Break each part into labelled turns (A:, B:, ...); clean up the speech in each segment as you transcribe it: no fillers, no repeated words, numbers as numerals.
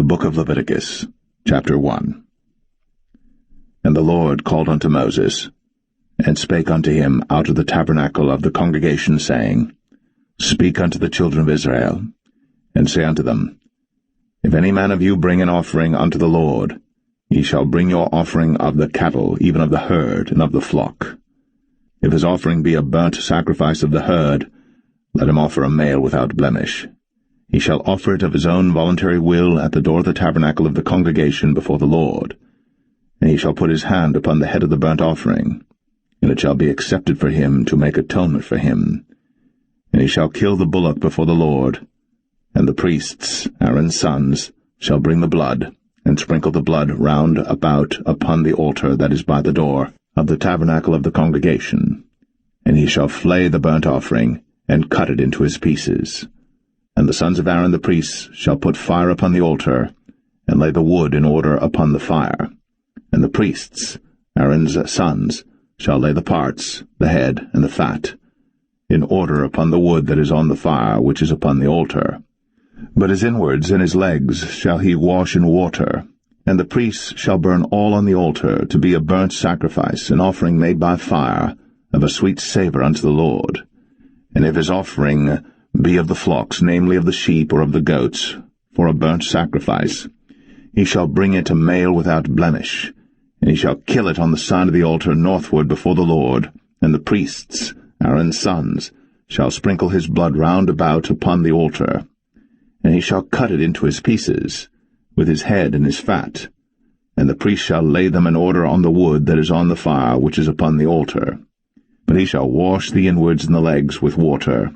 A: book of Leviticus, chapter 1. And the Lord called unto Moses, and spake unto him out of the tabernacle of the congregation, saying, Speak unto the children of Israel, and say unto them, If any man of you bring an offering unto the Lord, ye shall bring your offering of the cattle, even of the herd, and of the flock. If his offering be a burnt sacrifice of the herd, let him offer a male without blemish. He shall offer it of his own voluntary will at the door of the tabernacle of the congregation before the Lord. And he shall put his hand upon the head of the burnt offering, and it shall be accepted for him to make atonement for him. And he shall kill the bullock before the Lord, and the priests, Aaron's sons, shall bring the blood, and sprinkle the blood round about upon the altar that is by the door of the tabernacle of the congregation. And he shall flay the burnt offering, and cut it into his pieces. And the sons of Aaron the priests shall put fire upon the altar, and lay the wood in order upon the fire. And the priests, Aaron's sons, shall lay the parts, the head, and the fat, in order upon the wood that is on the fire which is upon the altar. But his inwards and his legs shall he wash in water, and the priests shall burn all on the altar to be a burnt sacrifice, an offering made by fire, of a sweet savour unto the Lord. And if his offering be of the flocks, namely of the sheep or of the goats, for a burnt sacrifice, he shall bring it a male without blemish, and he shall kill it on the side of the altar northward before the Lord, and the priests, Aaron's sons, shall sprinkle his blood round about upon the altar. And he shall cut it into his pieces, with his head and his fat, and the priest shall lay them in order on the wood that is on the fire which is upon the altar. But he shall wash the inwards and the legs with water,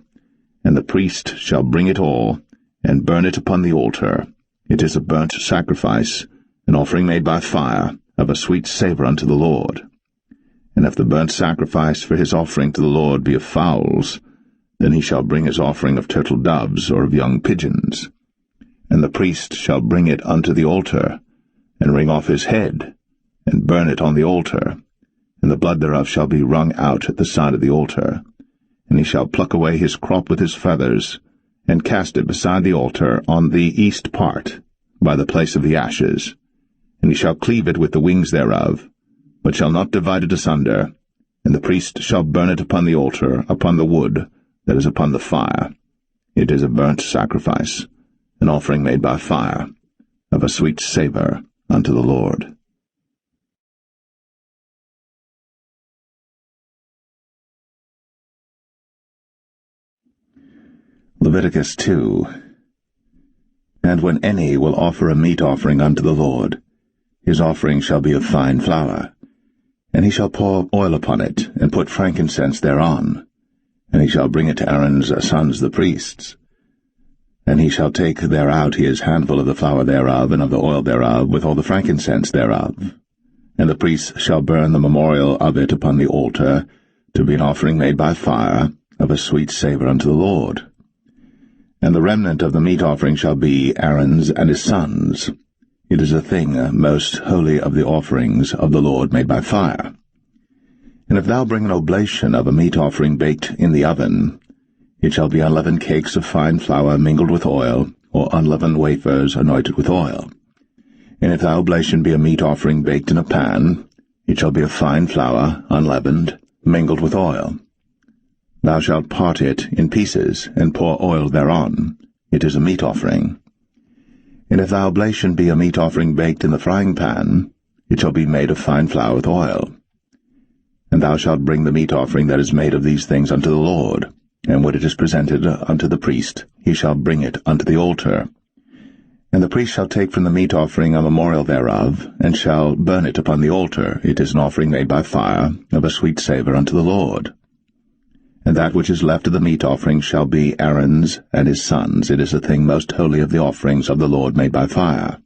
A: and the priest shall bring it all, and burn it upon the altar. It is a burnt sacrifice, an offering made by fire, of a sweet savour unto the Lord. And if the burnt sacrifice for his offering to the Lord be of fowls, then he shall bring his offering of turtle doves or of young pigeons. And the priest shall bring it unto the altar, and wring off his head, and burn it on the altar, and the blood thereof shall be wrung out at the side of the altar. And he shall pluck away his crop with his feathers, and cast it beside the altar on the east part, by the place of the ashes. And he shall cleave it with the wings thereof, but shall not divide it asunder. And the priest shall burn it upon the altar, upon the wood that is upon the fire. It is a burnt sacrifice, an offering made by fire, of a sweet savour unto the Lord. Leviticus 2. And when any will offer a meat offering unto the Lord, his offering shall be of fine flour, and he shall pour oil upon it, and put frankincense thereon, and he shall bring it to Aaron's sons the priests. And he shall take thereout his handful of the flour thereof, and of the oil thereof, with all the frankincense thereof. And the priests shall burn the memorial of it upon the altar, to be an offering made by fire, of a sweet savour unto the Lord. And the remnant of the meat offering shall be Aaron's and his sons. It is a thing most holy of the offerings of the Lord made by fire. And if thou bring an oblation of a meat offering baked in the oven, it shall be unleavened cakes of fine flour mingled with oil, or unleavened wafers anointed with oil. And if thy oblation be a meat offering baked in a pan, it shall be of fine flour, unleavened, mingled with oil. Thou shalt part it in pieces, and pour oil thereon. It is a meat offering. And if thy oblation be a meat offering baked in the frying pan, it shall be made of fine flour with oil. And thou shalt bring the meat offering that is made of these things unto the Lord, and when it is presented unto the priest, he shall bring it unto the altar. And the priest shall take from the meat offering a memorial thereof, and shall burn it upon the altar. It is an offering made by fire, of a sweet savour unto the Lord. And that which is left of the meat offering shall be Aaron's and his sons. It is a thing most holy of the offerings of the Lord made by fire.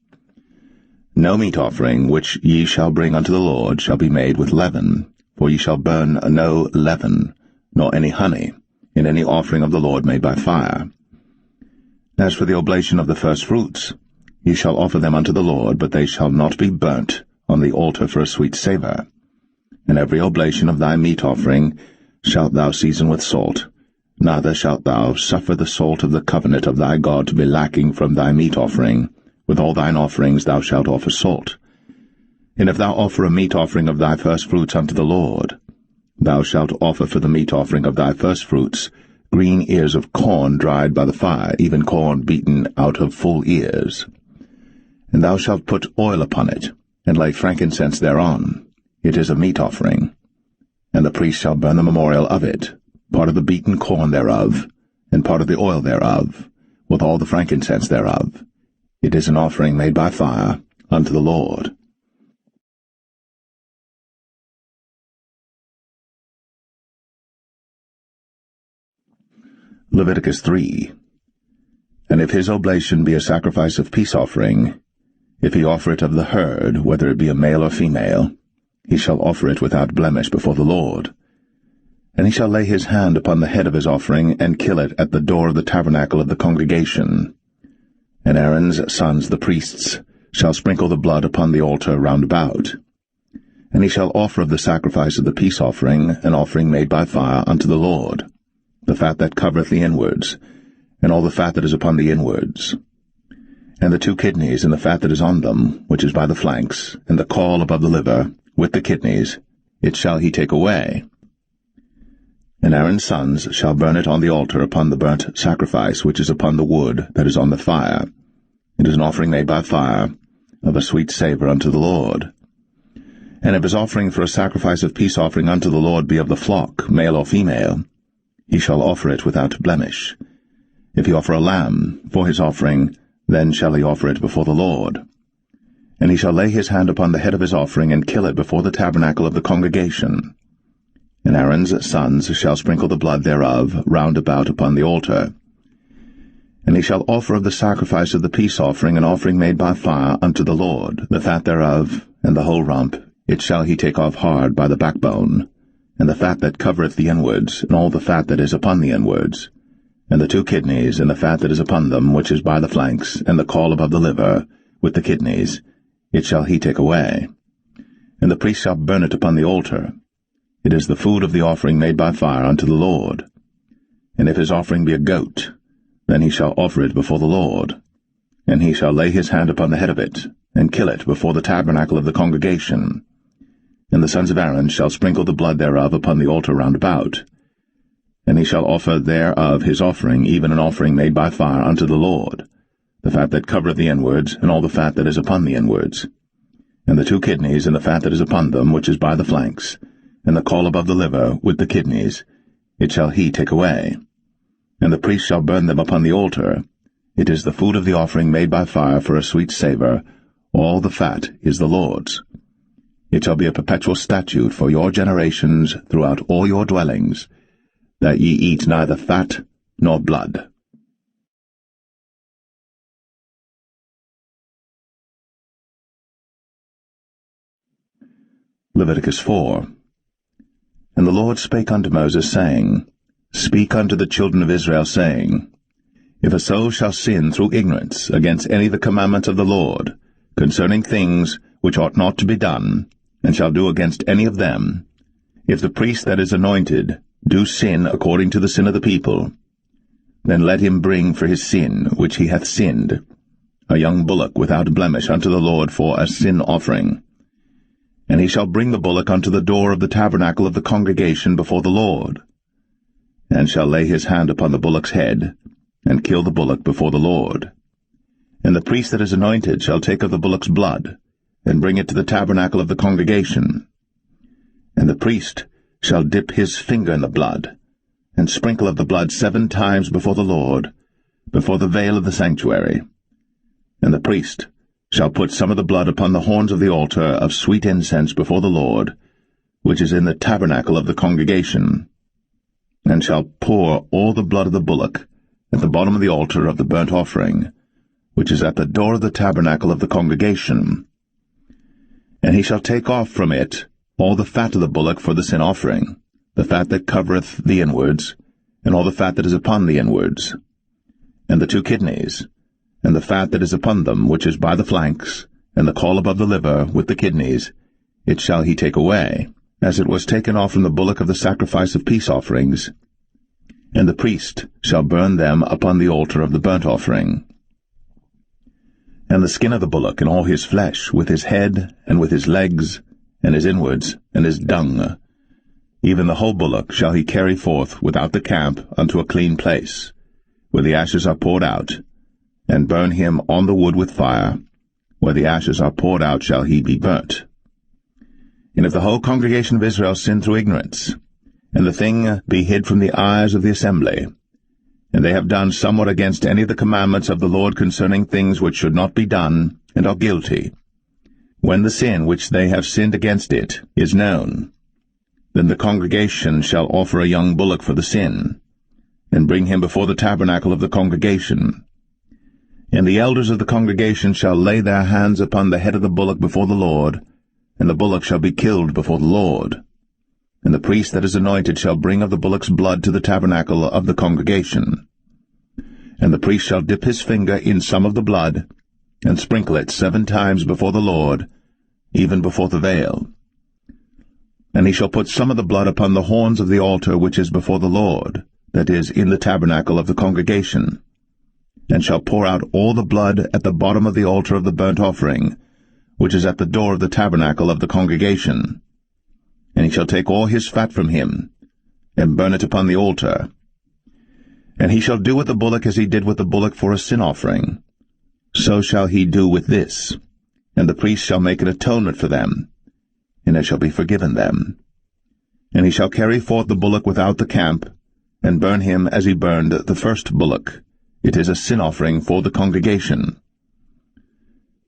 A: No meat offering which ye shall bring unto the Lord shall be made with leaven, for ye shall burn no leaven, nor any honey, in any offering of the Lord made by fire. As for the oblation of the firstfruits, ye shall offer them unto the Lord, but they shall not be burnt on the altar for a sweet savour. And every oblation of thy meat offering shalt thou season with salt, neither shalt thou suffer the salt of the covenant of thy God to be lacking from thy meat offering, with all thine offerings thou shalt offer salt. And if thou offer a meat offering of thy firstfruits unto the Lord, thou shalt offer for the meat offering of thy firstfruits green ears of corn dried by the fire, even corn beaten out of full ears. And thou shalt put oil upon it, and lay frankincense thereon. It is a meat offering. And the priest shall burn the memorial of it, part of the beaten corn thereof, and part of the oil thereof, with all the frankincense thereof. It is an offering made by fire unto the Lord. Leviticus 3. And if his oblation be a sacrifice of peace offering, if he offer it of the herd, whether it be a male or female, he shall offer it without blemish before the Lord. And he shall lay his hand upon the head of his offering, and kill it at the door of the tabernacle of the congregation. And Aaron's sons the priests shall sprinkle the blood upon the altar round about. And he shall offer of the sacrifice of the peace offering an offering made by fire unto the Lord, the fat that covereth the inwards, and all the fat that is upon the inwards, and the 2 kidneys, and the fat that is on them, which is by the flanks, and the caul above the liver, with the kidneys, it shall he take away. And Aaron's sons shall burn it on the altar upon the burnt sacrifice which is upon the wood that is on the fire. It is an offering made by fire, of a sweet savour unto the Lord. And if his offering for a sacrifice of peace offering unto the Lord be of the flock, male or female, he shall offer it without blemish. If he offer a lamb for his offering, then shall he offer it before the Lord. And he shall lay his hand upon the head of his offering, and kill it before the tabernacle of the congregation. And Aaron's sons shall sprinkle the blood thereof round about upon the altar. And he shall offer of the sacrifice of the peace offering an offering made by fire unto the Lord, the fat thereof, and the whole rump, it shall he take off hard by the backbone, and the fat that covereth the inwards, and all the fat that is upon the inwards, and the 2 kidneys, and the fat that is upon them, which is by the flanks, and the caul above the liver, with the kidneys, it shall he take away. And the priest shall burn it upon the altar. It is the food of the offering made by fire unto the Lord. And if his offering be a goat, then he shall offer it before the Lord. And he shall lay his hand upon the head of it, and kill it before the tabernacle of the congregation. And the sons of Aaron shall sprinkle the blood thereof upon the altar round about. And he shall offer thereof his offering, even an offering made by fire unto the Lord, the fat that covereth the inwards, and all the fat that is upon the inwards, and the 2 kidneys, and the fat that is upon them, which is by the flanks, and the caul above the liver, with the kidneys, it shall he take away. And the priest shall burn them upon the altar. It is the food of the offering made by fire for a sweet savour. All the fat is the Lord's. It shall be a perpetual statute for your generations throughout all your dwellings, that ye eat neither fat nor blood. Leviticus 4. And the Lord spake unto Moses, saying, Speak unto the children of Israel, saying, If a soul shall sin through ignorance against any of the commandments of the Lord, concerning things which ought not to be done, and shall do against any of them, if the priest that is anointed do sin according to the sin of the people, then let him bring for his sin which he hath sinned a young bullock without blemish unto the Lord for a sin offering. And he shall bring the bullock unto the door of the tabernacle of the congregation before the Lord, and shall lay his hand upon the bullock's head, and kill the bullock before the Lord. And the priest that is anointed shall take of the bullock's blood, and bring it to the tabernacle of the congregation. And the priest shall dip his finger in the blood, and sprinkle of the blood 7 times before the Lord, before the veil of the sanctuary. And the priest shall put some of the blood upon the horns of the altar of sweet incense before the Lord, which is in the tabernacle of the congregation, and shall pour all the blood of the bullock at the bottom of the altar of the burnt offering, which is at the door of the tabernacle of the congregation. And he shall take off from it all the fat of the bullock for the sin offering, the fat that covereth the inwards, and all the fat that is upon the inwards, and the 2 kidneys, and the fat that is upon them, which is by the flanks, and the caul above the liver, with the kidneys, it shall he take away, as it was taken off from the bullock of the sacrifice of peace offerings. And the priest shall burn them upon the altar of the burnt offering. And the skin of the bullock, and all his flesh, with his head, and with his legs, and his inwards, and his dung, even the whole bullock shall he carry forth without the camp unto a clean place, where the ashes are poured out, and burn him on the wood with fire. Where the ashes are poured out shall he be burnt. And if the whole congregation of Israel sin through ignorance, and the thing be hid from the eyes of the assembly, and they have done somewhat against any of the commandments of the Lord concerning things which should not be done, and are guilty, when the sin which they have sinned against it is known, then the congregation shall offer a young bullock for the sin, and bring him before the tabernacle of the congregation. And the elders of the congregation shall lay their hands upon the head of the bullock before the Lord, and the bullock shall be killed before the Lord. And the priest that is anointed shall bring of the bullock's blood to the tabernacle of the congregation. And the priest shall dip his finger in some of the blood, and sprinkle it 7 times before the Lord, even before the veil. And he shall put some of the blood upon the horns of the altar which is before the Lord, that is, in the tabernacle of the congregation, and shall pour out all the blood at the bottom of the altar of the burnt offering, which is at the door of the tabernacle of the congregation. And he shall take all his fat from him, and burn it upon the altar. And he shall do with the bullock as he did with the bullock for a sin offering. So shall he do with this. And the priest shall make an atonement for them, and it shall be forgiven them. And he shall carry forth the bullock without the camp, and burn him as he burned the first bullock. It is a sin offering for the congregation.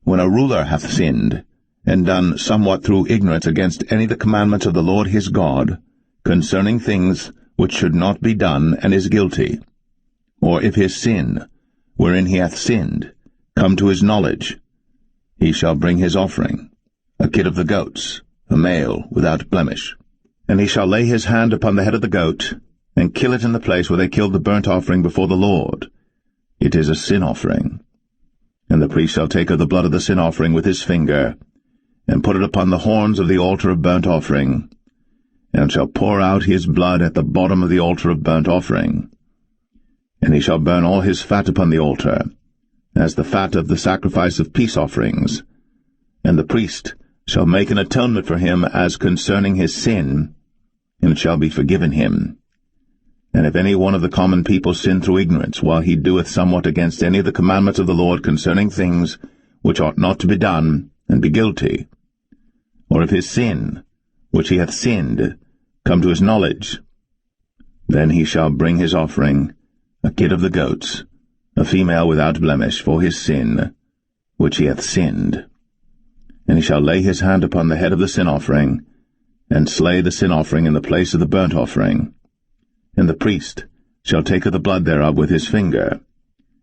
A: When a ruler hath sinned, and done somewhat through ignorance against any of the commandments of the Lord his God, concerning things which should not be done, and is guilty, or if his sin, wherein he hath sinned, come to his knowledge, he shall bring his offering, a kid of the goats, a male without blemish. And he shall lay his hand upon the head of the goat, and kill it in the place where they killed the burnt offering before the Lord. It is a sin offering. And the priest shall take of the blood of the sin offering with his finger, and put it upon the horns of the altar of burnt offering, and shall pour out his blood at the bottom of the altar of burnt offering. And he shall burn all his fat upon the altar, as the fat of the sacrifice of peace offerings. And the priest shall make an atonement for him as concerning his sin, and it shall be forgiven him. And if any one of the common people sin through ignorance, while he doeth somewhat against any of the commandments of the Lord concerning things which ought not to be done, and be guilty, or if his sin, which he hath sinned, come to his knowledge, then he shall bring his offering, a kid of the goats, a female without blemish, for his sin, which he hath sinned. And he shall lay his hand upon the head of the sin offering, and slay the sin offering in the place of the burnt offering. And the priest shall take of the blood thereof with his finger,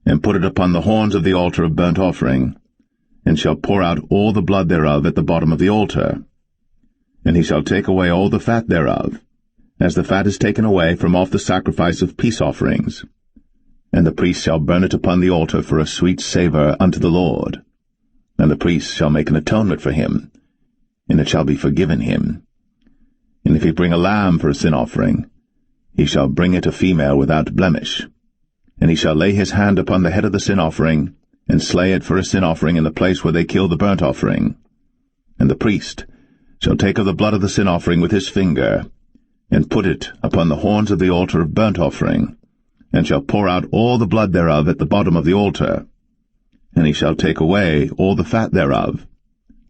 A: and put it upon the horns of the altar of burnt offering, and shall pour out all the blood thereof at the bottom of the altar. And he shall take away all the fat thereof, as the fat is taken away from off the sacrifice of peace offerings. And the priest shall burn it upon the altar for a sweet savour unto the Lord. And the priest shall make an atonement for him, and it shall be forgiven him. And if he bring a lamb for a sin offering, he shall bring it a female without blemish. And he shall lay his hand upon the head of the sin offering, and slay it for a sin offering in the place where they kill the burnt offering. And the priest shall take of the blood of the sin offering with his finger, and put it upon the horns of the altar of burnt offering, and shall pour out all the blood thereof at the bottom of the altar. And he shall take away all the fat thereof,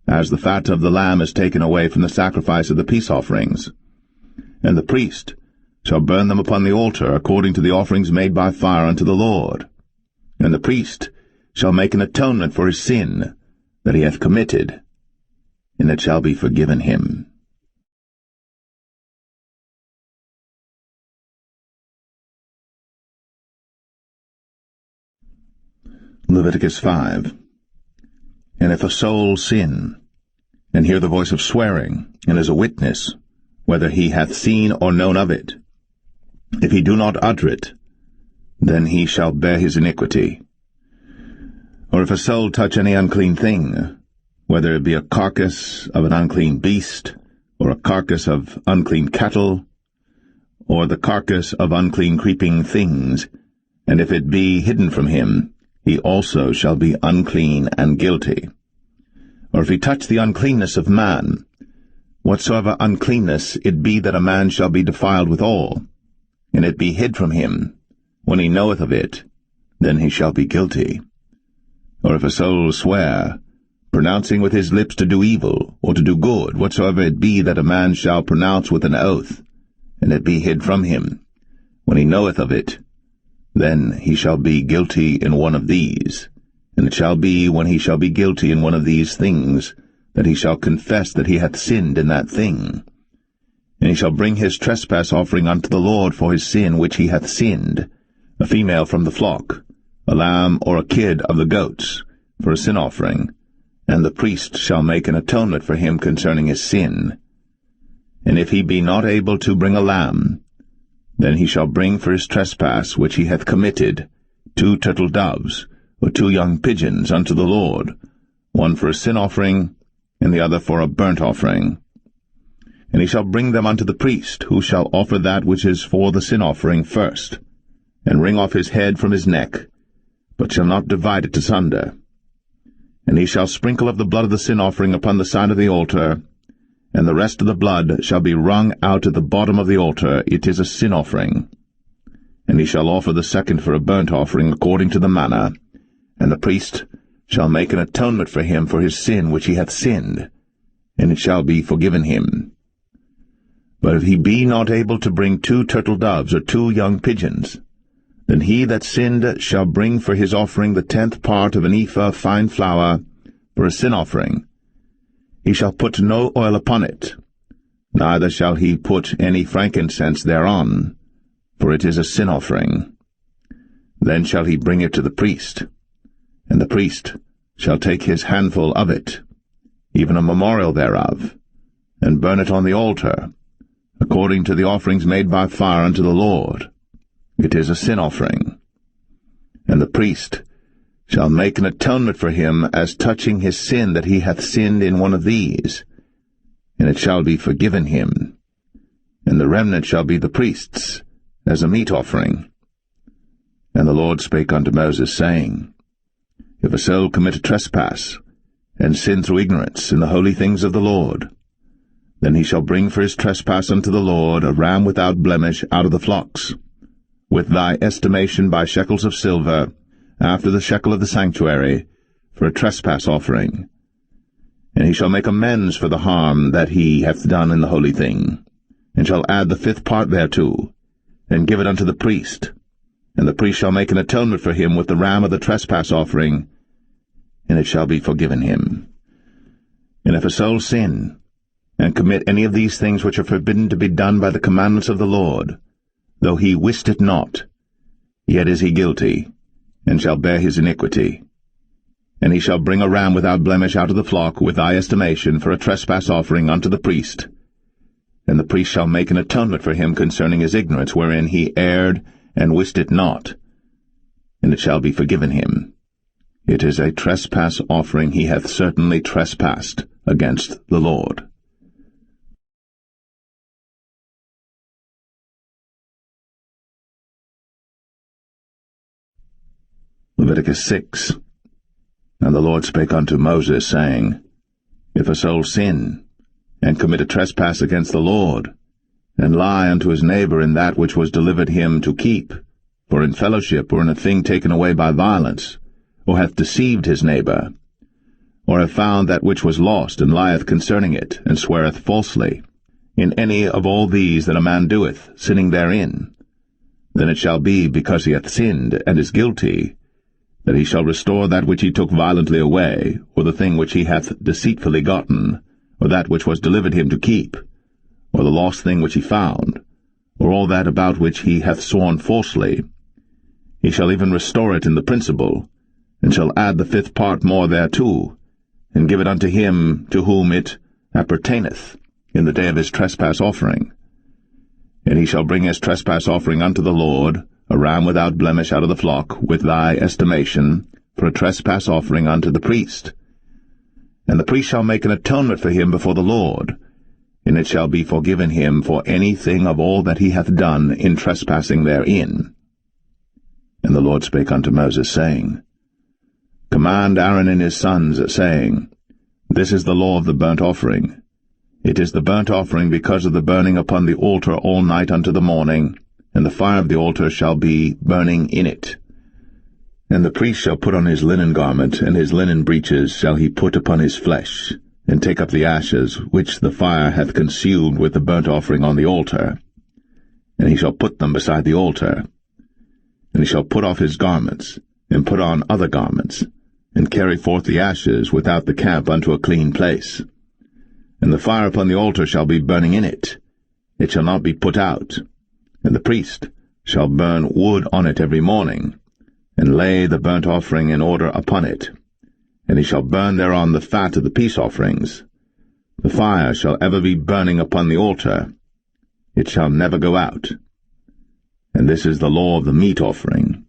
A: as the fat of the lamb is taken away from the sacrifice of the peace offerings. And the priest shall burn them upon the altar according to the offerings made by fire unto the Lord. And the priest shall make an atonement for his sin that he hath committed, and it shall be forgiven him. Leviticus 5. And if a soul sin, and hear the voice of swearing, and is a witness, whether he hath seen or known of it, if he do not utter it, then he shall bear his iniquity. Or if a soul touch any unclean thing, whether it be a carcass of an unclean beast, or a carcass of unclean cattle, or the carcass of unclean creeping things, and if it be hidden from him, he also shall be unclean and guilty. Or if he touch the uncleanness of man, whatsoever uncleanness it be that a man shall be defiled withal, and it be hid from him, when he knoweth of it, then he shall be guilty. Or if a soul swear, pronouncing with his lips to do evil, or to do good, whatsoever it be that a man shall pronounce with an oath, and it be hid from him, when he knoweth of it, then he shall be guilty in one of these. And it shall be, when he shall be guilty in one of these things, that he shall confess that he hath sinned in that thing. And he shall bring his trespass offering unto the Lord for his sin which he hath sinned, a female from the flock, a lamb or a kid of the goats, for a sin offering, and the priest shall make an atonement for him concerning his sin. And if he be not able to bring a lamb, then he shall bring for his trespass which he hath committed 2 turtle doves, or 2 young pigeons unto the Lord, one for a sin offering, and the other for a burnt offering. And he shall bring them unto the priest, who shall offer that which is for the sin offering first, and wring off his head from his neck, but shall not divide it asunder. And he shall sprinkle of the blood of the sin offering upon the side of the altar, and the rest of the blood shall be wrung out at the bottom of the altar. It is a sin offering. And he shall offer the second for a burnt offering according to the manner, and the priest shall make an atonement for him for his sin which he hath sinned, and it shall be forgiven him. But if he be not able to bring 2 turtle doves or 2 young pigeons, then he that sinned shall bring for his offering the 10th part of an ephah of fine flour for a sin offering. He shall put no oil upon it, neither shall he put any frankincense thereon, for it is a sin offering. Then shall he bring it to the priest, and the priest shall take his handful of it, even a memorial thereof, and burn it on the altar, according to the offerings made by fire unto the Lord. It is a sin offering. And the priest shall make an atonement for him as touching his sin that he hath sinned in one of these, and it shall be forgiven him. And the remnant shall be the priest's, as a meat offering. And the Lord spake unto Moses, saying, If a soul commit a trespass, and sin through ignorance in the holy things of the Lord, then he shall bring for his trespass unto the Lord a ram without blemish out of the flocks, with thy estimation by shekels of silver, after the shekel of the sanctuary, for a trespass offering. And he shall make amends for the harm that he hath done in the holy thing, and shall add the 5th part thereto, and give it unto the priest. And the priest shall make an atonement for him with the ram of the trespass offering, and it shall be forgiven him. And if a soul sin, and commit any of these things which are forbidden to be done by the commandments of the Lord, though he wist it not, yet is he guilty, and shall bear his iniquity. And he shall bring a ram without blemish out of the flock with thy estimation for a trespass offering unto the priest. And the priest shall make an atonement for him concerning his ignorance wherein he erred and wist it not, and it shall be forgiven him. It is a trespass offering. He hath certainly trespassed against the Lord. Leviticus 6. And the Lord spake unto Moses, saying, If a soul sin, and commit a trespass against the Lord, and lie unto his neighbor in that which was delivered him to keep, for in fellowship or in a thing taken away by violence, or hath deceived his neighbor, or have found that which was lost, and lieth concerning it, and sweareth falsely, in any of all these that a man doeth, sinning therein, then it shall be, because he hath sinned, and is guilty, that he shall restore that which he took violently away, or the thing which he hath deceitfully gotten, or that which was delivered him to keep, or the lost thing which he found, or all that about which he hath sworn falsely. He shall even restore it in the principal, and shall add the 5th part more thereto, and give it unto him to whom it appertaineth, in the day of his trespass offering. And he shall bring his trespass offering unto the Lord, a ram without blemish out of the flock, with thy estimation, for a trespass offering unto the priest. And the priest shall make an atonement for him before the Lord, and it shall be forgiven him for anything of all that he hath done in trespassing therein. And the Lord spake unto Moses, saying, Command Aaron and his sons, saying, This is the law of the burnt offering. It is the burnt offering because of the burning upon the altar all night unto the morning, and the fire of the altar shall be burning in it. And the priest shall put on his linen garment, and his linen breeches shall he put upon his flesh, and take up the ashes, which the fire hath consumed with the burnt offering on the altar. And he shall put them beside the altar. And he shall put off his garments, and put on other garments, and carry forth the ashes without the camp unto a clean place. And the fire upon the altar shall be burning in it. It shall not be put out. And the priest shall burn wood on it every morning, and lay the burnt offering in order upon it. And he shall burn thereon the fat of the peace offerings. The fire shall ever be burning upon the altar. It shall never go out. And this is the law of the meat offering.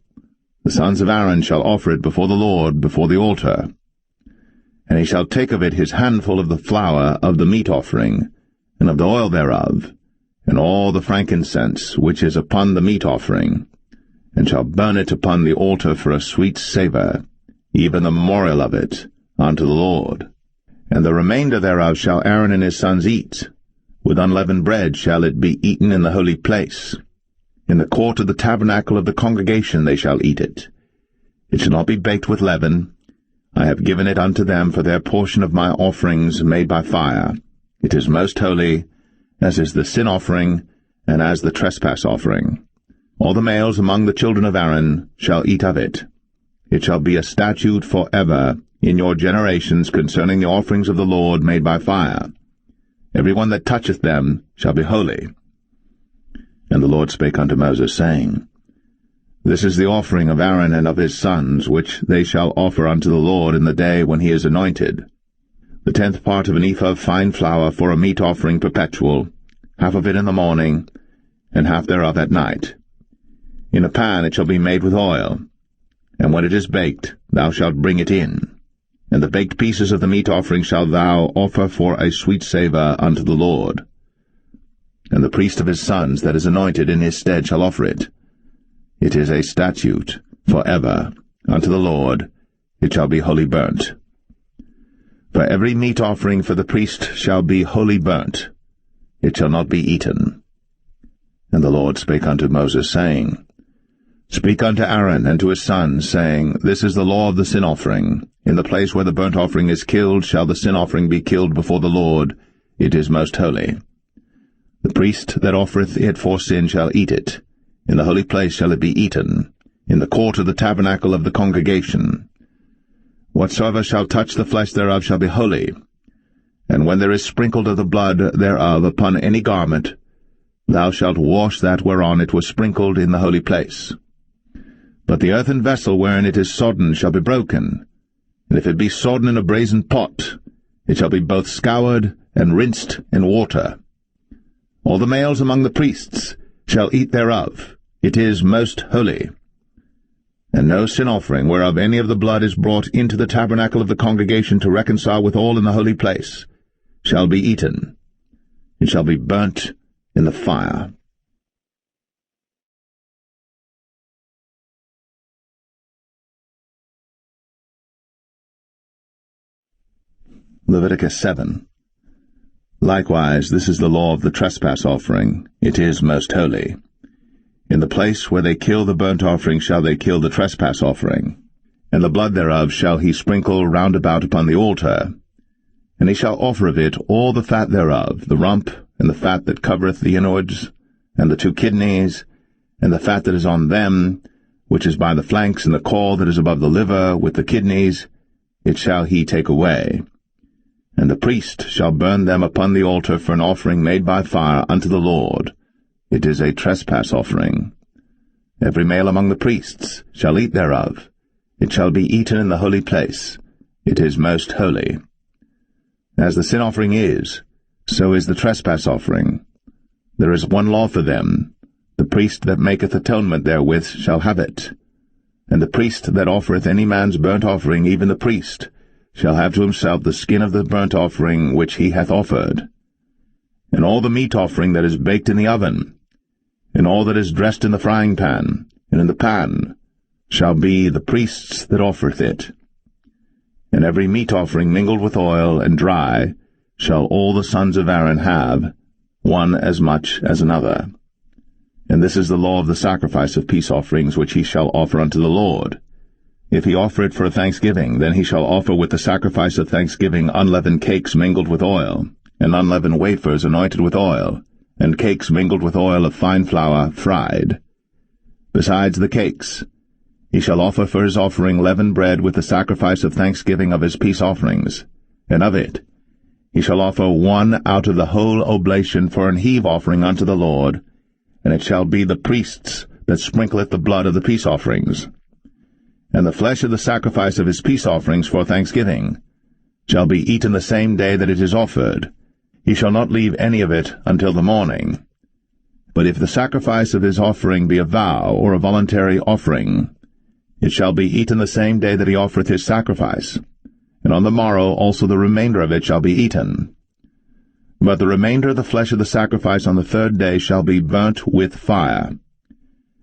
A: The sons of Aaron shall offer it before the Lord, before the altar. And he shall take of it his handful of the flour of the meat offering, and of the oil thereof, and all the frankincense which is upon the meat offering, and shall burn it upon the altar for a sweet savour, even the memorial of it, unto the Lord. And the remainder thereof shall Aaron and his sons eat. With unleavened bread shall it be eaten in the holy place. In the court of the tabernacle of the congregation they shall eat it. It shall not be baked with leaven. I have given it unto them for their portion of my offerings made by fire. It is most holy, as is the sin offering, and as the trespass offering. All the males among the children of Aaron shall eat of it. It shall be a statute for ever in your generations concerning the offerings of the Lord made by fire. Every one that toucheth them shall be holy. And the Lord spake unto Moses, saying, This is the offering of Aaron and of his sons, which they shall offer unto the Lord in the day when he is anointed. The 10th part of an ephah of fine flour for a meat offering perpetual, half of it in the morning, and half thereof at night. In a pan it shall be made with oil, and when it is baked, thou shalt bring it in. And the baked pieces of the meat offering shalt thou offer for a sweet savour unto the Lord. And the priest of his sons that is anointed in his stead shall offer it. It is a statute for ever unto the Lord. It shall be wholly burnt. For every meat offering for the priest shall be wholly burnt. It shall not be eaten. And the Lord spake unto Moses, saying, Speak unto Aaron and to his sons, saying, This is the law of the sin offering. In the place where the burnt offering is killed shall the sin offering be killed before the Lord. It is most holy. The priest that offereth it for sin shall eat it. In the holy place shall it be eaten, in the court of the tabernacle of the congregation. Whatsoever shall touch the flesh thereof shall be holy. And when there is sprinkled of the blood thereof upon any garment, thou shalt wash that whereon it was sprinkled in the holy place. But the earthen vessel wherein it is sodden shall be broken, and if it be sodden in a brazen pot, it shall be both scoured and rinsed in water. All the males among the priests shall eat thereof. It is most holy. And no sin offering whereof any of the blood is brought into the tabernacle of the congregation to reconcile with all in the holy place shall be eaten. It shall be burnt in the fire. Leviticus 7. Likewise, this is the law of the trespass offering. It is most holy. In the place where they kill the burnt offering shall they kill the trespass offering, and the blood thereof shall he sprinkle round about upon the altar. And he shall offer of it all the fat thereof, the rump, and the fat that covereth the inwards, and the 2 kidneys, and the fat that is on them, which is by the flanks, and the caul that is above the liver, with the kidneys, it shall he take away. And the priest shall burn them upon the altar for an offering made by fire unto the Lord. It is a trespass offering. Every male among the priests shall eat thereof. It shall be eaten in the holy place. It is most holy. As the sin offering is, so is the trespass offering. There is one law for them. The priest that maketh atonement therewith shall have it. And the priest that offereth any man's burnt offering, even the priest, shall have to himself the skin of the burnt offering which he hath offered. And all the meat offering that is baked in the oven, and all that is dressed in the frying pan, and in the pan, shall be the priest's that offereth it. And every meat offering mingled with oil and dry shall all the sons of Aaron have, one as much as another. And this is the law of the sacrifice of peace offerings which he shall offer unto the Lord. If he offer it for a thanksgiving, then he shall offer with the sacrifice of thanksgiving unleavened cakes mingled with oil, and unleavened wafers anointed with oil, and cakes mingled with oil of fine flour fried. Besides the cakes, he shall offer for his offering leavened bread with the sacrifice of thanksgiving of his peace offerings, and of it he shall offer one out of the whole oblation for an heave offering unto the Lord, and it shall be the priest's that sprinkleth the blood of the peace offerings. And the flesh of the sacrifice of his peace offerings for thanksgiving shall be eaten the same day that it is offered. He shall not leave any of it until the morning. But if the sacrifice of his offering be a vow or a voluntary offering, it shall be eaten the same day that he offereth his sacrifice, and on the morrow also the remainder of it shall be eaten. But the remainder of the flesh of the sacrifice on the third day shall be burnt with fire.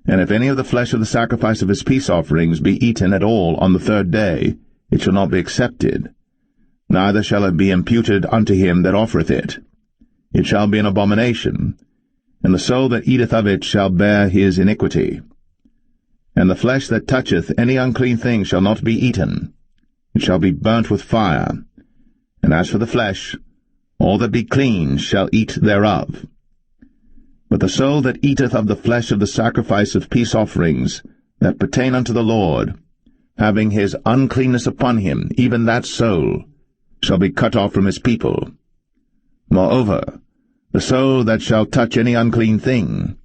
A: And if any of the flesh of the sacrifice of his peace offerings be eaten at all on the third day, it shall not be accepted, neither shall it be imputed unto him that offereth it. It shall be an abomination, and the soul that eateth of it shall bear his iniquity. And the flesh that toucheth any unclean thing shall not be eaten, it shall be burnt with fire. And as for the flesh, all that be clean shall eat thereof. But the soul that eateth of the flesh of the sacrifice of peace offerings that pertain unto the Lord, having his uncleanness upon him, even that soul shall be cut off from his people. Moreover, the soul that shall touch any unclean thing,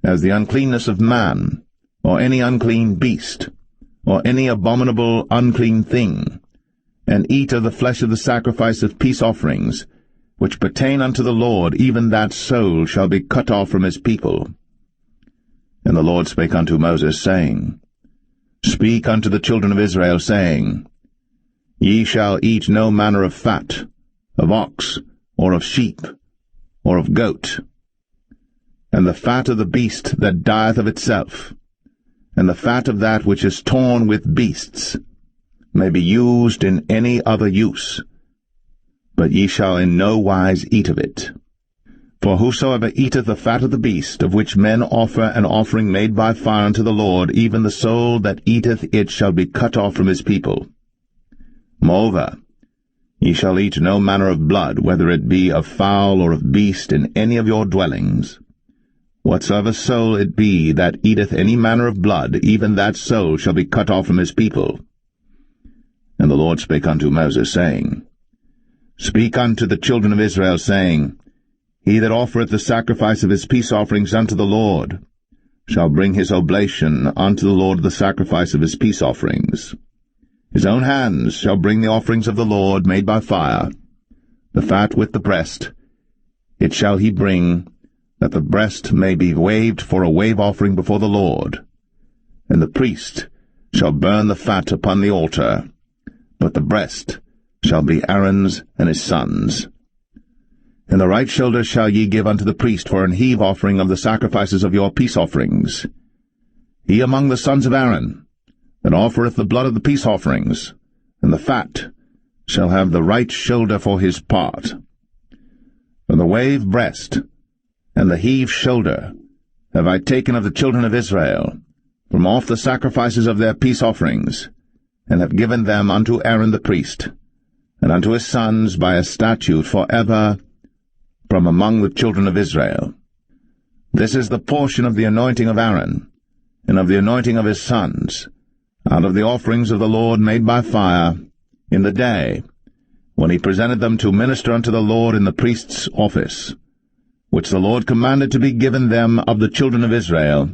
A: as the uncleanness of man, or any unclean beast, or any abominable unclean thing, and eat of the flesh of the sacrifice of peace offerings, which pertain unto the Lord, even that soul shall be cut off from his people. And the Lord spake unto Moses, saying, Speak unto the children of Israel, saying, Ye shall eat no manner of fat, of ox, or of sheep, or of goat, and the fat of the beast that dieth of itself, and the fat of that which is torn with beasts, may be used in any other use, but ye shall in no wise eat of it. For whosoever eateth the fat of the beast, of which men offer an offering made by fire unto the Lord, even the soul that eateth it shall be cut off from his people. Moreover, ye shall eat no manner of blood, whether it be of fowl or of beast, in any of your dwellings. Whatsoever soul it be that eateth any manner of blood, even that soul shall be cut off from his people. And the Lord spake unto Moses, saying, Speak unto the children of Israel, saying, He that offereth the sacrifice of his peace offerings unto the Lord shall bring his oblation unto the Lord the sacrifice of his peace offerings. His own hands shall bring the offerings of the Lord made by fire, the fat with the breast. It shall he bring, that the breast may be waved for a wave offering before the Lord. And the priest shall burn the fat upon the altar, but the breast shall be Aaron's and his sons'. And the right shoulder shall ye give unto the priest for an heave offering of the sacrifices of your peace offerings. He among the sons of Aaron, that offereth the blood of the peace offerings, and the fat, shall have the right shoulder for his part. For the wave breast, and the heave shoulder, have I taken of the children of Israel, from off the sacrifices of their peace offerings, and have given them unto Aaron the priest, and unto his sons by a statute forever from among the children of Israel. This is the portion of the anointing of Aaron, and of the anointing of his sons, out of the offerings of the Lord made by fire, in the day when he presented them to minister unto the Lord in the priest's office, which the Lord commanded to be given them of the children of Israel,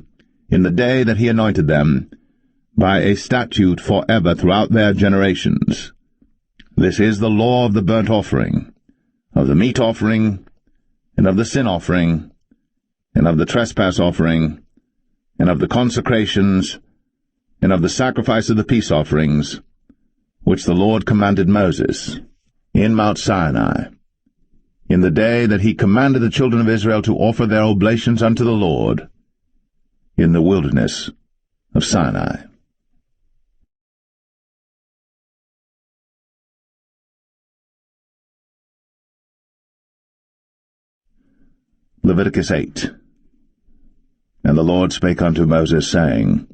A: in the day that he anointed them, by a statute forever throughout their generations. This is the law of the burnt offering, of the meat offering, and of the sin offering, and of the trespass offering, and of the consecrations, and of the sacrifice of the peace offerings, which the Lord commanded Moses in Mount Sinai, in the day that he commanded the children of Israel to offer their oblations unto the Lord in the wilderness of Sinai. Leviticus 8. And the Lord spake unto Moses, saying,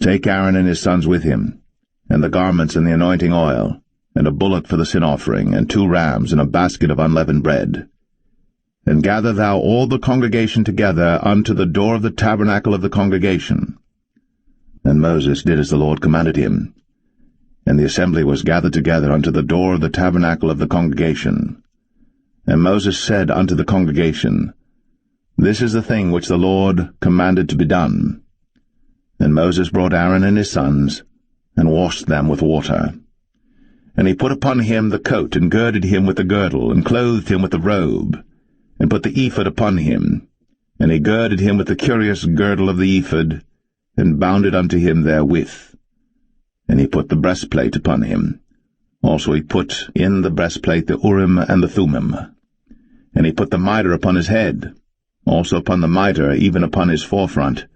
A: Take Aaron and his sons with him, and the garments and the anointing oil, and a bullock for the sin offering, and 2 rams, and a basket of unleavened bread. And gather thou all the congregation together unto the door of the tabernacle of the congregation. And Moses did as the Lord commanded him. And the assembly was gathered together unto the door of the tabernacle of the congregation. And Moses said unto the congregation, This is the thing which the Lord commanded to be done. And Moses brought Aaron and his sons, and washed them with water. And he put upon him the coat, and girded him with the girdle, and clothed him with the robe, and put the ephod upon him. And he girded him with the curious girdle of the ephod, and bound it unto him therewith. And he put the breastplate upon him. Also he put in the breastplate the Urim and the Thummim. And he put the mitre upon his head. Also upon the mitre, even upon his forefront,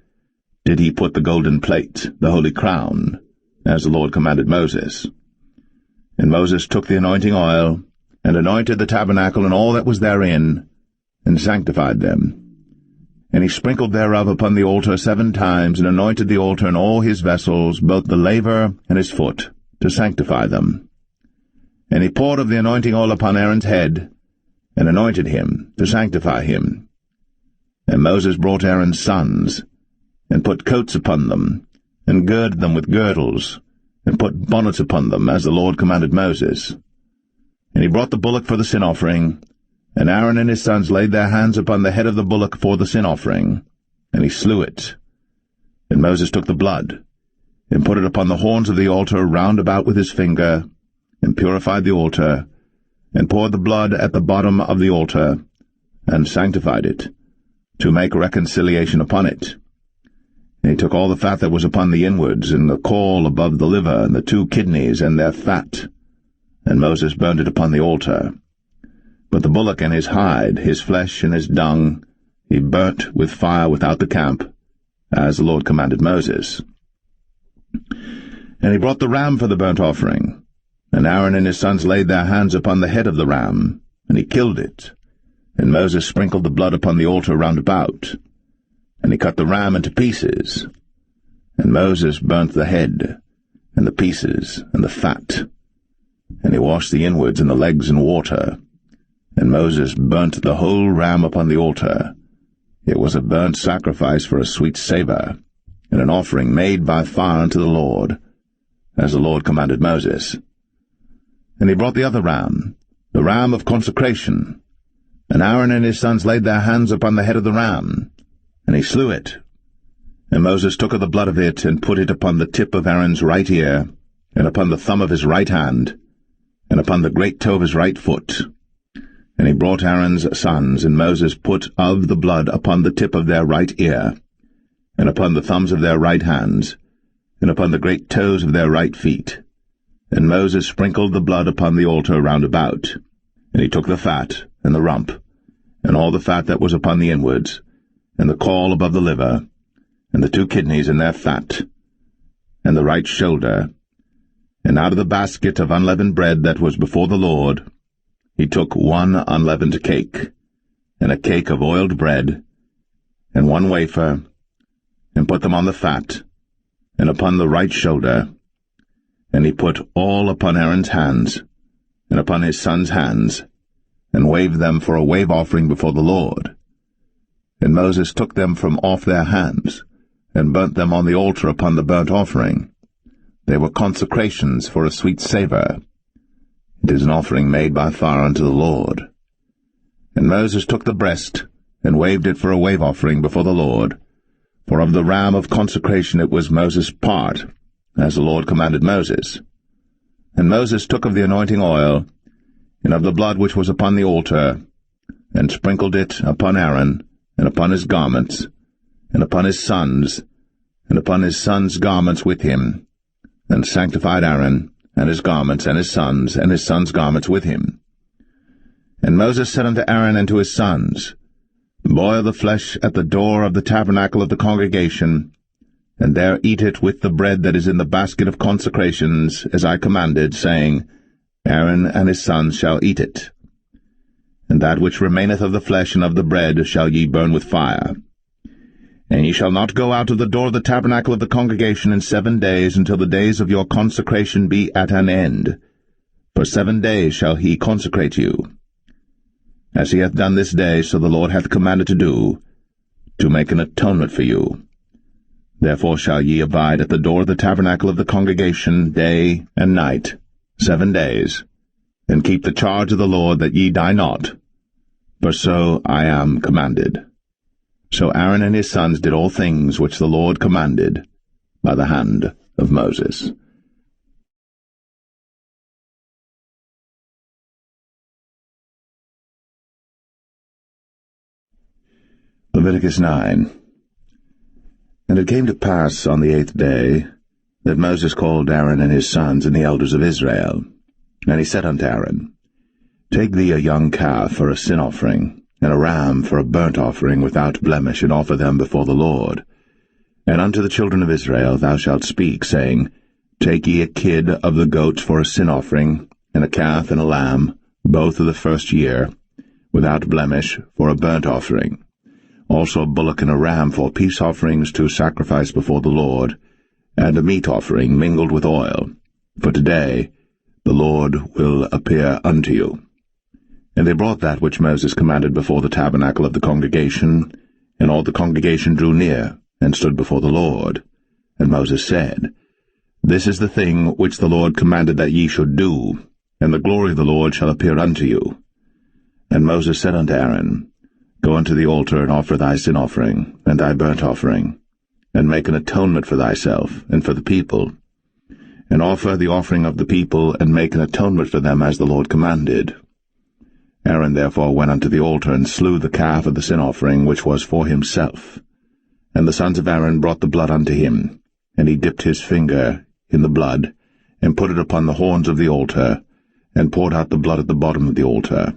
A: did he put the golden plate, the holy crown, as the Lord commanded Moses. And Moses took the anointing oil, and anointed the tabernacle and all that was therein, and sanctified them. And he sprinkled thereof upon the altar 7 times, and anointed the altar and all his vessels, both the laver and his foot, to sanctify them. And he poured of the anointing oil upon Aaron's head, and anointed him, to sanctify him. And Moses brought Aaron's sons, and put coats upon them, and girded them with girdles, and put bonnets upon them, as the Lord commanded Moses. And he brought the bullock for the sin offering, and Aaron and his sons laid their hands upon the head of the bullock for the sin offering, and he slew it. And Moses took the blood, and put it upon the horns of the altar round about with his finger, and purified the altar, and poured the blood at the bottom of the altar, and sanctified it, to make reconciliation upon it. And he took all the fat that was upon the inwards, and the caul above the liver, and the 2 kidneys, and their fat, and Moses burned it upon the altar. But the bullock and his hide, his flesh and his dung, he burnt with fire without the camp, as the Lord commanded Moses. And he brought the ram for the burnt offering, and Aaron and his sons laid their hands upon the head of the ram, and he killed it. And Moses sprinkled the blood upon the altar round about, and he cut the ram into pieces. And Moses burnt the head, and the pieces, and the fat, and he washed the inwards and the legs in water. And Moses burnt the whole ram upon the altar. It was a burnt sacrifice for a sweet savour, and an offering made by fire unto the Lord, as the Lord commanded Moses. And he brought the other ram, the ram of consecration. And Aaron and his sons laid their hands upon the head of the ram, and he slew it. And Moses took of the blood of it, and put it upon the tip of Aaron's right ear, and upon the thumb of his right hand, and upon the great toe of his right foot. And he brought Aaron's sons, and Moses put of the blood upon the tip of their right ear, and upon the thumbs of their right hands, and upon the great toes of their right feet. And Moses sprinkled the blood upon the altar round about. And he took the fat, and the rump, and all the fat that was upon the inwards, and the caul above the liver, and the 2 kidneys and their fat, and the right shoulder, and out of the basket of unleavened bread that was before the Lord, he took 1 unleavened cake, and a cake of oiled bread, and 1 wafer, and put them on the fat, and upon the right shoulder. And he put all upon Aaron's hands, and upon his sons' hands, and waved them for a wave offering before the Lord. And Moses took them from off their hands, and burnt them on the altar upon the burnt offering. They were consecrations for a sweet savour. It is an offering made by fire unto the Lord. And Moses took the breast, and waved it for a wave offering before the Lord. For of the ram of consecration it was Moses' part, as the Lord commanded Moses. And Moses took of the anointing oil, and of the blood which was upon the altar, and sprinkled it upon Aaron, and upon his garments, and upon his sons, and upon his sons' garments with him, and sanctified Aaron, and his garments, and his sons' garments with him. And Moses said unto Aaron and to his sons, Boil the flesh at the door of the tabernacle of the congregation, and there eat it with the bread that is in the basket of consecrations, as I commanded, saying, Aaron and his sons shall eat it. and that which remaineth of the flesh and of the bread shall ye burn with fire. And ye shall not go out of the door of the tabernacle of the congregation in 7 days, until the days of your consecration be at an end. For 7 days shall he consecrate you. As he hath done this day, so the Lord hath commanded to do, to make an atonement for you. Therefore shall ye abide at the door of the tabernacle of the congregation day and night, 7 days, and keep the charge of the Lord, that ye die not, for so I am commanded. So Aaron and his sons did all things which the Lord commanded by the hand of Moses. Leviticus 9. And it came to pass on the 8th day that Moses called Aaron and his sons and the elders of Israel. And he said unto Aaron, Take thee a young calf for a sin offering, and a ram for a burnt offering without blemish, and offer them before the Lord. And unto the children of Israel thou shalt speak, saying, Take ye a kid of the goats for a sin offering, and a calf and a lamb, both of the first year, without blemish, for a burnt offering. Also a bullock and a ram for peace offerings to sacrifice before the Lord, and a meat offering mingled with oil. For today the Lord will appear unto you. And they brought that which Moses commanded before the tabernacle of the congregation, and all the congregation drew near, and stood before the Lord. And Moses said, This is the thing which the Lord commanded that ye should do, and the glory of the Lord shall appear unto you. And Moses said unto Aaron, Go unto the altar, and offer thy sin offering, and thy burnt offering, and make an atonement for thyself, and for the people, and offer the offering of the people, and make an atonement for them as the Lord commanded. Aaron therefore went unto the altar, and slew the calf of the sin offering, which was for himself. And the sons of Aaron brought the blood unto him, and he dipped his finger in the blood, and put it upon the horns of the altar, and poured out the blood at the bottom of the altar.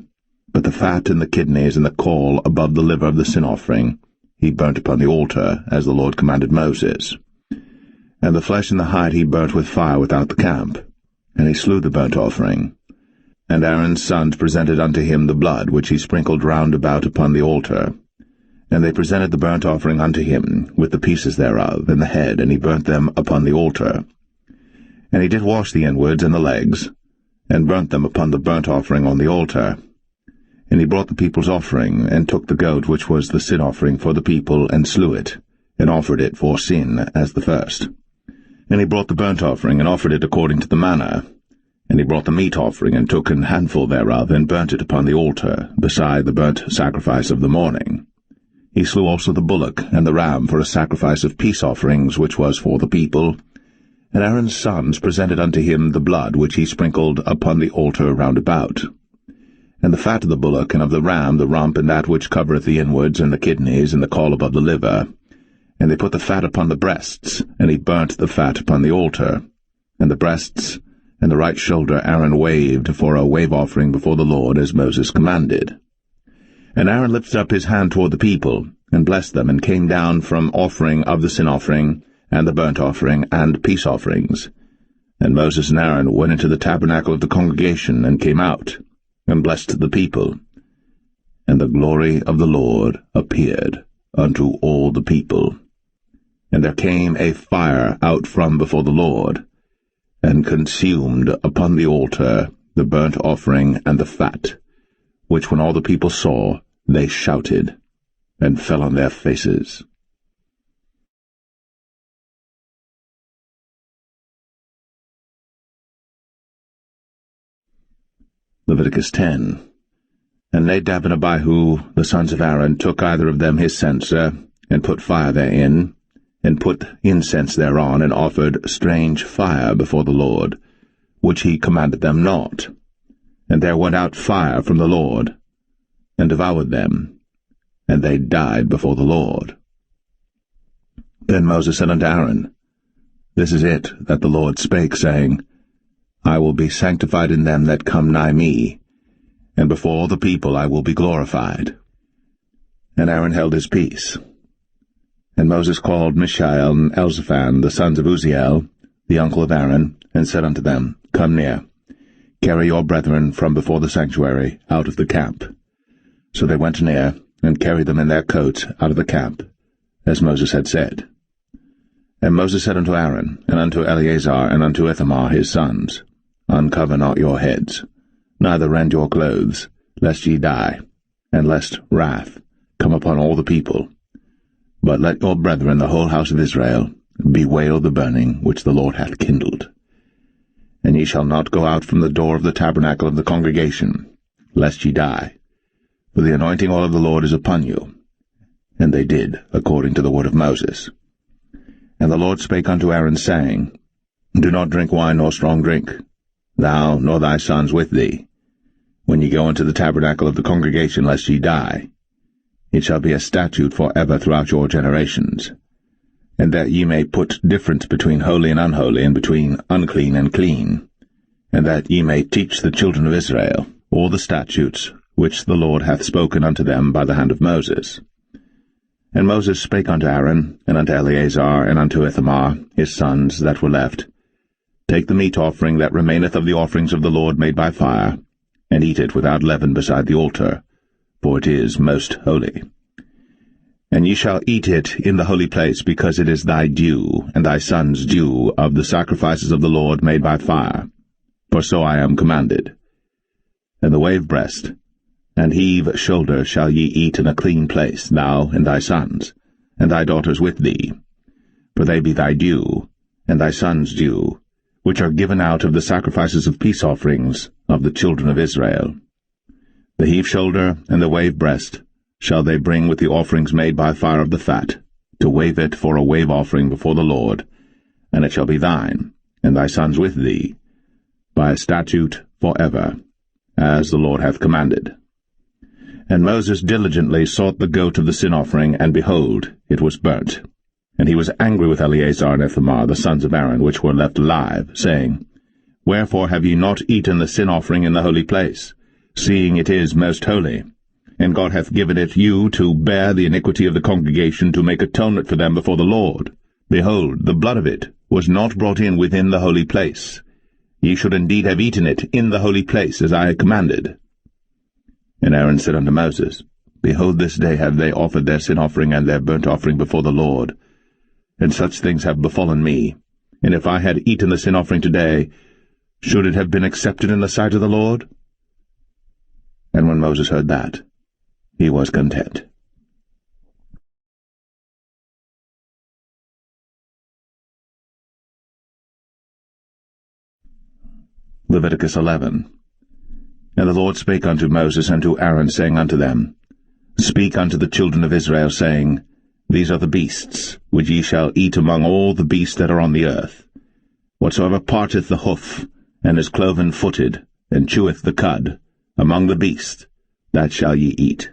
A: But the fat and the kidneys and the caul above the liver of the sin offering he burnt upon the altar, as the Lord commanded Moses. And the flesh and the hide he burnt with fire without the camp, and he slew the burnt offering. And Aaron's sons presented unto him the blood which he sprinkled round about upon the altar. And they presented the burnt offering unto him, with the pieces thereof, and the head, and he burnt them upon the altar. And he did wash the inwards and the legs, and burnt them upon the burnt offering on the altar. And he brought the people's offering, and took the goat which was the sin offering for the people, and slew it, and offered it for sin as the first. And he brought the burnt offering, and offered it according to the manner. And he brought the meat offering, and took an handful thereof, and burnt it upon the altar, beside the burnt sacrifice of the morning. He slew also the bullock and the ram for a sacrifice of peace offerings, which was for the people. And Aaron's sons presented unto him the blood which he sprinkled upon the altar round about. And the fat of the bullock and of the ram, the rump, and that which covereth the inwards, and the kidneys, and the caul above the liver. And they put the fat upon the breasts, and he burnt the fat upon the altar. And the breasts and the right shoulder Aaron waved for a wave offering before the Lord, as Moses commanded. And Aaron lifted up his hand toward the people, and blessed them, and came down from offering of the sin offering, and the burnt offering, and peace offerings. And Moses and Aaron went into the tabernacle of the congregation, and came out, and blessed the people. And the glory of the Lord appeared unto all the people. And there came a fire out from before the Lord, and consumed upon the altar the burnt offering and the fat, which when all the people saw, they shouted, and fell on their faces. Leviticus 10. And Nadab and Abihu, the sons of Aaron, took either of them his censer, and put fire therein, and put incense thereon, and offered strange fire before the Lord, which he commanded them not. And there went out fire from the Lord, and devoured them, and they died before the Lord. Then Moses said unto Aaron, This is it that the Lord spake, saying, I will be sanctified in them that come nigh me, and before all the people I will be glorified. And Aaron held his peace. And Moses called Mishael and Elzaphan, the sons of Uzziel, the uncle of Aaron, and said unto them, Come near, carry your brethren from before the sanctuary out of the camp, So they went near, and carried them in their coats out of the camp, as Moses had said. And Moses said unto Aaron, and unto Eleazar, and unto Ithamar his sons, Uncover not your heads, neither rend your clothes, lest ye die, and lest wrath come upon all the people. But let your brethren, the whole house of Israel, bewail the burning which the Lord hath kindled. And ye shall not go out from the door of the tabernacle of the congregation, lest ye die. For the anointing oil of the Lord is upon you. And they did according to the word of Moses. And the Lord spake unto Aaron, saying, Do not drink wine nor strong drink, thou nor thy sons with thee, when ye go into the tabernacle of the congregation, lest ye die. It shall be a statute for ever throughout your generations. And that ye may put difference between holy and unholy, and between unclean and clean, and that ye may teach the children of Israel all the statutes which the Lord hath spoken unto them by the hand of Moses. And Moses spake unto Aaron, and unto Eleazar, and unto Ithamar his sons that were left, Take the meat offering that remaineth of the offerings of the Lord made by fire, and eat it without leaven beside the altar, for it is most holy. And ye shall eat it in the holy place, because it is thy due, and thy son's due, of the sacrifices of the Lord made by fire, for so I am commanded. And the wave breast and heave shoulder shall ye eat in a clean place, thou and thy sons, and thy daughters with thee, for they be thy due, and thy son's due, which are given out of the sacrifices of peace offerings of the children of Israel. The heave shoulder and the wave breast shall they bring with the offerings made by fire of the fat, to wave it for a wave offering before the Lord, and it shall be thine, and thy sons with thee, by a statute for ever, as the Lord hath commanded. And Moses diligently sought the goat of the sin offering, and behold, it was burnt. And he was angry with Eleazar and Ithamar, the sons of Aaron, which were left alive, saying, Wherefore have ye not eaten the sin offering in the holy place, seeing it is most holy? And God hath given it you to bear the iniquity of the congregation, to make atonement for them before the Lord. Behold, the blood of it was not brought in within the holy place. Ye should indeed have eaten it in the holy place, as I had commanded. And Aaron said unto Moses, Behold, this day have they offered their sin offering and their burnt offering before the Lord. And such things have befallen me. And if I had eaten the sin offering today, should it have been accepted in the sight of the Lord? And when Moses heard that, he was content. Leviticus 11. And the Lord spake unto Moses and to Aaron, saying unto them, Speak unto the children of Israel, saying, These are the beasts, which ye shall eat among all the beasts that are on the earth. Whatsoever parteth the hoof, and is cloven-footed, and cheweth the cud, among the beasts, that shall ye eat.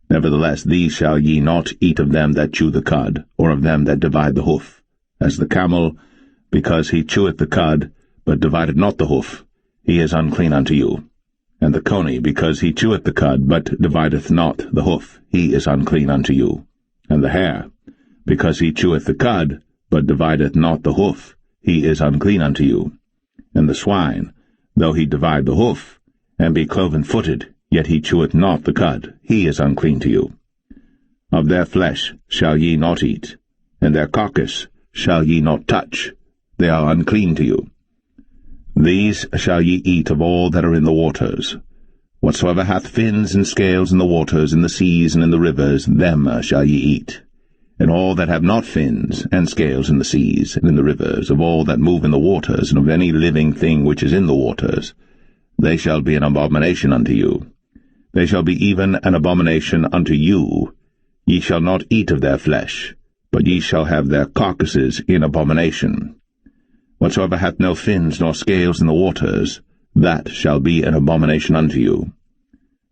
A: Nevertheless, these shall ye not eat of them that chew the cud, or of them that divide the hoof. As the camel, because he cheweth the cud, but divideth not the hoof, he is unclean unto you. And the coney, because he cheweth the cud, but divideth not the hoof, he is unclean unto you. And the hare, because he cheweth the cud, but divideth not the hoof, he is unclean unto you. And the swine, though he divide the hoof, and be cloven-footed, yet he cheweth not the cud, he is unclean to you. Of their flesh shall ye not eat, and their carcass shall ye not touch, they are unclean to you. These shall ye eat of all that are in the waters. Whatsoever hath fins and scales in the waters, in the seas, and in the rivers, them shall ye eat. And all that have not fins and scales in the seas, and in the rivers, of all that move in the waters, and of any living thing which is in the waters, they shall be an abomination unto you. They shall be even an abomination unto you. Ye shall not eat of their flesh, but ye shall have their carcasses in abomination. Whatsoever hath no fins nor scales in the waters, that shall be an abomination unto you.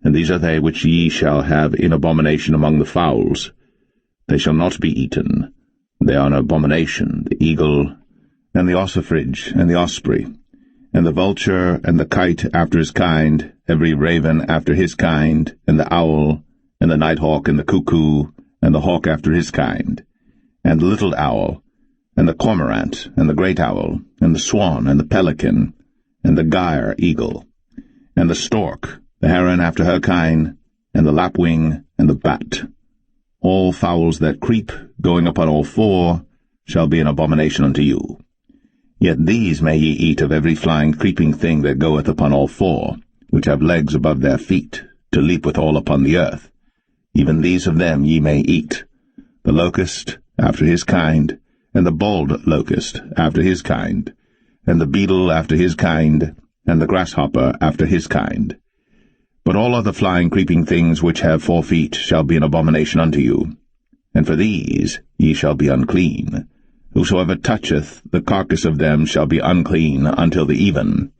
A: And these are they which ye shall have in abomination among the fowls. They shall not be eaten. They are an abomination, the eagle, and the ossifrage, and the osprey, and the vulture, and the kite after his kind, every raven after his kind, and the owl, and the nighthawk, and the cuckoo, and the hawk after his kind, and the little owl, and the cormorant, and the great owl, and the swan, and the pelican, and the gyre eagle, and the stork, the heron after her kind, and the lapwing, and the bat. All fowls that creep, going upon all four, shall be an abomination unto you. Yet these may ye eat of every flying creeping thing that goeth upon all four, which have legs above their feet, to leap withal upon the earth. Even these of them ye may eat, the locust after his kind, and the bald locust after his kind, and the beetle after his kind, and the grasshopper after his kind. But all other flying creeping things which have 4 feet shall be an abomination unto you, and for these ye shall be unclean. Whosoever toucheth the carcass of them shall be unclean until the even.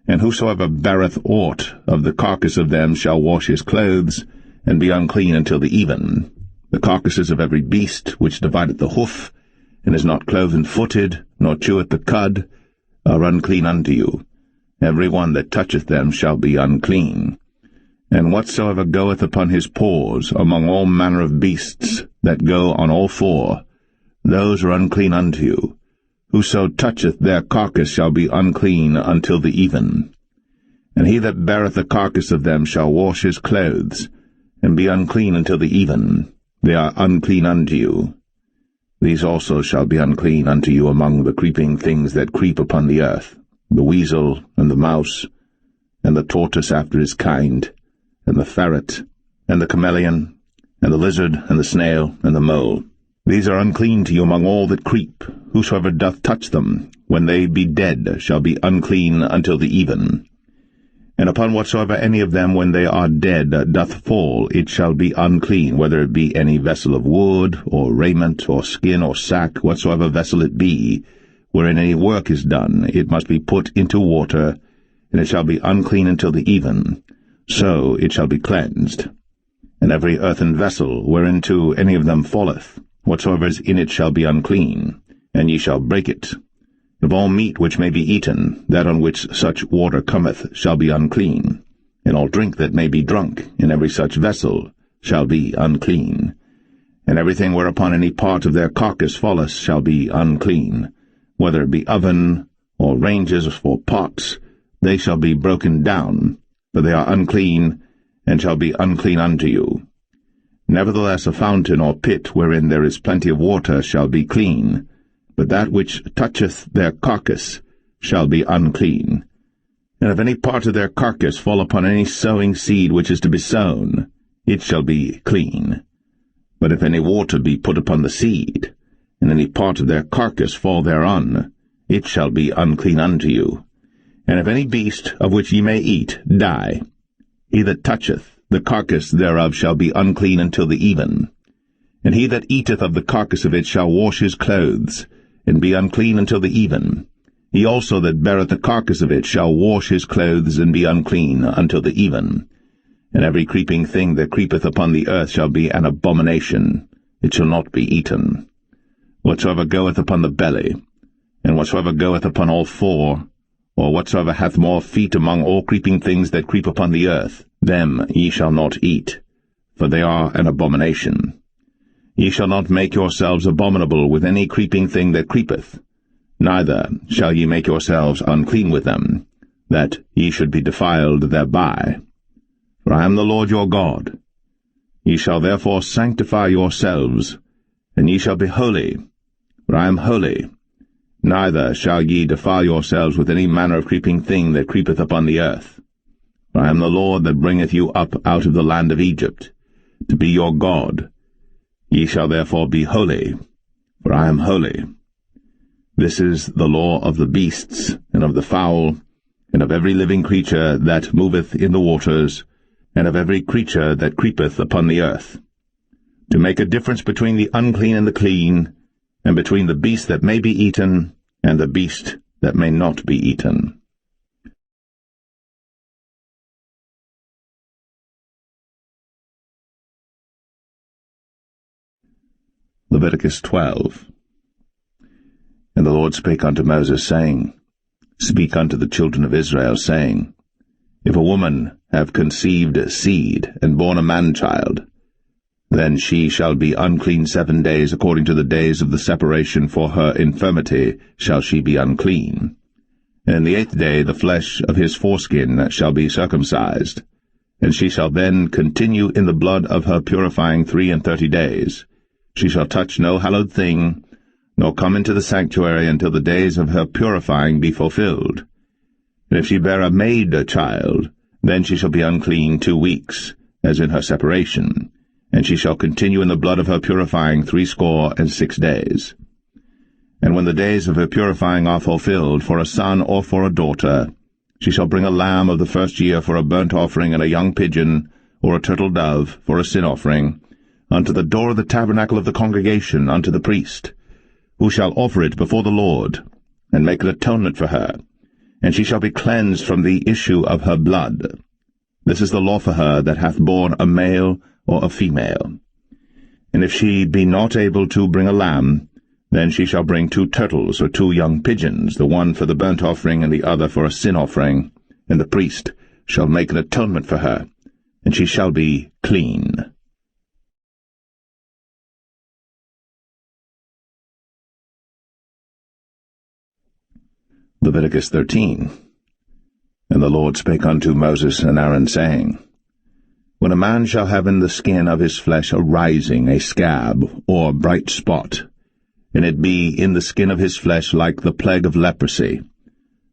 A: And whosoever beareth aught of the carcass of them shall wash his clothes, and be unclean until the even. The carcasses of every beast which divideth the hoof, and is not cloven-footed, nor cheweth the cud, are unclean unto you. Every one that toucheth them shall be unclean. And whatsoever goeth upon his paws among all manner of beasts that go on all four, those are unclean unto you. Whoso toucheth their carcass shall be unclean until the even. And he that beareth the carcass of them shall wash his clothes, and be unclean until the even. They are unclean unto you. These also shall be unclean unto you among the creeping things that creep upon the earth, the weasel, and the mouse, and the tortoise after his kind, and the ferret, and the chameleon, and the lizard, and the snail, and the mole. These are unclean to you among all that creep. Whosoever doth touch them, when they be dead, shall be unclean until the even. And upon whatsoever any of them, when they are dead, doth fall, it shall be unclean, whether it be any vessel of wood, or raiment, or skin, or sack, whatsoever vessel it be, wherein any work is done, it must be put into water, and it shall be unclean until the even. So it shall be cleansed. And every earthen vessel, whereinto any of them falleth, whatsoever is in it shall be unclean, and ye shall break it. Of all meat which may be eaten, that on which such water cometh shall be unclean, and all drink that may be drunk in every such vessel shall be unclean. And everything whereupon any part of their carcass falleth shall be unclean, whether it be oven, or ranges, or pots, they shall be broken down, for they are unclean, and shall be unclean unto you. Nevertheless a fountain or pit wherein there is plenty of water shall be clean, but that which toucheth their carcass shall be unclean. And if any part of their carcass fall upon any sowing seed which is to be sown, it shall be clean. But if any water be put upon the seed, and any part of their carcass fall thereon, it shall be unclean unto you. And if any beast of which ye may eat die, he that toucheth the carcass thereof shall be unclean until the even. And he that eateth of the carcass of it shall wash his clothes, and be unclean until the even. He also that beareth the carcass of it shall wash his clothes, and be unclean until the even. And every creeping thing that creepeth upon the earth shall be an abomination. It shall not be eaten. Whatsoever goeth upon the belly, and whatsoever goeth upon all four, or whatsoever hath more feet among all creeping things that creep upon the earth, them ye shall not eat, for they are an abomination. Ye shall not make yourselves abominable with any creeping thing that creepeth, neither shall ye make yourselves unclean with them, that ye should be defiled thereby. For I am the Lord your God. Ye shall therefore sanctify yourselves, and ye shall be holy, for I am holy. Neither shall ye defile yourselves with any manner of creeping thing that creepeth upon the earth. For I am the Lord that bringeth you up out of the land of Egypt, to be your God. Ye shall therefore be holy, for I am holy. This is the law of the beasts, and of the fowl, and of every living creature that moveth in the waters, and of every creature that creepeth upon the earth, to make a difference between the unclean and the clean, and between the beast that may be eaten, and the beast that may not be eaten. Leviticus 12. And the Lord spake unto Moses, saying, Speak unto the children of Israel, saying, If a woman have conceived seed, and born a man-child, then she shall be unclean 7 days, according to the days of the separation for her infirmity shall she be unclean. And in the 8th day the flesh of his foreskin shall be circumcised, and she shall then continue in the blood of her purifying 33 days. She shall touch no hallowed thing, nor come into the sanctuary until the days of her purifying be fulfilled. And if she bear a maid child, then she shall be unclean 2 weeks, as in her separation, and she shall continue in the blood of her purifying 66 days. And when the days of her purifying are fulfilled, for a son or for a daughter, she shall bring a lamb of the first year for a burnt offering, and a young pigeon, or a turtle dove, for a sin offering, unto the door of the tabernacle of the congregation, unto the priest, who shall offer it before the Lord, and make an atonement for her, and she shall be cleansed from the issue of her blood. This is the law for her that hath borne a male or a female. And if she be not able to bring a lamb, then she shall bring 2 turtles or 2 young pigeons, the one for the burnt offering and the other for a sin offering, and the priest shall make an atonement for her, and she shall be clean. Leviticus 13. And the Lord spake unto Moses and Aaron, saying, When a man shall have in the skin of his flesh a rising, a scab, or bright spot, and it be in the skin of his flesh like the plague of leprosy,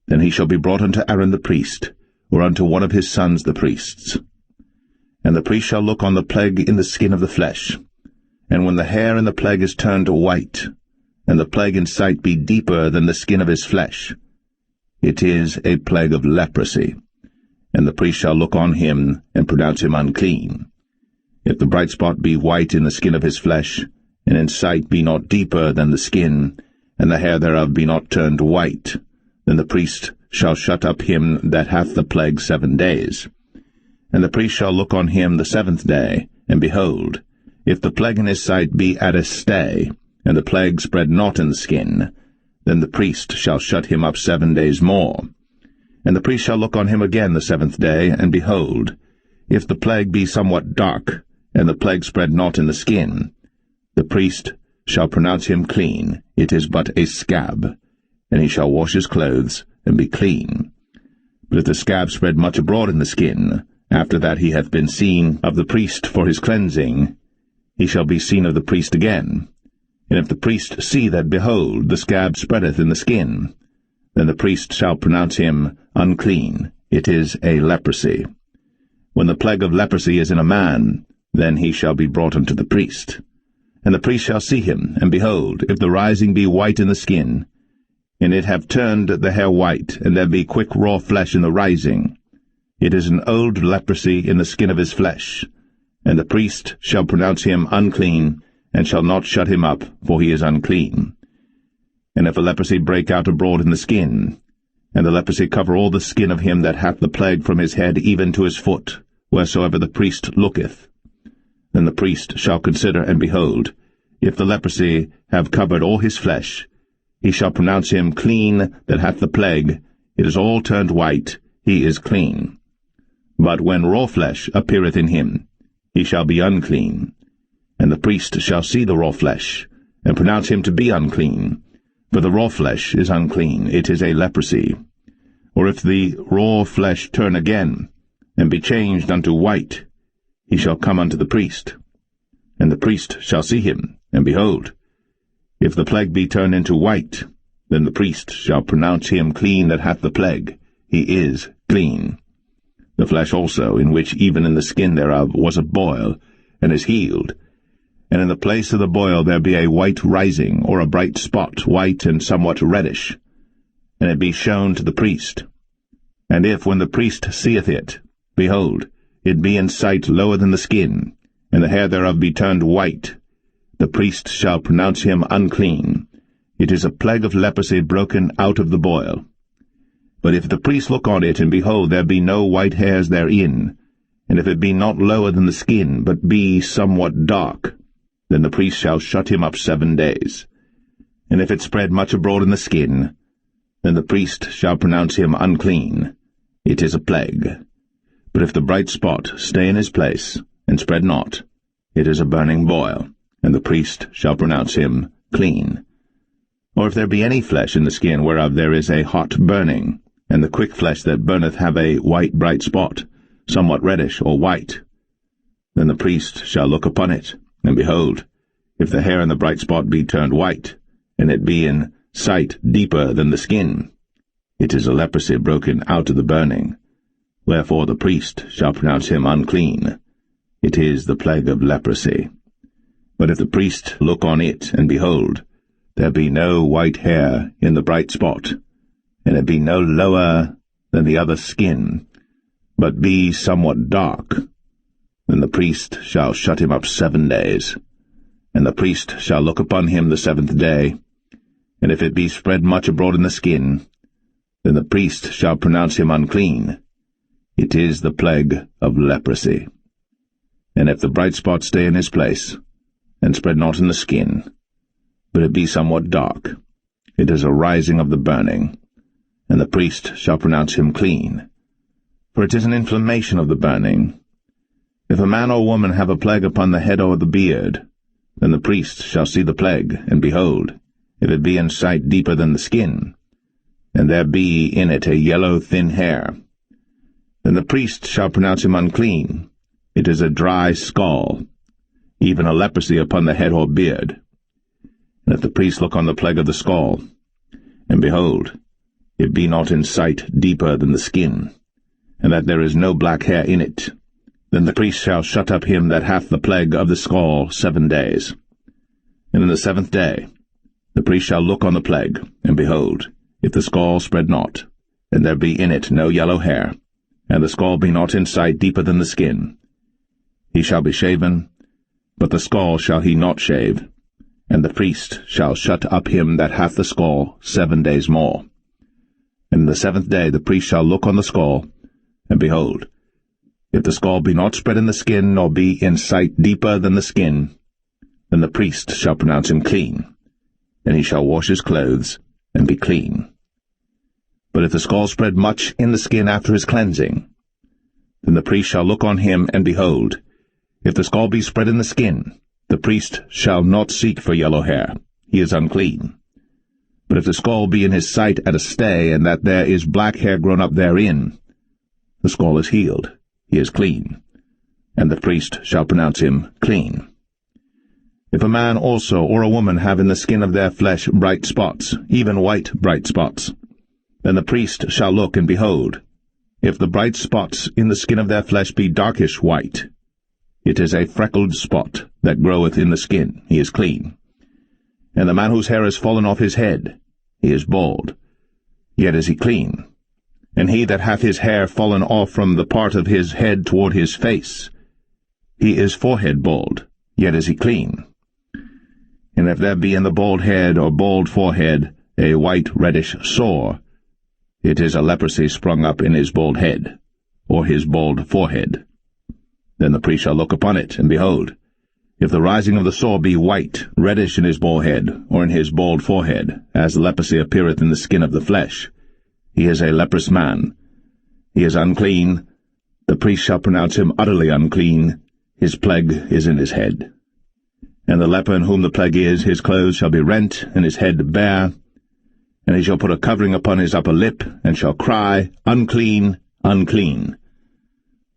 A: then he shall be brought unto Aaron the priest, or unto one of his sons the priests. And the priest shall look on the plague in the skin of the flesh, and when the hair in the plague is turned white, and the plague in sight be deeper than the skin of his flesh, it is a plague of leprosy, and the priest shall look on him, and pronounce him unclean. If the bright spot be white in the skin of his flesh, and in sight be not deeper than the skin, and the hair thereof be not turned white, then the priest shall shut up him that hath the plague 7 days. And the priest shall look on him the 7th day, and behold, if the plague in his sight be at a stay, and the plague spread not in the skin, then the priest shall shut him up 7 days more. And the priest shall look on him again the 7th day, and behold, if the plague be somewhat dark, and the plague spread not in the skin, the priest shall pronounce him clean. It is but a scab, and he shall wash his clothes, and be clean. But if the scab spread much abroad in the skin, after that he hath been seen of the priest for his cleansing, he shall be seen of the priest again. And if the priest see that, behold, the scab spreadeth in the skin, then the priest shall pronounce him unclean. It is a leprosy. When the plague of leprosy is in a man, then he shall be brought unto the priest. And the priest shall see him, and behold, if the rising be white in the skin, and it have turned the hair white, and there be quick raw flesh in the rising, it is an old leprosy in the skin of his flesh, and the priest shall pronounce him unclean, and shall not shut him up, for he is unclean. And if a leprosy break out abroad in the skin, and the leprosy cover all the skin of him that hath the plague from his head even to his foot, wheresoever the priest looketh, then the priest shall consider, and behold, if the leprosy have covered all his flesh, he shall pronounce him clean that hath the plague. It is all turned white, he is clean. But when raw flesh appeareth in him, he shall be unclean. And the priest shall see the raw flesh, and pronounce him to be unclean. For the raw flesh is unclean, it is a leprosy. Or if the raw flesh turn again, and be changed unto white, he shall come unto the priest. And the priest shall see him, and behold, if the plague be turned into white, then the priest shall pronounce him clean that hath the plague. He is clean. The flesh also, in which even in the skin thereof was a boil, and is healed, and in the place of the boil there be a white rising, or a bright spot, white and somewhat reddish, and it be shown to the priest. And if, when the priest seeth it, behold, it be in sight lower than the skin, and the hair thereof be turned white, the priest shall pronounce him unclean. It is a plague of leprosy broken out of the boil. But if the priest look on it, and behold, there be no white hairs therein, and if it be not lower than the skin, but be somewhat dark, then the priest shall shut him up 7 days. And if it spread much abroad in the skin, then the priest shall pronounce him unclean. It is a plague. But if the bright spot stay in his place, and spread not, it is a burning boil, and the priest shall pronounce him clean. Or if there be any flesh in the skin whereof there is a hot burning, and the quick flesh that burneth have a white bright spot, somewhat reddish or white, then the priest shall look upon it, and behold, if the hair in the bright spot be turned white, and it be in sight deeper than the skin, it is a leprosy broken out of the burning. Wherefore the priest shall pronounce him unclean. It is the plague of leprosy. But if the priest look on it, and behold, there be no white hair in the bright spot, and it be no lower than the other skin, but be somewhat dark, then the priest shall shut him up 7 days. And the priest shall look upon him the 7th day, and if it be spread much abroad in the skin, then the priest shall pronounce him unclean. It is the plague of leprosy. And if the bright spot stay in his place, and spread not in the skin, but it be somewhat dark, it is a rising of the burning, and the priest shall pronounce him clean. For it is an inflammation of the burning. If a man or woman have a plague upon the head or the beard, then the priest shall see the plague, and behold, if it be in sight deeper than the skin, and there be in it a yellow thin hair, then the priest shall pronounce him unclean. It is a dry scall, even a leprosy upon the head or beard. And if the priest look on the plague of the scall, and behold, it be not in sight deeper than the skin, and that there is no black hair in it, then the priest shall shut up him that hath the plague of the scall 7 days. And in the 7th day the priest shall look on the plague, and behold, if the scall spread not, and there be in it no yellow hair, and the scall be not in sight deeper than the skin, he shall be shaven, but the scall shall he not shave, and the priest shall shut up him that hath the scall 7 days more. And in the 7th day the priest shall look on the scall, and behold, if the scall be not spread in the skin, nor be in sight deeper than the skin, then the priest shall pronounce him clean, and he shall wash his clothes, and be clean. But if the scall spread much in the skin after his cleansing, then the priest shall look on him, and behold, if the scall be spread in the skin, the priest shall not seek for yellow hair, he is unclean. But if the scall be in his sight at a stay, and that there is black hair grown up therein, the scall is healed, he is clean, and the priest shall pronounce him clean. If a man also or a woman have in the skin of their flesh bright spots, even white bright spots, then the priest shall look, and behold, if the bright spots in the skin of their flesh be darkish white, it is a freckled spot that groweth in the skin, he is clean. And the man whose hair is fallen off his head, he is bald, yet is he clean. And he that hath his hair fallen off from the part of his head toward his face, he is forehead bald, yet is he clean. And if there be in the bald head or bald forehead a white reddish sore, it is a leprosy sprung up in his bald head, or his bald forehead. Then the priest shall look upon it, and behold, if the rising of the sore be white, reddish in his bald head, or in his bald forehead, as leprosy appeareth in the skin of the flesh, he is a leprous man. He is unclean. The priest shall pronounce him utterly unclean. His plague is in his head. And the leper in whom the plague is, his clothes shall be rent, and his head bare, and he shall put a covering upon his upper lip, and shall cry, Unclean, unclean.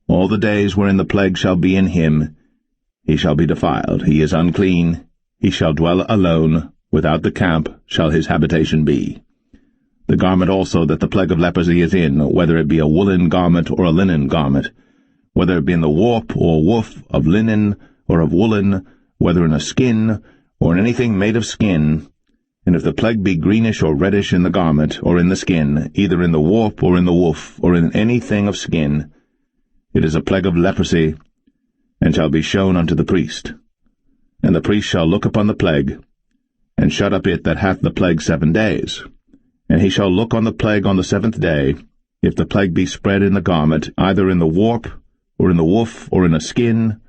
A: All the days wherein the plague shall be in him, he shall be defiled. He is unclean. He shall dwell alone. Without the camp shall his habitation be. The garment also that the plague of leprosy is in, whether it be a woolen garment or a linen garment, whether it be in the warp or woof of linen or of woolen, whether in a skin or in anything made of skin, and if the plague be greenish or reddish in the garment or in the skin, either in the warp or in the woof or in anything of skin, it is a plague of leprosy, and shall be shown unto the priest. And the priest shall look upon the plague, and shut up it that hath the plague 7 days. And he shall look on the plague on the 7th day, if the plague be spread in the garment, either in the warp, or in the woof, or in a skin,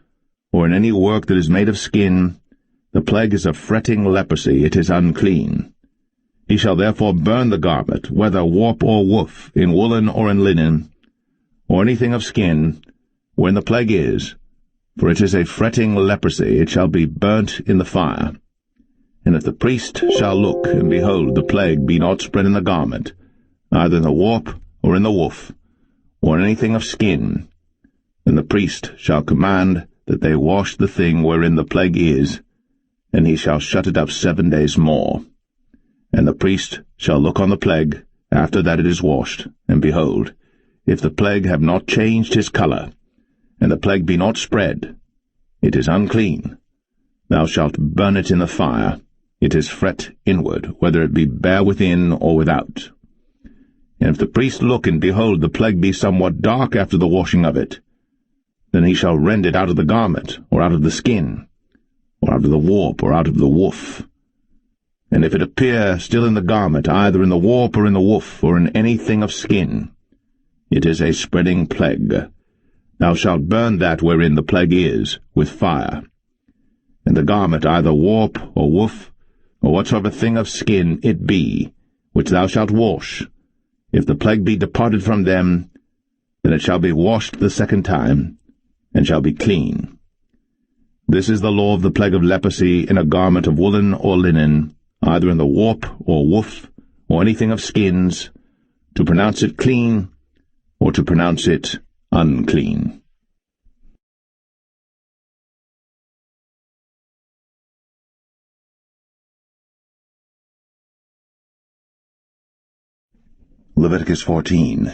A: or in any work that is made of skin, the plague is a fretting leprosy, it is unclean. He shall therefore burn the garment, whether warp or woof, in woolen or in linen, or anything of skin, wherein the plague is, for it is a fretting leprosy, it shall be burnt in the fire. And if the priest shall look, and behold, the plague be not spread in the garment, either in the warp, or in the woof, or in anything of skin, And the priest shall command that they wash the thing wherein the plague is, and he shall shut it up 7 days more. And the priest shall look on the plague after that it is washed, and behold, if the plague have not changed his colour, and the plague be not spread, it is unclean. Thou shalt burn it in the fire. It is fret inward, whether it be bare within or without. And if the priest look, and behold, the plague be somewhat dark after the washing of it, then he shall rend it out of the garment, or out of the skin, or out of the warp, or out of the woof. And if it appear still in the garment, either in the warp or in the woof, or in anything of skin, it is a spreading plague. Thou shalt burn that wherein the plague is, with fire. And the garment, either warp or woof, or whatsoever thing of skin it be, which thou shalt wash, if the plague be departed from them, then it shall be washed the second time, and shall be clean. This is the law of the plague of leprosy in a garment of woolen or linen, either in the warp or woof, or anything of skins, to pronounce it clean, or to pronounce it unclean. Leviticus 14.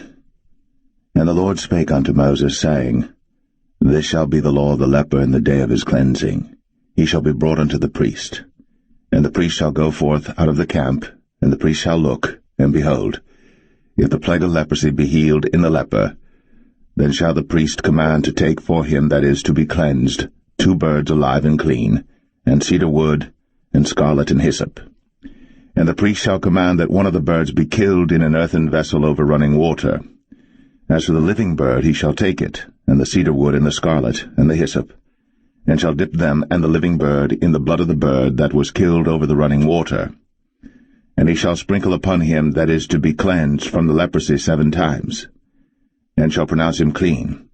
A: And the Lord spake unto Moses, saying, This shall be the law of the leper in the day of his cleansing. He shall be brought unto the priest. And the priest shall go forth out of the camp, and the priest shall look, and behold, if the plague of leprosy be healed in the leper, then shall the priest command to take for him that is to be cleansed 2 birds alive and clean, and cedar wood, and scarlet and hyssop. And the priest shall command that one of the birds be killed in an earthen vessel over running water. As for the living bird, he shall take it, and the cedar wood, and the scarlet, and the hyssop, and shall dip them and the living bird in the blood of the bird that was killed over the running water. And he shall sprinkle upon him that is to be cleansed from the leprosy 7 times, and shall pronounce him clean,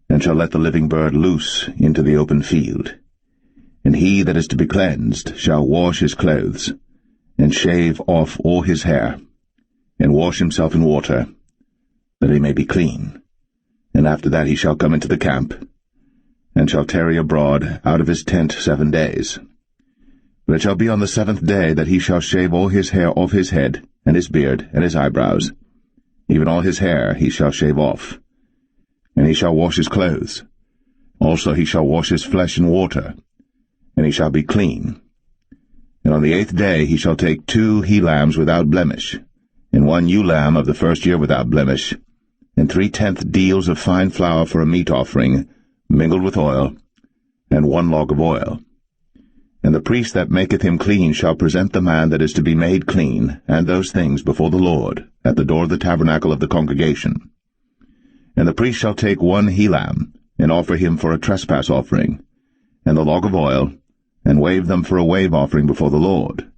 A: and shall let the living bird loose into the open field. And he that is to be cleansed shall wash his clothes, and shave off all his hair, and wash himself in water, that he may be clean. And after that he shall come into the camp, and shall tarry abroad out of his tent 7 days. But it shall be on the 7th day that he shall shave all his hair off his head, and his beard, and his eyebrows. Even all his hair he shall shave off. And he shall wash his clothes. Also he shall wash his flesh in water, and he shall be clean. And on the 8th day he shall take 2 he-lambs without blemish, and 1 ewe lamb of the first year without blemish, and 3/10 deals of fine flour for a meat offering, mingled with oil, and 1 log of oil. And the priest that maketh him clean shall present the man that is to be made clean, and those things before the Lord, at the door of the tabernacle of the congregation. And the priest shall take 1 he-lamb, and offer him for a trespass offering, and the log of oil, and wave them for a wave offering before the Lord.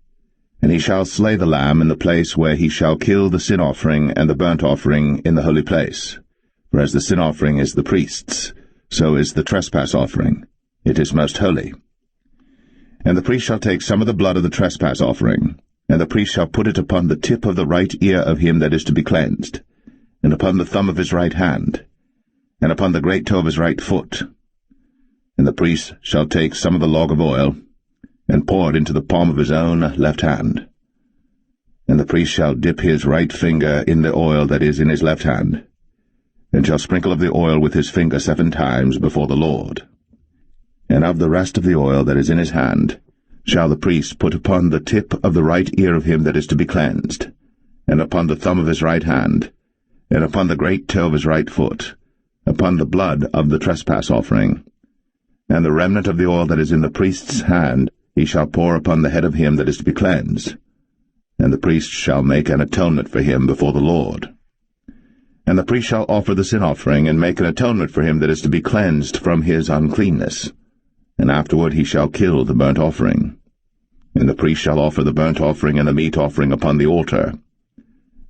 A: And he shall slay the lamb in the place where he shall kill the sin offering and the burnt offering in the holy place. For as the sin offering is the priest's, so is the trespass offering. It is most holy. And the priest shall take some of the blood of the trespass offering, and the priest shall put it upon the tip of the right ear of him that is to be cleansed, and upon the thumb of his right hand, and upon the great toe of his right foot. And the priest shall take some of the log of oil, and pour it into the palm of his own left hand. And the priest shall dip his right finger in the oil that is in his left hand, and shall sprinkle of the oil with his finger 7 times before the Lord. And of the rest of the oil that is in his hand shall the priest put upon the tip of the right ear of him that is to be cleansed, and upon the thumb of his right hand, and upon the great toe of his right foot, upon the blood of the trespass offering. And the remnant of the oil that is in the priest's hand he shall pour upon the head of him that is to be cleansed. And the priest shall make an atonement for him before the Lord. And the priest shall offer the sin offering, and make an atonement for him that is to be cleansed from his uncleanness. And afterward he shall kill the burnt offering. And the priest shall offer the burnt offering and the meat offering upon the altar.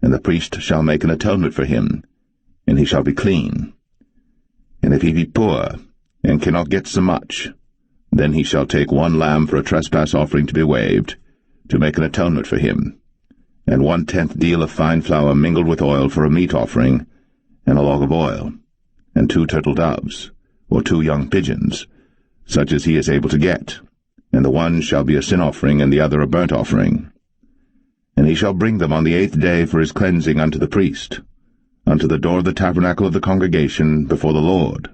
A: And the priest shall make an atonement for him, and he shall be clean. And if he be poor, and cannot get so much, then he shall take 1 lamb for a trespass offering to be waved, to make an atonement for him, and 1/10 deal of fine flour mingled with oil for a meat offering, and a log of oil. and 2 turtle doves, or 2 young pigeons, such as he is able to get, and the one shall be a sin offering, and the other a burnt offering. And he shall bring them on the 8th day for his cleansing unto the priest, unto the door of the tabernacle of the congregation before the Lord.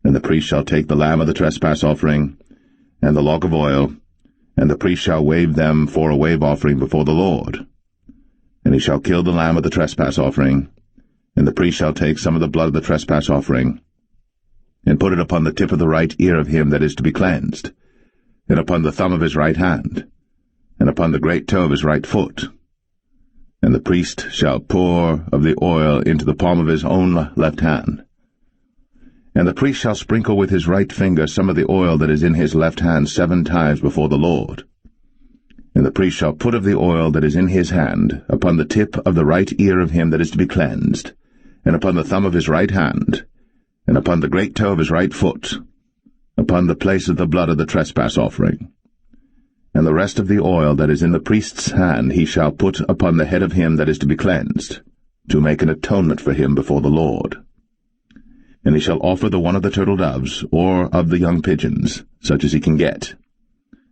A: And the priest shall take the lamb of the trespass offering, and the log of oil, and the priest shall wave them for a wave offering before the Lord. And he shall kill the lamb of the trespass offering, and the priest shall take some of the blood of the trespass offering, and put it upon the tip of the right ear of him that is to be cleansed, and upon the thumb of his right hand, and upon the great toe of his right foot. And the priest shall pour of the oil into the palm of his own left hand. And the priest shall sprinkle with his right finger some of the oil that is in his left hand 7 times before the Lord. And the priest shall put of the oil that is in his hand upon the tip of the right ear of him that is to be cleansed, and upon the thumb of his right hand, and upon the great toe of his right foot, upon the place of the blood of the trespass offering. And the rest of the oil that is in the priest's hand he shall put upon the head of him that is to be cleansed, to make an atonement for him before the Lord. And he shall offer the one of the turtle doves, or of the young pigeons, such as he can get,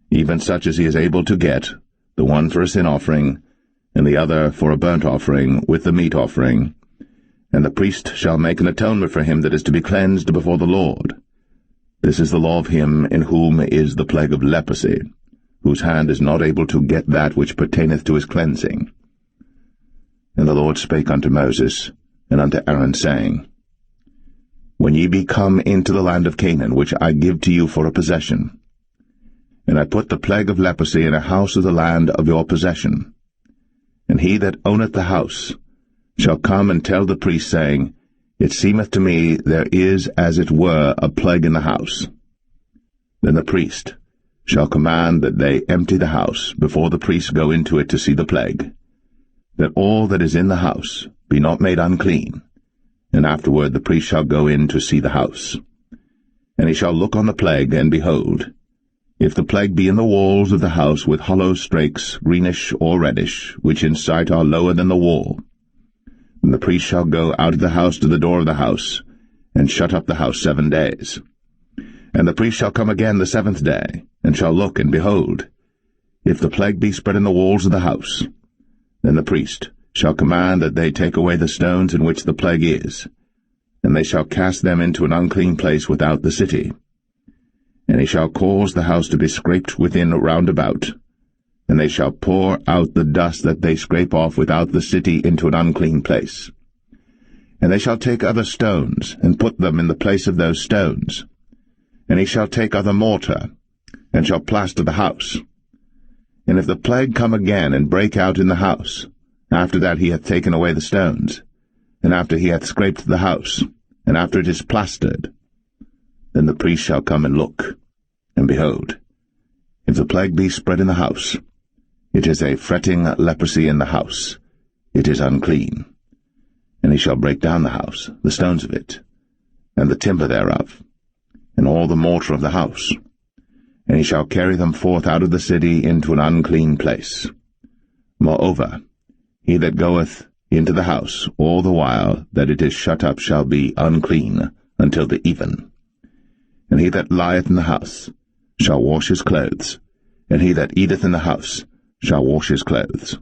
A: even such as he is able to get, the one for a sin offering, and the other for a burnt offering, with the meat offering. And the priest shall make an atonement for him that is to be cleansed before the Lord. This is the law of him in whom is the plague of leprosy, whose hand is not able to get that which pertaineth to his cleansing. And the Lord spake unto Moses and unto Aaron, saying, When ye be come into the land of Canaan, which I give to you for a possession, and I put the plague of leprosy in a house of the land of your possession, and he that owneth the house shall come and tell the priest, saying, It seemeth to me there is as it were a plague in the house. Then the priest shall command that they empty the house before the priests go into it to see the plague, that all that is in the house be not made unclean. And afterward the priest shall go in to see the house. And he shall look on the plague, and behold, if the plague be in the walls of the house with hollow strakes, greenish or reddish, which in sight are lower than the wall, then the priest shall go out of the house to the door of the house, and shut up the house 7 days. And the priest shall come again the 7th day, and shall look, and behold, if the plague be spread in the walls of the house, then the priest shall command that they take away the stones in which the plague is, and they shall cast them into an unclean place without the city. And he shall cause the house to be scraped within round about, and they shall pour out the dust that they scrape off without the city into an unclean place. And they shall take other stones, and put them in the place of those stones. And he shall take other mortar, and shall plaster the house. And if the plague come again and break out in the house, after that he hath taken away the stones, and after he hath scraped the house, and after it is plastered, then the priest shall come and look, and behold, if the plague be spread in the house, it is a fretting leprosy in the house, it is unclean. And he shall break down the house, the stones of it, and the timber thereof, and all the mortar of the house, and he shall carry them forth out of the city into an unclean place. Moreover, he that goeth into the house all the while that it is shut up shall be unclean until the even. And he that lieth in the house shall wash his clothes, and he that eateth in the house shall wash his clothes.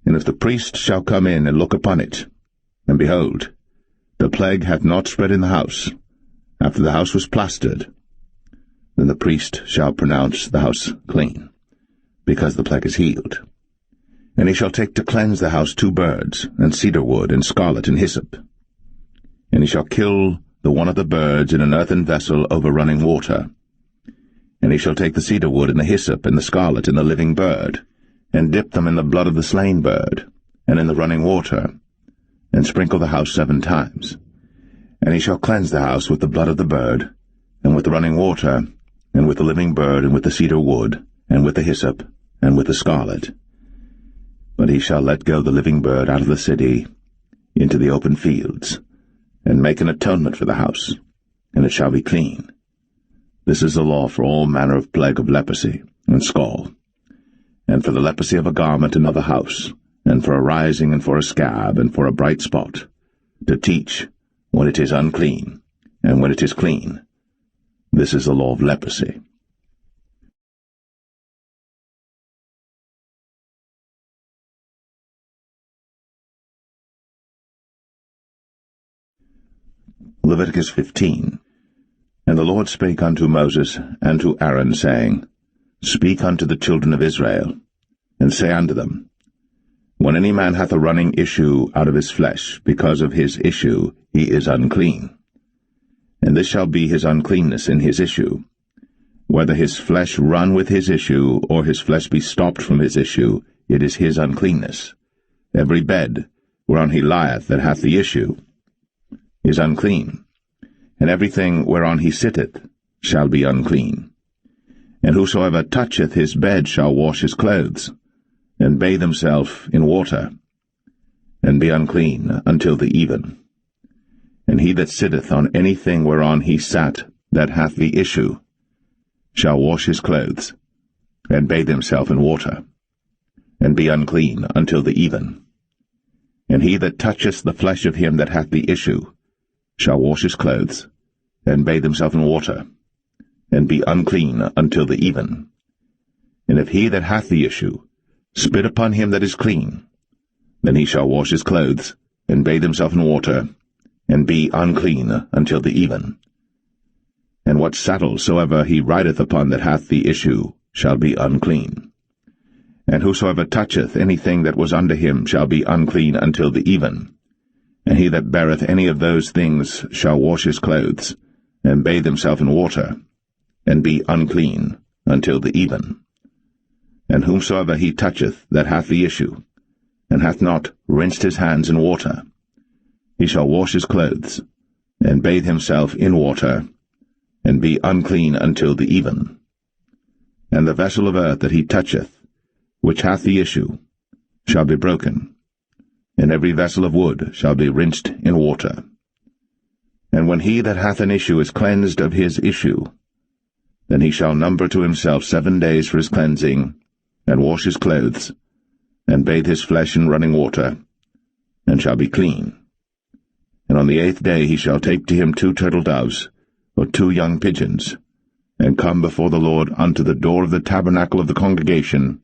A: And if the priest shall come in and look upon it, and behold, the plague hath not spread in the house, after the house was plastered, then the priest shall pronounce the house clean, because the plague is healed. And he shall take to cleanse the house 2 birds, and cedar wood, and scarlet, and hyssop. And he shall kill the one of the birds in an earthen vessel over running water. And he shall take the cedar wood, and the hyssop, and the scarlet, and the living bird, and dip them in the blood of the slain bird, and in the running water, and sprinkle the house 7 times. And he shall cleanse the house with the blood of the bird, and with the running water, and with the living bird, and with the cedar wood, and with the hyssop, and with the scarlet. But he shall let go the living bird out of the city into the open fields, and make an atonement for the house, and it shall be clean. This is the law for all manner of plague of leprosy and scall, and for the leprosy of a garment and of a house, and for a rising, and for a scab, and for a bright spot, to teach when it is unclean, and when it is clean. This is the law of leprosy. Leviticus 15. And the Lord spake unto Moses and to Aaron, saying, Speak unto the children of Israel, and say unto them, When any man hath a running issue out of his flesh, because of his issue he is unclean. And this shall be his uncleanness in his issue, whether his flesh run with his issue, or his flesh be stopped from his issue, it is his uncleanness. Every bed whereon he lieth that hath the issue is unclean, and everything whereon he sitteth shall be unclean. And whosoever toucheth his bed shall wash his clothes, and bathe himself in water, and be unclean until the even. And he that sitteth on anything whereon he sat that hath the issue shall wash his clothes, and bathe himself in water, and be unclean until the even. And he that toucheth the flesh of him that hath the issue shall wash his clothes, and bathe himself in water, and be unclean until the even. And if he that hath the issue spit upon him that is clean, then he shall wash his clothes, and bathe himself in water, and be unclean until the even. And what saddle soever he rideth upon that hath the issue shall be unclean. And whosoever toucheth anything that was under him shall be unclean until the even. And he that beareth any of those things shall wash his clothes, and bathe himself in water, and be unclean until the even. And whomsoever he toucheth that hath the issue, and hath not rinsed his hands in water, he shall wash his clothes, and bathe himself in water, and be unclean until the even. And the vessel of earth that he toucheth, which hath the issue, shall be broken, and every vessel of wood shall be rinsed in water. And when he that hath an issue is cleansed of his issue, then he shall number to himself 7 days for his cleansing, and wash his clothes, and bathe his flesh in running water, and shall be clean. And on the 8th day he shall take to him 2 turtle doves, or 2 young pigeons, and come before the Lord unto the door of the tabernacle of the congregation,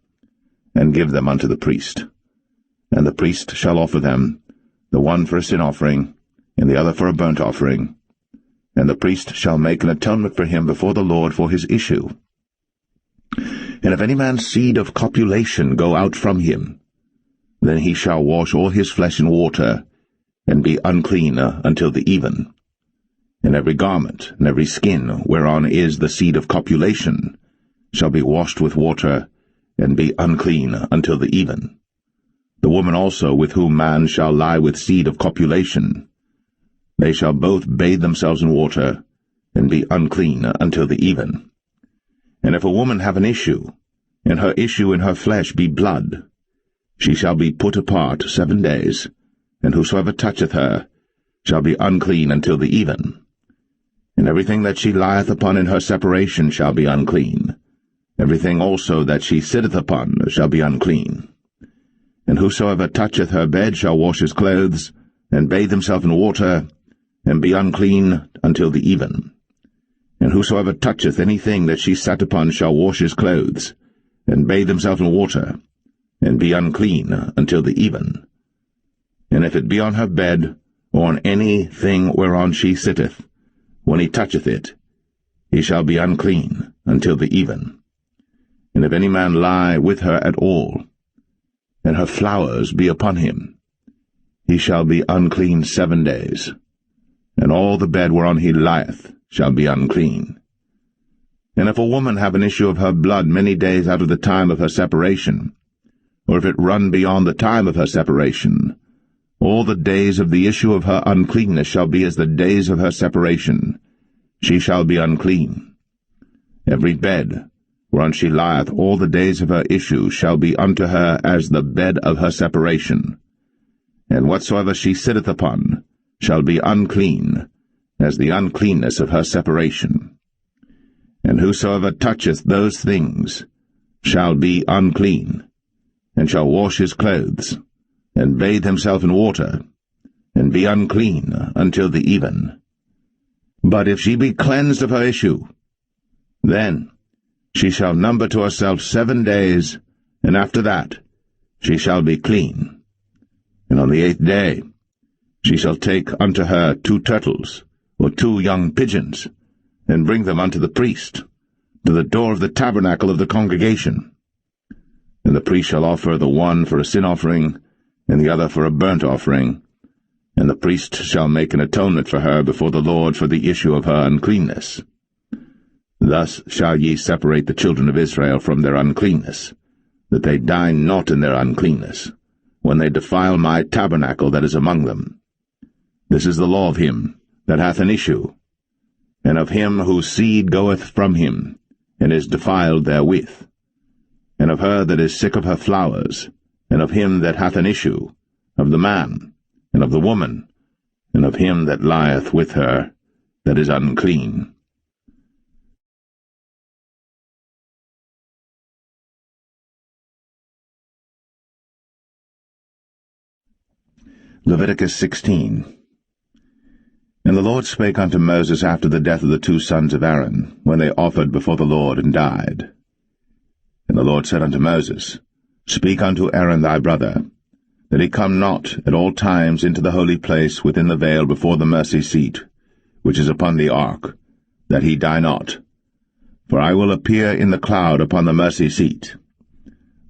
A: and give them unto the priest. And the priest shall offer them, the one for a sin offering, and the other for a burnt offering. And the priest shall make an atonement for him before the Lord for his issue. And if any man's seed of copulation go out from him, then he shall wash all his flesh in water, and be unclean until the even. And every garment, and every skin, whereon is the seed of copulation, shall be washed with water, and be unclean until the even. The woman also with whom man shall lie with seed of copulation, they shall both bathe themselves in water, and be unclean until the even. And if a woman have an issue, and her issue in her flesh be blood, she shall be put apart 7 days, and whosoever toucheth her shall be unclean until the even. And everything that she lieth upon in her separation shall be unclean. Everything also that she sitteth upon shall be unclean. And whosoever toucheth her bed shall wash his clothes, and bathe himself in water, and be unclean until the even. And whosoever toucheth anything that she sat upon shall wash his clothes, and bathe himself in water, and be unclean until the even. And if it be on her bed, or on any thing whereon she sitteth, when he toucheth it, he shall be unclean until the even. And if any man lie with her at all, and her flowers be upon him, he shall be unclean 7 days, and all the bed whereon he lieth shall be unclean. And if a woman have an issue of her blood many days out of the time of her separation, or if it run beyond the time of her separation, all the days of the issue of her uncleanness shall be as the days of her separation. She shall be unclean. Every bed whereon she lieth all the days of her issue shall be unto her as the bed of her separation. And whatsoever she sitteth upon shall be unclean, as the uncleanness of her separation. And whosoever toucheth those things shall be unclean, and shall wash his clothes, and bathe himself in water, and be unclean until the even. But if she be cleansed of her issue, then she shall number to herself 7 days, and after that she shall be clean. And on the 8th day she shall take unto her 2 turtles, or 2 young pigeons, and bring them unto the priest, to the door of the tabernacle of the congregation. And the priest shall offer the one for a sin offering, and the other for a burnt offering, and the priest shall make an atonement for her before the Lord for the issue of her uncleanness. Thus shall ye separate the children of Israel from their uncleanness, that they die not in their uncleanness, when they defile my tabernacle that is among them. This is the law of him that hath an issue, and of him whose seed goeth from him, and is defiled therewith, and of her that is sick of her flowers, and of him that hath an issue, of the man, and of the woman, and of him that lieth with her, that is unclean. Leviticus 16. And the Lord spake unto Moses after the death of the 2 sons of Aaron, when they offered before the Lord and died. And the Lord said unto Moses, Speak unto Aaron thy brother, that he come not at all times into the holy place within the veil before the mercy seat, which is upon the ark, that he die not. For I will appear in the cloud upon the mercy seat.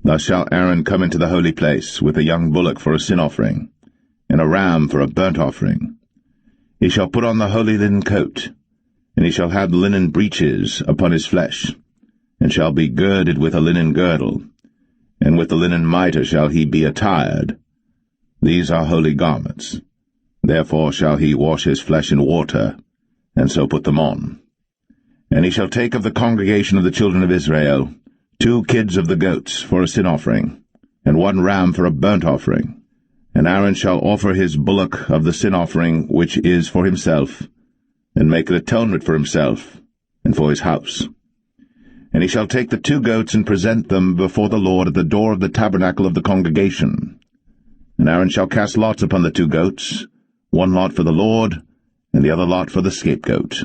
A: Thus shall Aaron come into the holy place with a young bullock for a sin offering, and a ram for a burnt offering. He shall put on the holy linen coat, and he shall have linen breeches upon his flesh, and shall be girded with a linen girdle, and with the linen mitre shall he be attired. These are holy garments. Therefore shall he wash his flesh in water, and so put them on. And he shall take of the congregation of the children of Israel 2 kids of the goats for a sin offering, and 1 ram for a burnt offering. And Aaron shall offer his bullock of the sin offering which is for himself, and make an atonement for himself, and for his house. And he shall take the 2 goats and present them before the Lord at the door of the tabernacle of the congregation. And Aaron shall cast lots upon the 2 goats, 1 lot for the Lord, and the other lot for the scapegoat.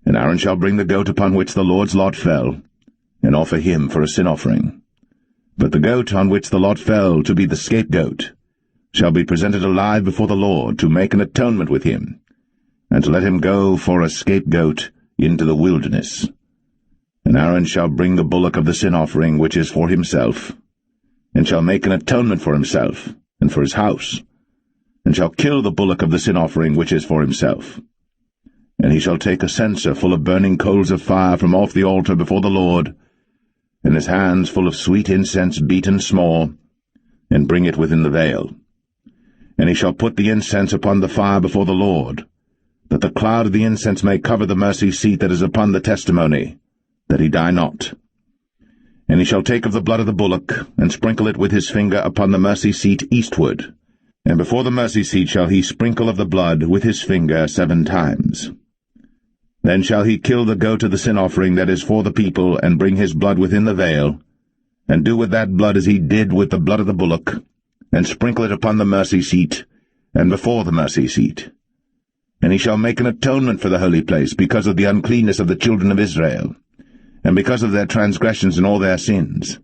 A: And Aaron shall bring the goat upon which the Lord's lot fell, and offer him for a sin offering. But the goat on which the lot fell to be the scapegoat shall be presented alive before the Lord to make an atonement with him, and to let him go for a scapegoat into the wilderness. And Aaron shall bring the bullock of the sin offering which is for himself, and shall make an atonement for himself, and for his house, and shall kill the bullock of the sin offering which is for himself. And he shall take a censer full of burning coals of fire from off the altar before the Lord, and his hands full of sweet incense beaten small, and bring it within the veil. And he shall put the incense upon the fire before the Lord, that the cloud of the incense may cover the mercy seat that is upon the testimony, that he die not. And he shall take of the blood of the bullock, and sprinkle it with his finger upon the mercy seat eastward, and before the mercy seat shall he sprinkle of the blood with his finger 7 times. Then shall he kill the goat of the sin offering that is for the people, and bring his blood within the veil, and do with that blood as he did with the blood of the bullock, and sprinkle it upon the mercy seat, and before the mercy seat. And he shall make an atonement for the holy place, because of the uncleanness of the children of Israel, and because of their transgressions and all their sins.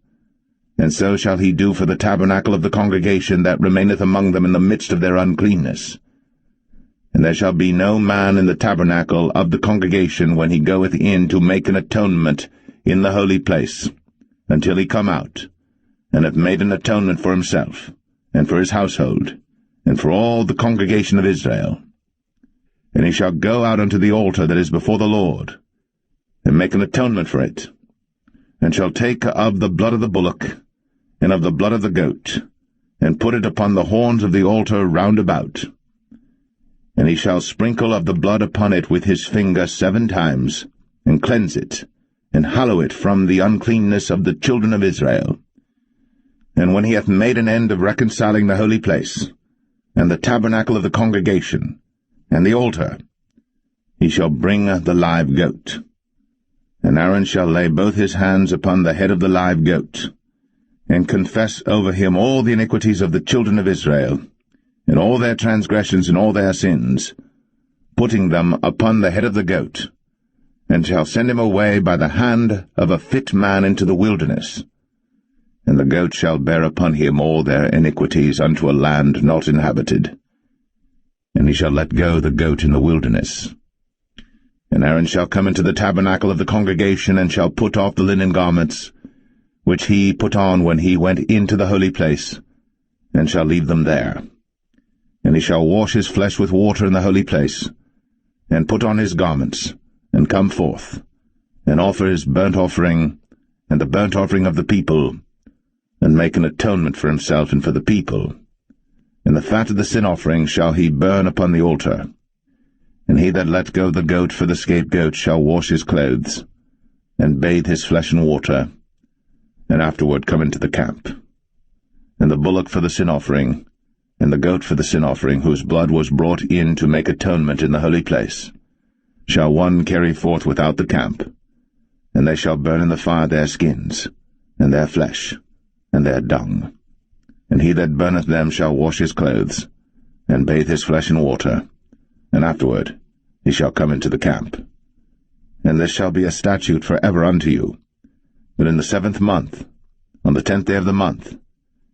A: And so shall he do for the tabernacle of the congregation that remaineth among them in the midst of their uncleanness. And there shall be no man in the tabernacle of the congregation when he goeth in to make an atonement in the holy place, until he come out, and have made an atonement for himself, and for his household, and for all the congregation of Israel. And he shall go out unto the altar that is before the Lord, and make an atonement for it, and shall take of the blood of the bullock, and of the blood of the goat, and put it upon the horns of the altar round about. And he shall sprinkle of the blood upon it with his finger 7 times, and cleanse it, and hallow it from the uncleanness of the children of Israel. And when he hath made an end of reconciling the holy place, and the tabernacle of the congregation, and the altar, he shall bring the live goat. And Aaron shall lay both his hands upon the head of the live goat, and confess over him all the iniquities of the children of Israel, in all their transgressions and all their sins, putting them upon the head of the goat, and shall send him away by the hand of a fit man into the wilderness. And the goat shall bear upon him all their iniquities unto a land not inhabited. And he shall let go the goat in the wilderness. And Aaron shall come into the tabernacle of the congregation, and shall put off the linen garments, which he put on when he went into the holy place, and shall leave them there. And he shall wash his flesh with water in the holy place, and put on his garments, and come forth, and offer his burnt offering, and the burnt offering of the people, and make an atonement for himself and for the people. And the fat of the sin offering shall he burn upon the altar. And he that let go the goat for the scapegoat shall wash his clothes, and bathe his flesh in water, and afterward come into the camp. And the bullock for the sin offering, and the goat for the sin offering, whose blood was brought in to make atonement in the holy place, shall one carry forth without the camp, and they shall burn in the fire their skins, and their flesh, and their dung. And he that burneth them shall wash his clothes, and bathe his flesh in water, and afterward he shall come into the camp. And this shall be a statute for ever unto you, that in the 7th month, on the 10th day of the month,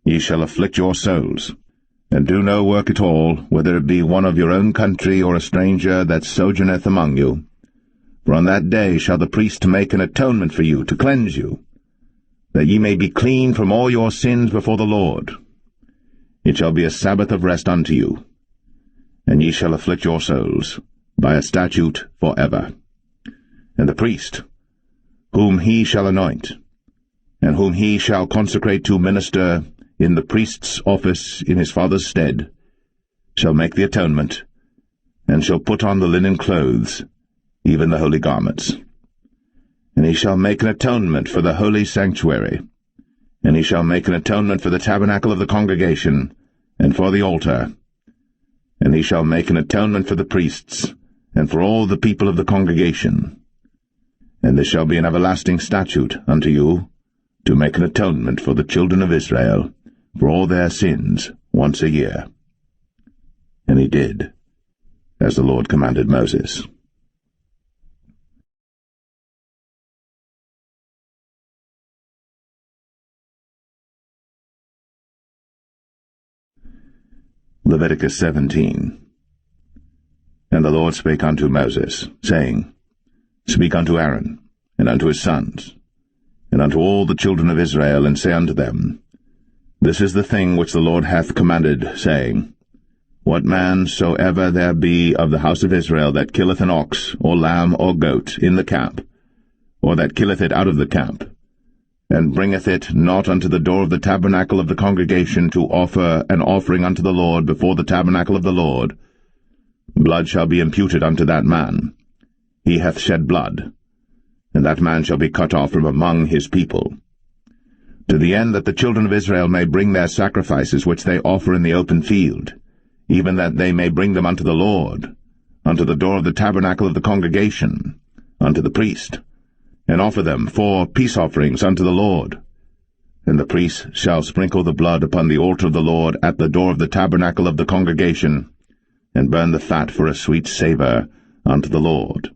A: ye shall afflict your souls, and do no work at all, whether it be one of your own country or a stranger that sojourneth among you. For on that day shall the priest make an atonement for you, to cleanse you, that ye may be clean from all your sins before the Lord. It shall be a Sabbath of rest unto you, and ye shall afflict your souls, by a statute for ever. And the priest, whom he shall anoint, and whom he shall consecrate to minister in the priest's office in his father's stead, shall make the atonement, and shall put on the linen clothes, even the holy garments. And he shall make an atonement for the holy sanctuary, and he shall make an atonement for the tabernacle of the congregation, and for the altar. And he shall make an atonement for the priests, and for all the people of the congregation. And this shall be an everlasting statute unto you, to make an atonement for the children of Israel, for all their sins, once a year. And he did, as the Lord commanded Moses. Leviticus 17. And the Lord spake unto Moses, saying, Speak unto Aaron, and unto his sons, and unto all the children of Israel, and say unto them, This is the thing which the Lord hath commanded, saying, What man soever there be of the house of Israel that killeth an ox, or lamb, or goat, in the camp, or that killeth it out of the camp, and bringeth it not unto the door of the tabernacle of the congregation to offer an offering unto the Lord before the tabernacle of the Lord, blood shall be imputed unto that man. He hath shed blood, and that man shall be cut off from among his people, to the end that the children of Israel may bring their sacrifices which they offer in the open field, even that they may bring them unto the Lord, unto the door of the tabernacle of the congregation, unto the priest, and offer them for peace offerings unto the Lord. And the priest shall sprinkle the blood upon the altar of the Lord at the door of the tabernacle of the congregation, and burn the fat for a sweet savour unto the Lord.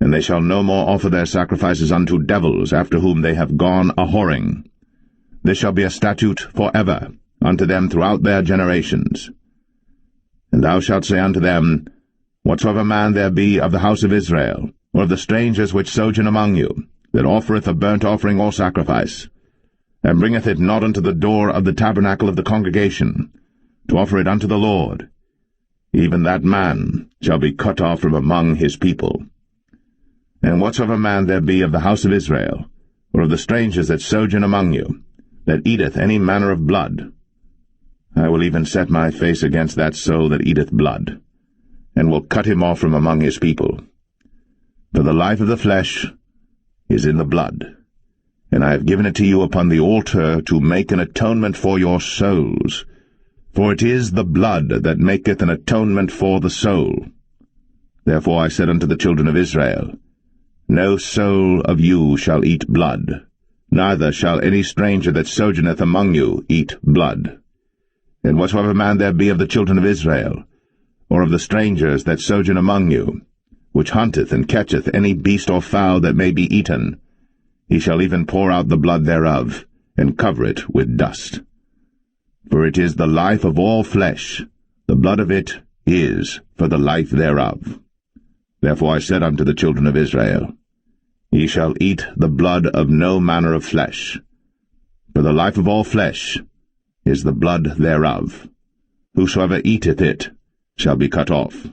A: And they shall no more offer their sacrifices unto devils, after whom they have gone a-whoring. This shall be a statute for ever unto them throughout their generations. And thou shalt say unto them, Whatsoever man there be of the house of Israel, or of the strangers which sojourn among you, that offereth a burnt offering or sacrifice, and bringeth it not unto the door of the tabernacle of the congregation, to offer it unto the Lord, even that man shall be cut off from among his people. And whatsoever man there be of the house of Israel, or of the strangers that sojourn among you, that eateth any manner of blood, I will even set my face against that soul that eateth blood, and will cut him off from among his people. For the life of the flesh is in the blood, and I have given it to you upon the altar to make an atonement for your souls, for it is the blood that maketh an atonement for the soul. Therefore I said unto the children of Israel, No soul of you shall eat blood, neither shall any stranger that sojourneth among you eat blood. and whatsoever man there be of the children of Israel, or of the strangers that sojourn among you, which hunteth and catcheth any beast or fowl that may be eaten, he shall even pour out the blood thereof, and cover it with dust. For it is the life of all flesh, the blood of it is for the life thereof. Therefore I said unto the children of Israel, Ye shall eat the blood of no manner of flesh, for the life of all flesh is the blood thereof. Whosoever eateth it shall be cut off.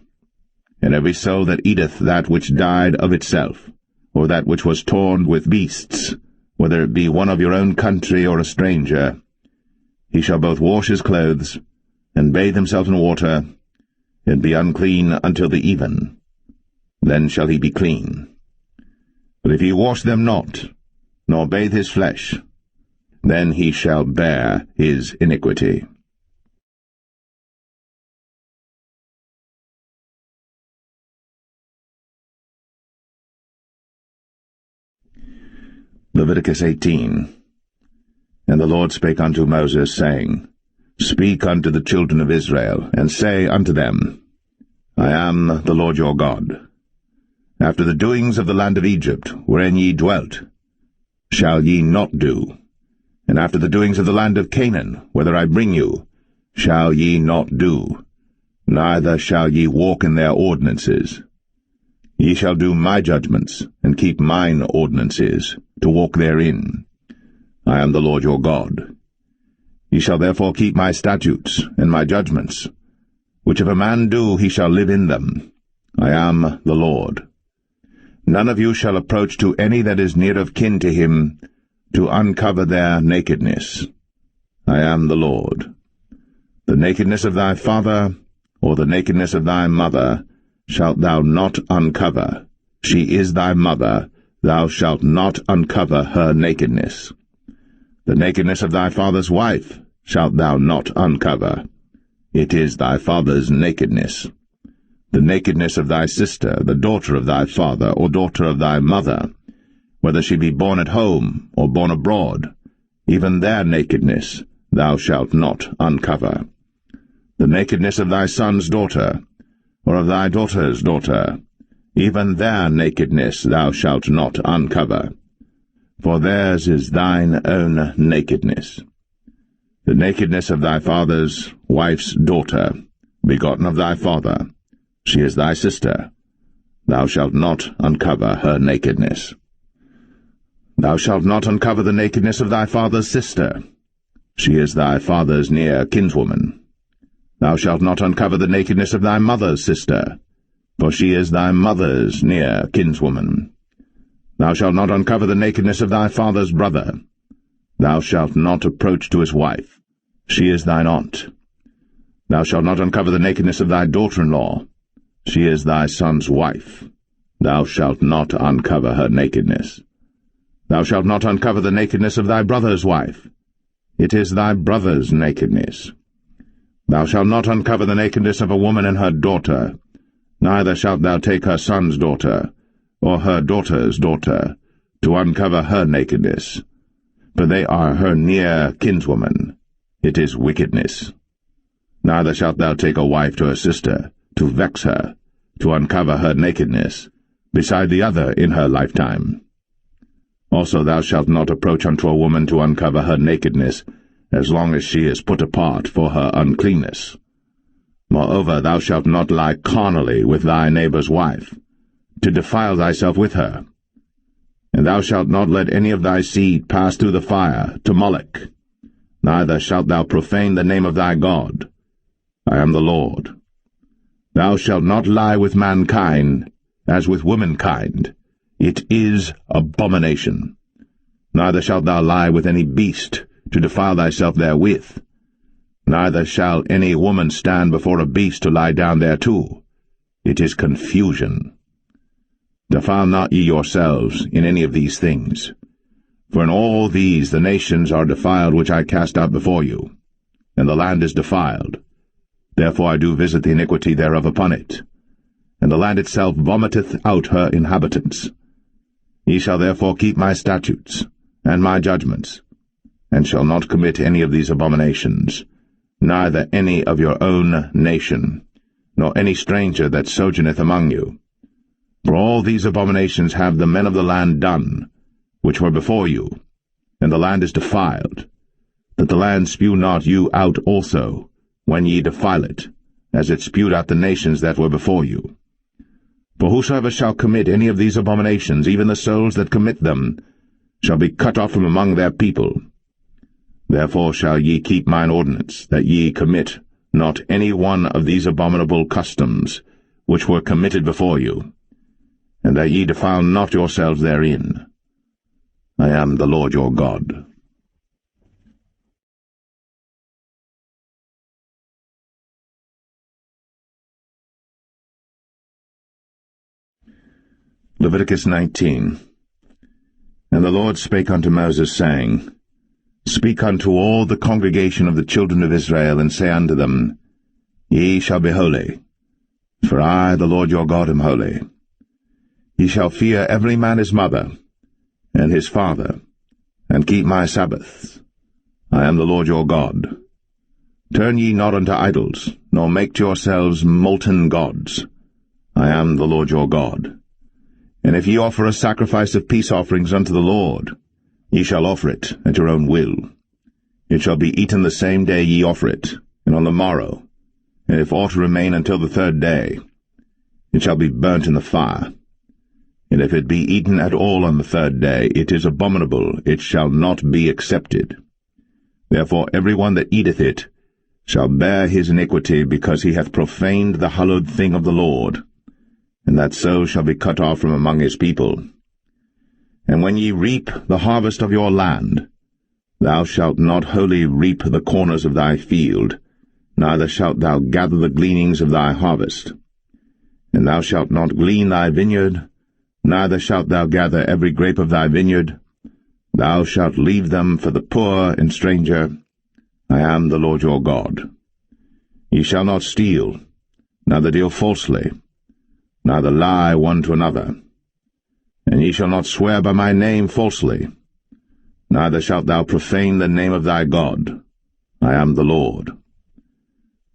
A: And every soul that eateth that which died of itself, or that which was torn with beasts, whether it be one of your own country or a stranger, he shall both wash his clothes, and bathe himself in water, and be unclean until the even. Then shall he be clean. But if he wash them not, nor bathe his flesh, then he shall bear his iniquity. Leviticus 18. And the Lord spake unto Moses, saying, Speak unto the children of Israel, and say unto them, I am the Lord your God. After the doings of the land of Egypt, wherein ye dwelt, shall ye not do, and after the doings of the land of Canaan, whither I bring you, shall ye not do, neither shall ye walk in their ordinances. Ye shall do my judgments, and keep mine ordinances, to walk therein. I am the Lord your God. Ye shall therefore keep my statutes and my judgments, which if a man do, he shall live in them. I am the Lord. None of you shall approach to any that is near of kin to him, to uncover their nakedness. I am the Lord. The nakedness of thy father, or the nakedness of thy mother, shalt thou not uncover. She is thy mother, thou shalt not uncover her nakedness. The nakedness of thy father's wife shalt thou not uncover. It is thy father's nakedness. The nakedness of thy sister, the daughter of thy father, or daughter of thy mother, whether she be born at home, or born abroad, even their nakedness thou shalt not uncover. The nakedness of thy son's daughter, or of thy daughter's daughter, even their nakedness thou shalt not uncover, for theirs is thine own nakedness. The nakedness of thy father's wife's daughter, begotten of thy father, she is thy sister. Thou shalt not uncover her nakedness. Thou shalt not uncover the nakedness of thy father's sister. She is thy father's near kinswoman. Thou shalt not uncover the nakedness of thy mother's sister, for she is thy mother's near kinswoman. Thou shalt not uncover the nakedness of thy father's brother. Thou shalt not approach to his wife. She is thine aunt. Thou shalt not uncover the nakedness of thy daughter-in-law. She is thy son's wife. Thou shalt not uncover her nakedness. Thou shalt not uncover the nakedness of thy brother's wife. It is thy brother's nakedness. Thou shalt not uncover the nakedness of a woman and her daughter, neither shalt thou take her son's daughter, or her daughter's daughter, to uncover her nakedness, for they are her near kinswoman. It is wickedness. Neither shalt thou take a wife to her sister, to vex her, to uncover her nakedness, beside the other in her lifetime. Also thou shalt not approach unto a woman to uncover her nakedness, as long as she is put apart for her uncleanness. Moreover, thou shalt not lie carnally with thy neighbor's wife, to defile thyself with her. And thou shalt not let any of thy seed pass through the fire to Moloch, neither shalt thou profane the name of thy God. I am the Lord. Thou shalt not lie with mankind, as with womankind. It is abomination. Neither shalt thou lie with any beast, to defile thyself therewith. Neither shall any woman stand before a beast to lie down thereto. It is confusion. Defile not ye yourselves in any of these things. For in all these the nations are defiled which I cast out before you, and the land is defiled. Therefore I do visit the iniquity thereof upon it, and the land itself vomiteth out her inhabitants. Ye shall therefore keep my statutes, and my judgments, and shall not commit any of these abominations, neither any of your own nation, nor any stranger that sojourneth among you. For all these abominations have the men of the land done, which were before you, and the land is defiled, that the land spew not you out also, when ye defile it, as it spewed out the nations that were before you. For whosoever shall commit any of these abominations, even the souls that commit them, shall be cut off from among their people. Therefore shall ye keep mine ordinance, that ye commit not any one of these abominable customs, which were committed before you, and that ye defile not yourselves therein. I am the Lord your God. Leviticus 19. And the Lord spake unto Moses, saying, Speak unto all the congregation of the children of Israel, and say unto them, Ye shall be holy, for I, the Lord your God, am holy. Ye shall fear every man his mother, and his father, and keep my Sabbaths. I am the Lord your God. Turn ye not unto idols, nor make to yourselves molten gods. I am the Lord your God. And if ye offer a sacrifice of peace offerings unto the Lord, ye shall offer it at your own will. It shall be eaten the same day ye offer it, and on the morrow, and if aught remain until the third day, it shall be burnt in the fire. And if it be eaten at all on the third day, it is abominable, it shall not be accepted. Therefore every one that eateth it shall bear his iniquity, because he hath profaned the hallowed thing of the Lord, and that so shall be cut off from among his people. And when ye reap the harvest of your land, thou shalt not wholly reap the corners of thy field, neither shalt thou gather the gleanings of thy harvest. And thou shalt not glean thy vineyard, neither shalt thou gather every grape of thy vineyard. Thou shalt leave them for the poor and stranger. I am the Lord your God. Ye shall not steal, neither deal falsely, neither lie one to another. And ye shall not swear by my name falsely, neither shalt thou profane the name of thy God. I am the Lord.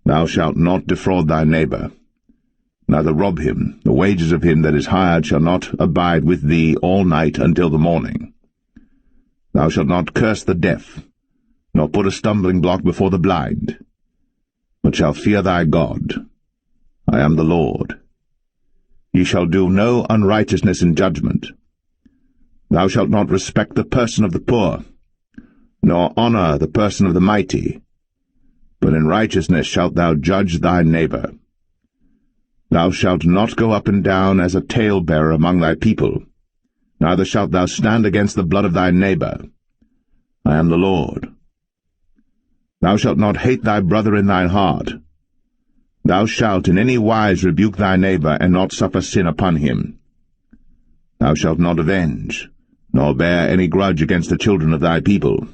A: Thou shalt not defraud thy neighbor, neither rob him. The wages of him that is hired shall not abide with thee all night until the morning. Thou shalt not curse the deaf, nor put a stumbling block before the blind, but shalt fear thy God. I am the Lord. Ye shall do no unrighteousness in judgment. Thou shalt not respect the person of the poor, nor honor the person of the mighty, but in righteousness shalt thou judge thy neighbor. Thou shalt not go up and down as a talebearer among thy people, neither shalt thou stand against the blood of thy neighbor. I am the Lord. Thou shalt not hate thy brother in thine heart. Thou shalt in any wise rebuke thy neighbor, and not suffer sin upon him. Thou shalt not avenge, nor bear any grudge against the children of thy people,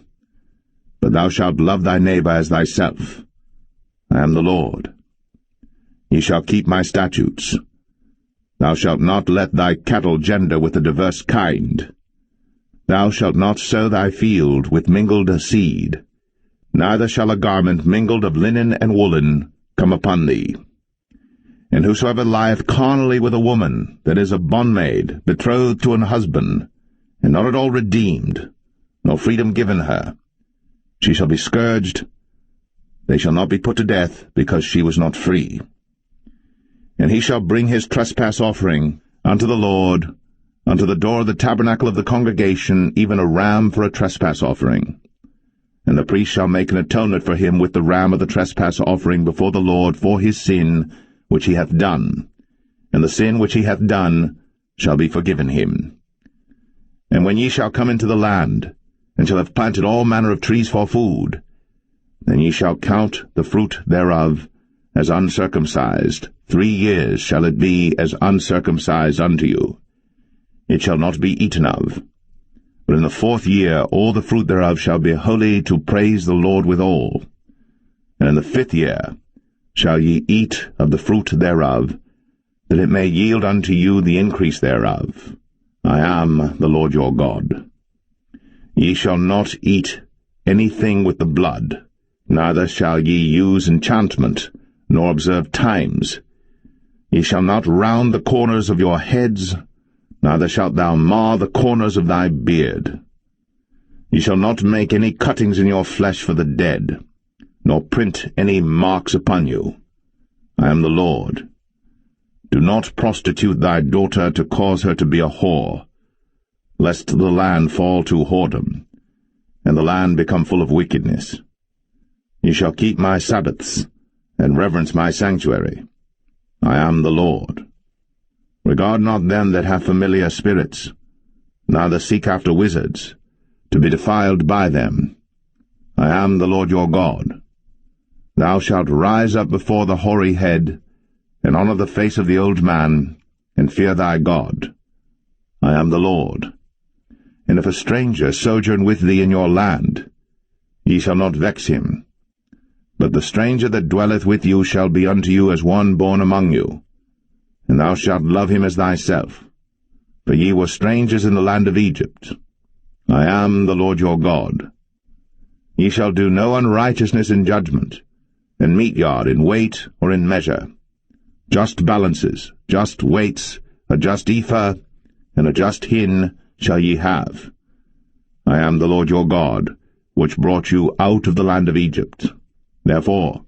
A: but thou shalt love thy neighbor as thyself. I am the Lord. Ye shall keep my statutes. Thou shalt not let thy cattle gender with a diverse kind. Thou shalt not sow thy field with mingled seed, neither shall a garment mingled of linen and woolen come upon thee. And whosoever lieth carnally with a woman that is a bondmaid, betrothed to an husband, and not at all redeemed, nor freedom given her, she shall be scourged. They shall not be put to death, because she was not free. And he shall bring his trespass offering unto the Lord, unto the door of the tabernacle of the congregation, even a ram for a trespass offering. And the priest shall make an atonement for him with the ram of the trespass offering before the Lord for his sin which he hath done, and the sin which he hath done shall be forgiven him. And when ye shall come into the land, and shall have planted all manner of trees for food, then ye shall count the fruit thereof as uncircumcised. 3 years shall it be as uncircumcised unto you. It shall not be eaten of. But in the 4th year all the fruit thereof shall be holy to praise the Lord withal. And in the 5th year shall ye eat of the fruit thereof, that it may yield unto you the increase thereof. I am the Lord your God. Ye shall not eat anything with the blood, Neither shall ye use enchantment, nor observe times. Ye shall not round the corners of your heads, neither shalt thou mar the corners of thy beard. Ye shall not make any cuttings in your flesh for the dead, nor print any marks upon you. I am the Lord. Do not prostitute thy daughter to cause her to be a whore, lest the land fall to whoredom, and the land become full of wickedness. Ye shall keep my Sabbaths, and reverence my sanctuary. I am the Lord. Regard not them that have familiar spirits, neither seek after wizards, to be defiled by them. I am the Lord your God. Thou shalt rise up before the hoary head, and honour the face of the old man, and fear thy God. I am the Lord. And if a stranger sojourn with thee in your land, ye shall not vex him. But the stranger that dwelleth with you shall be unto you as one born among you, and thou shalt love him as thyself. For ye were strangers in the land of Egypt. I am the Lord your God. Ye shall do no unrighteousness in judgment, and meet yard in weight or in measure. Just balances, just weights, a just ephah, and a just hin shall ye have. I am the Lord your God, which brought you out of the land of Egypt. Therefore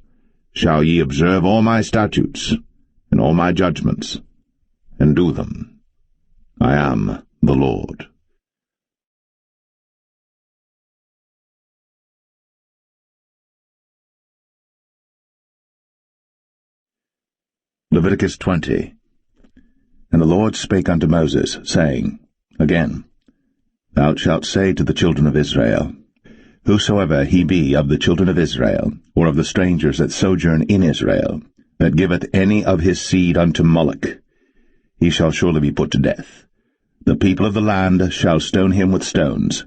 A: shall ye observe all my statutes, and all my judgments, and do them. I am the Lord. Leviticus 20. And the Lord spake unto Moses, saying, Again, thou shalt say to the children of Israel, Whosoever he be of the children of Israel, or of the strangers that sojourn in Israel, that giveth any of his seed unto Moloch, he shall surely be put to death. The people of the land shall stone him with stones.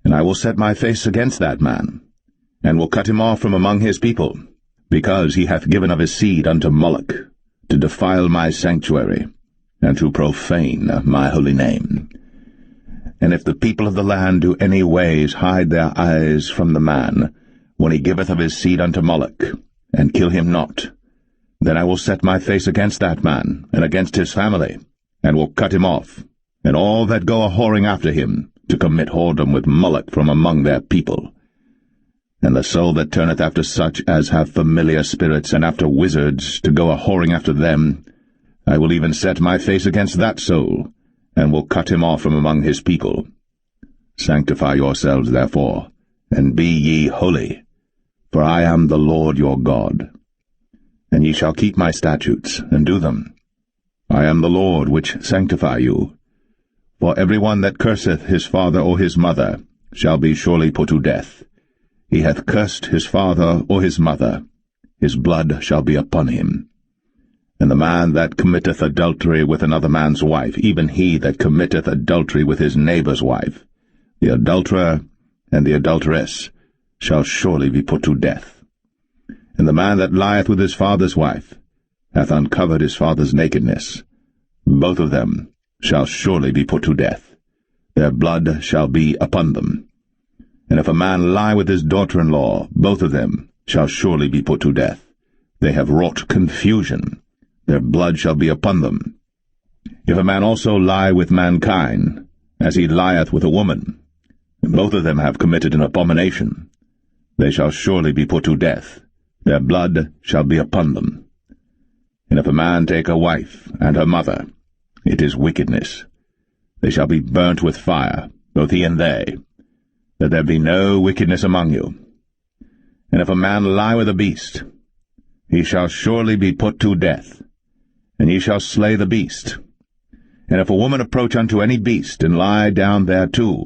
A: And I will set my face against that man, and will cut him off from among his people, because he hath given of his seed unto Moloch, to defile my sanctuary, and to profane my holy name. And if the people of the land do any ways hide their eyes from the man, when he giveth of his seed unto Moloch, and kill him not, then I will set my face against that man, and against his family, and will cut him off, and all that go a-whoring after him, to commit whoredom with Moloch from among their people. And the soul that turneth after such as have familiar spirits, and after wizards, to go a-whoring after them, I will even set my face against that soul, and will cut him off from among his people. Sanctify yourselves, therefore, and be ye holy, for I am the Lord your God. And ye shall keep my statutes, and do them. I am the Lord which sanctify you. For every one that curseth his father or his mother shall be surely put to death. He hath cursed his father or his mother, his blood shall be upon him. And the man that committeth adultery with another man's wife, even he that committeth adultery with his neighbour's wife, the adulterer and the adulteress, shall surely be put to death. And the man that lieth with his father's wife hath uncovered his father's nakedness. Both of them shall surely be put to death. Their blood shall be upon them. And if a man lie with his daughter-in-law, both of them shall surely be put to death. They have wrought confusion. Their blood shall be upon them. If a man also lie with mankind, as he lieth with a woman, and both of them have committed an abomination, they shall surely be put to death. Their blood shall be upon them. And if a man take a wife and her mother, it is wickedness. They shall be burnt with fire, both he and they, that there be no wickedness among you. And if a man lie with a beast, he shall surely be put to death, and ye shall slay the beast. And if a woman approach unto any beast, and lie down thereto,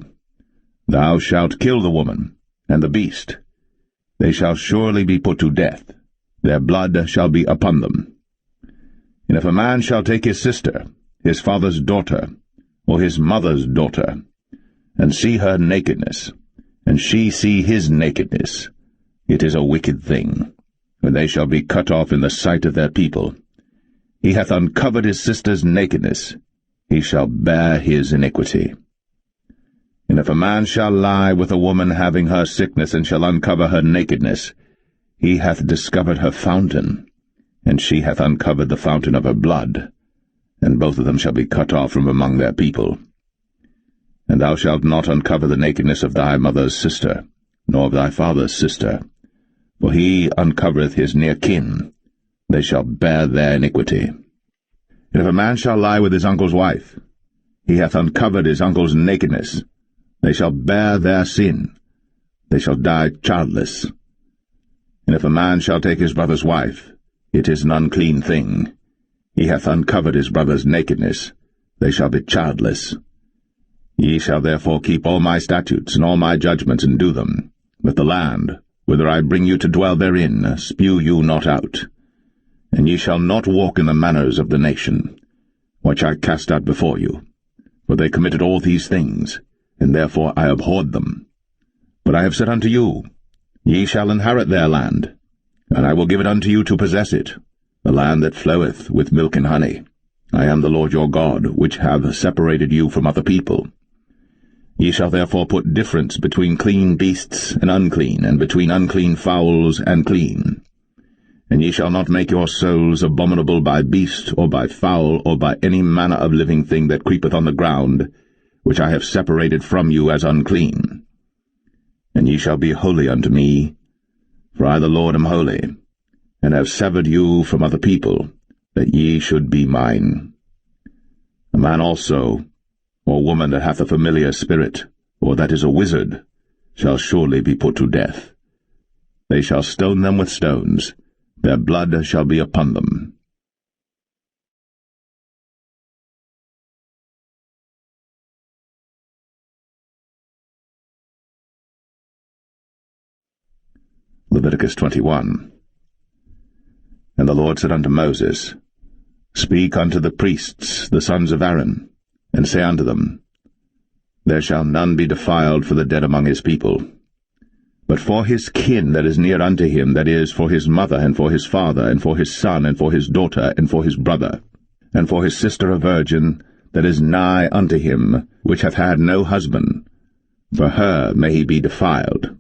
A: thou shalt kill the woman and the beast. They shall surely be put to death. Their blood shall be upon them. And if a man shall take his sister, his father's daughter, or his mother's daughter, and see her nakedness, and she see his nakedness, it is a wicked thing, and they shall be cut off in the sight of their people. He hath uncovered his sister's nakedness, he shall bear his iniquity. And if a man shall lie with a woman having her sickness, and shall uncover her nakedness, he hath discovered her fountain, and she hath uncovered the fountain of her blood, and both of them shall be cut off from among their people. And thou shalt not uncover the nakedness of thy mother's sister, nor of thy father's sister, for he uncovereth his near kin. They shall bear their iniquity. And if a man shall lie with his uncle's wife, he hath uncovered his uncle's nakedness. They shall bear their sin. They shall die childless. And if a man shall take his brother's wife, it is an unclean thing. He hath uncovered his brother's nakedness. They shall be childless. Ye shall therefore keep all my statutes and all my judgments, and do them. But the land, whither I bring you to dwell therein, spew you not out. And ye shall not walk in the manners of the nation, which I cast out before you. For they committed all these things, and therefore I abhorred them. But I have said unto you, Ye shall inherit their land, and I will give it unto you to possess it, the land that floweth with milk and honey. I am the Lord your God, which have separated you from other people. Ye shall therefore put difference between clean beasts and unclean, and between unclean fowls and clean. And ye shall not make your souls abominable by beast, or by fowl, or by any manner of living thing that creepeth on the ground, which I have separated from you as unclean. And ye shall be holy unto me, for I the Lord am holy, and have severed you from other people, that ye should be mine. A man also, or woman that hath a familiar spirit, or that is a wizard, shall surely be put to death. They shall stone them with stones, their blood shall be upon them. Leviticus 21. And the Lord said unto Moses, Speak unto the priests, the sons of Aaron, and say unto them, There shall none be defiled for the dead among his people. But for his kin that is near unto him, that is, for his mother, and for his father, and for his son, and for his daughter, and for his brother, and for his sister a virgin, that is nigh unto him, which hath had no husband, for her may he be defiled.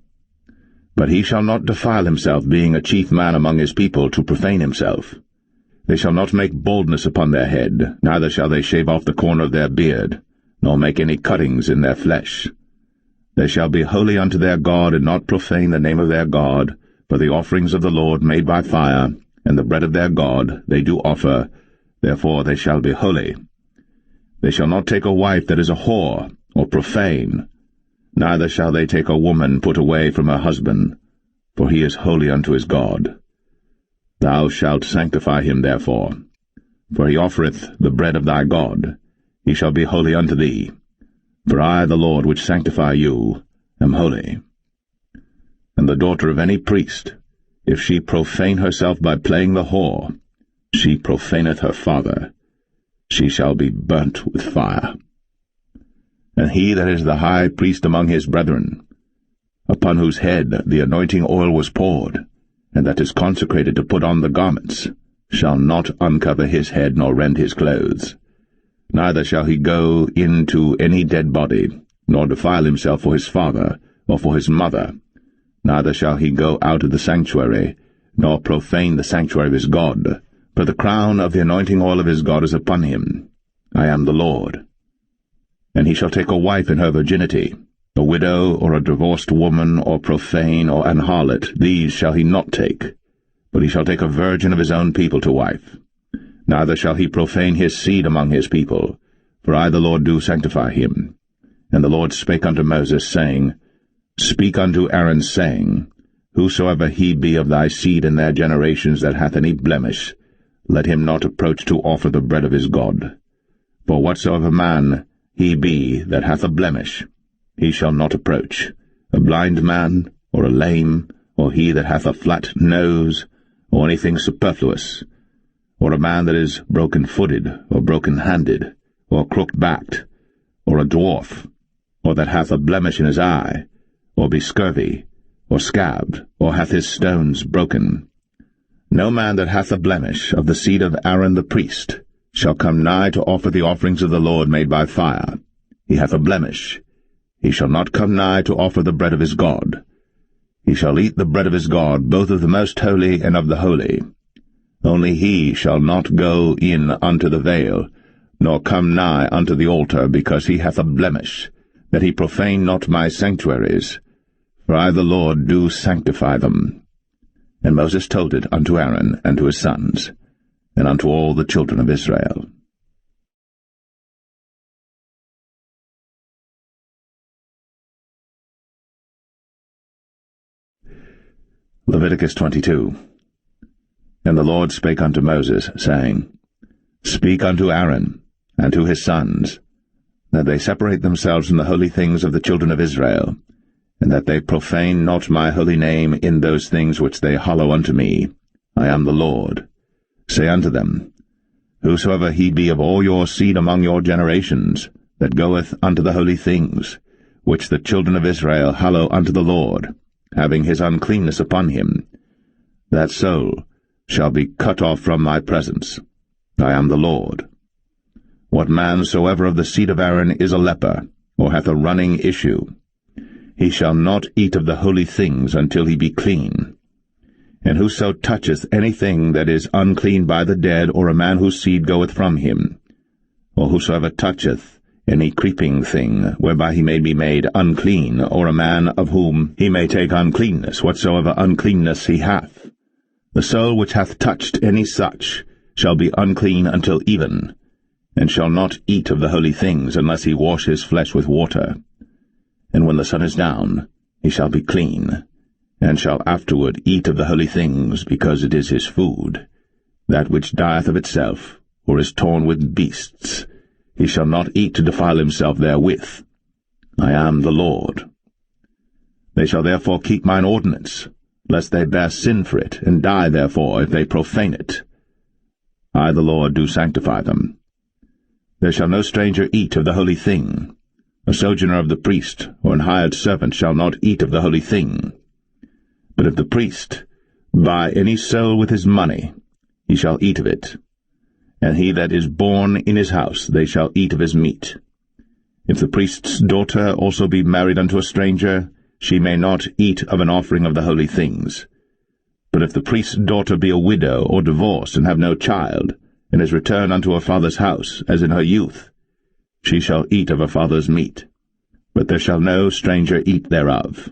A: But he shall not defile himself, being a chief man among his people, to profane himself. They shall not make baldness upon their head, neither shall they shave off the corner of their beard, nor make any cuttings in their flesh. They shall be holy unto their God, and not profane the name of their God, for the offerings of the Lord made by fire, and the bread of their God they do offer, therefore they shall be holy. They shall not take a wife that is a whore, or profane, neither shall they take a woman put away from her husband, for he is holy unto his God. Thou shalt sanctify him therefore, for he offereth the bread of thy God. He shall be holy unto thee. For I, the Lord, which sanctify you, am holy. And the daughter of any priest, if she profane herself by playing the whore, she profaneth her father. She shall be burnt with fire. And he that is the high priest among his brethren, upon whose head the anointing oil was poured, and that is consecrated to put on the garments, shall not uncover his head nor rend his clothes. Neither shall he go into any dead body, nor defile himself for his father, or for his mother. Neither shall he go out of the sanctuary, nor profane the sanctuary of his God. For the crown of the anointing oil of his God is upon him. I am the Lord. And he shall take a wife in her virginity, a widow, or a divorced woman, or profane, or an harlot. These shall he not take, but he shall take a virgin of his own people to wife. Neither shall he profane his seed among his people, for I the Lord do sanctify him. And the Lord spake unto Moses, saying, Speak unto Aaron, saying, Whosoever he be of thy seed in their generations that hath any blemish, let him not approach to offer the bread of his God. For whatsoever man he be that hath a blemish, he shall not approach, a blind man, or a lame, or he that hath a flat nose, or anything superfluous, or a man that is broken-footed, or broken-handed, or crooked-backed, or a dwarf, or that hath a blemish in his eye, or be scurvy, or scabbed, or hath his stones broken. No man that hath a blemish of the seed of Aaron the priest shall come nigh to offer the offerings of the Lord made by fire. He hath a blemish. he shall not come nigh to offer the bread of his God. He shall eat the bread of his God, both of the most holy and of the holy. Only he shall not go in unto the veil, nor come nigh unto the altar, because he hath a blemish, that he profane not my sanctuaries. For I the Lord do sanctify them. And Moses told it unto Aaron and to his sons, and unto all the children of Israel. Leviticus 22. And the Lord spake unto Moses, saying, Speak unto Aaron and to his sons, that they separate themselves from the holy things of the children of Israel, and that they profane not my holy name in those things which they hallow unto me. I am the Lord. Say unto them, Whosoever he be of all your seed among your generations, that goeth unto the holy things, which the children of Israel hallow unto the Lord, having his uncleanness upon him, that soul shall be cut off from my presence. I am the Lord. What man soever of the seed of Aaron is a leper, or hath a running issue, he shall not eat of the holy things until he be clean. And whoso toucheth anything that is unclean by the dead, or a man whose seed goeth from him, or whosoever toucheth any creeping thing, whereby he may be made unclean, or a man of whom he may take uncleanness, whatsoever uncleanness he hath, the soul which hath touched any such shall be unclean until even, and shall not eat of the holy things, unless he wash his flesh with water. And when the sun is down, he shall be clean, and shall afterward eat of the holy things, because it is his food. That which dieth of itself, or is torn with beasts, he shall not eat to defile himself therewith. I am the Lord. They shall therefore keep mine ordinance, lest they bear sin for it, and die therefore if they profane it. I the Lord do sanctify them. There shall no stranger eat of the holy thing. A sojourner of the priest, or an hired servant, shall not eat of the holy thing. But if the priest buy any soul with his money, he shall eat of it. And he that is born in his house, they shall eat of his meat. If the priest's daughter also be married unto a stranger, she may not eat of an offering of the holy things. But if the priest's daughter be a widow, or divorced, and have no child, and is returned unto her father's house, as in her youth, she shall eat of her father's meat, but there shall no stranger eat thereof.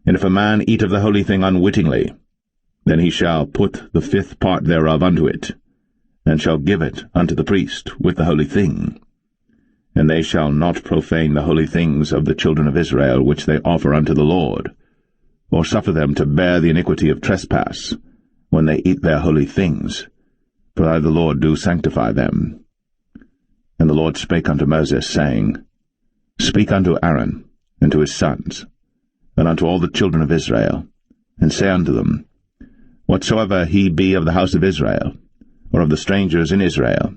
A: And if a man eat of the holy thing unwittingly, then he shall put the fifth part thereof unto it, and shall give it unto the priest with the holy thing. And they shall not profane the holy things of the children of Israel, which they offer unto the Lord, or suffer them to bear the iniquity of trespass, when they eat their holy things. For I the Lord do sanctify them. And the Lord spake unto Moses, saying, Speak unto Aaron, and to his sons, and unto all the children of Israel, and say unto them, Whatsoever he be of the house of Israel, or of the strangers in Israel,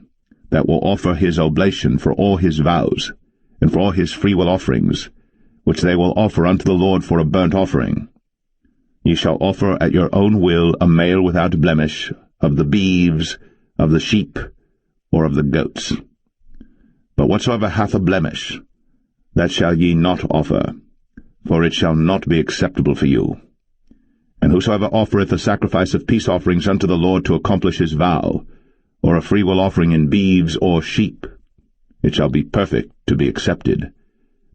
A: that will offer his oblation for all his vows, and for all his freewill offerings, which they will offer unto the Lord for a burnt offering, ye shall offer at your own will a male without blemish, of the beeves, of the sheep, or of the goats. But whatsoever hath a blemish, that shall ye not offer, for it shall not be acceptable for you. And whosoever offereth a sacrifice of peace offerings unto the Lord to accomplish his vow, or a freewill offering in beeves or sheep, it shall be perfect to be accepted.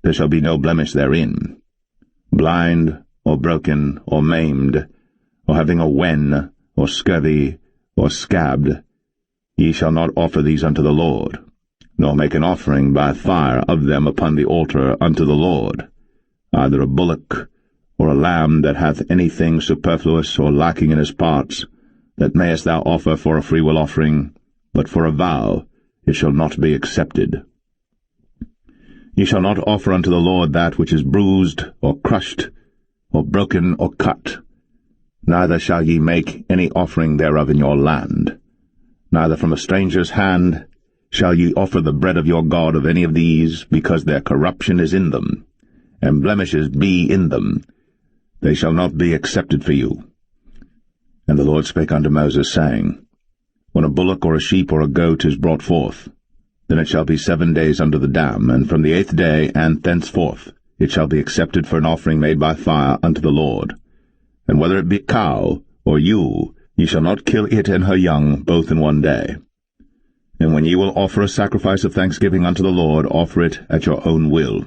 A: There shall be no blemish therein. Blind, or broken, or maimed, or having a wen, or scurvy, or scabbed, ye shall not offer these unto the Lord, nor make an offering by fire of them upon the altar unto the Lord, either a bullock, or a lamb that hath anything superfluous or lacking in his parts, that mayest thou offer for a freewill offering, but for a vow it shall not be accepted. Ye shall not offer unto the Lord that which is bruised, or crushed, or broken, or cut. Neither shall ye make any offering thereof in your land. Neither from a stranger's hand shall ye offer the bread of your God of any of these, because their corruption is in them, and blemishes be in them. They shall not be accepted for you. And the Lord spake unto Moses, saying, When a bullock or a sheep or a goat is brought forth, then it shall be 7 days under the dam, and from the 8th day and thenceforth it shall be accepted for an offering made by fire unto the Lord. And whether it be cow or ewe, ye shall not kill it and her young both in one day. And when ye will offer a sacrifice of thanksgiving unto the Lord, offer it at your own will.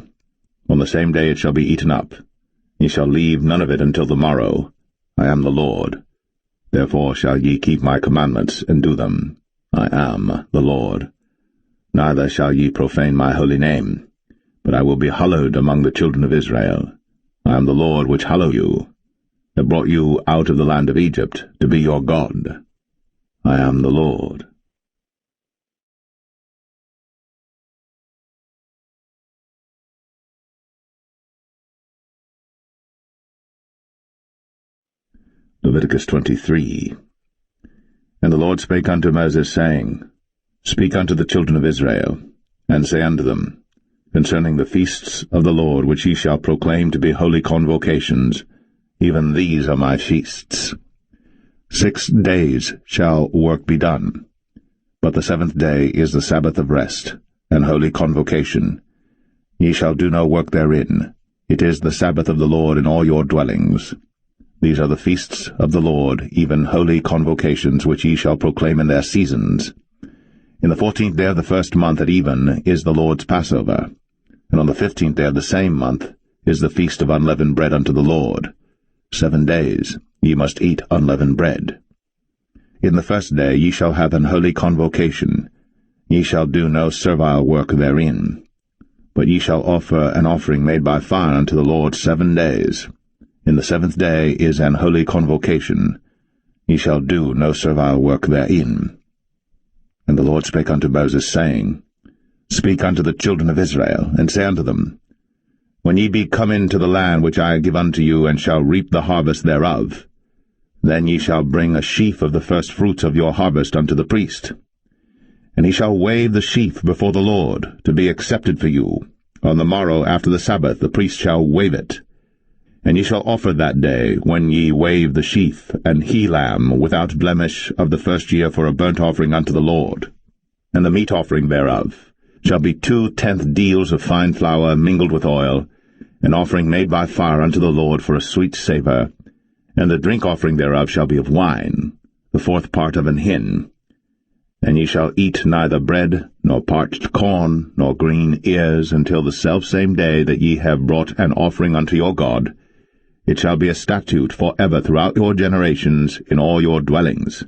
A: On the same day it shall be eaten up. Ye shall leave none of it until the morrow. I am the Lord. Therefore shall ye keep my commandments, and do them. I am the Lord. Neither shall ye profane my holy name, but I will be hallowed among the children of Israel. I am the Lord which hallow you, that brought you out of the land of Egypt, to be your God. I am the Lord. Leviticus 23. And the Lord spake unto Moses, saying, Speak unto the children of Israel, and say unto them, concerning the feasts of the Lord, which ye shall proclaim to be holy convocations, even these are my feasts. 6 days shall work be done, but the 7th day is the Sabbath of rest, and holy convocation. Ye shall do no work therein. It is the Sabbath of the Lord in all your dwellings. These are the feasts of the Lord, even holy convocations, which ye shall proclaim in their seasons. In the 14th day of the 1st month at even is the Lord's Passover, and on the 15th day of the same month is the feast of unleavened bread unto the Lord. 7 days ye must eat unleavened bread. In the 1st day ye shall have an holy convocation. Ye shall do no servile work therein, but ye shall offer an offering made by fire unto the Lord 7 days. In the 7th day is an holy convocation. Ye shall do no servile work therein. And the Lord spake unto Moses, saying, Speak unto the children of Israel, and say unto them, When ye be come into the land which I give unto you, and shall reap the harvest thereof, then ye shall bring a sheaf of the firstfruits of your harvest unto the priest. And he shall wave the sheaf before the Lord, to be accepted for you. On the morrow after the Sabbath the priest shall wave it. And ye shall offer that day, when ye wave the sheaf, an he-lamb without blemish of the 1st year for a burnt offering unto the Lord. And the meat offering thereof shall be 2/10 deals of fine flour mingled with oil, an offering made by fire unto the Lord for a sweet savour. And the drink offering thereof shall be of wine, the 4th part of an hin. And ye shall eat neither bread, nor parched corn, nor green ears, until the selfsame day that ye have brought an offering unto your God. It shall be a statute for ever throughout your generations in all your dwellings.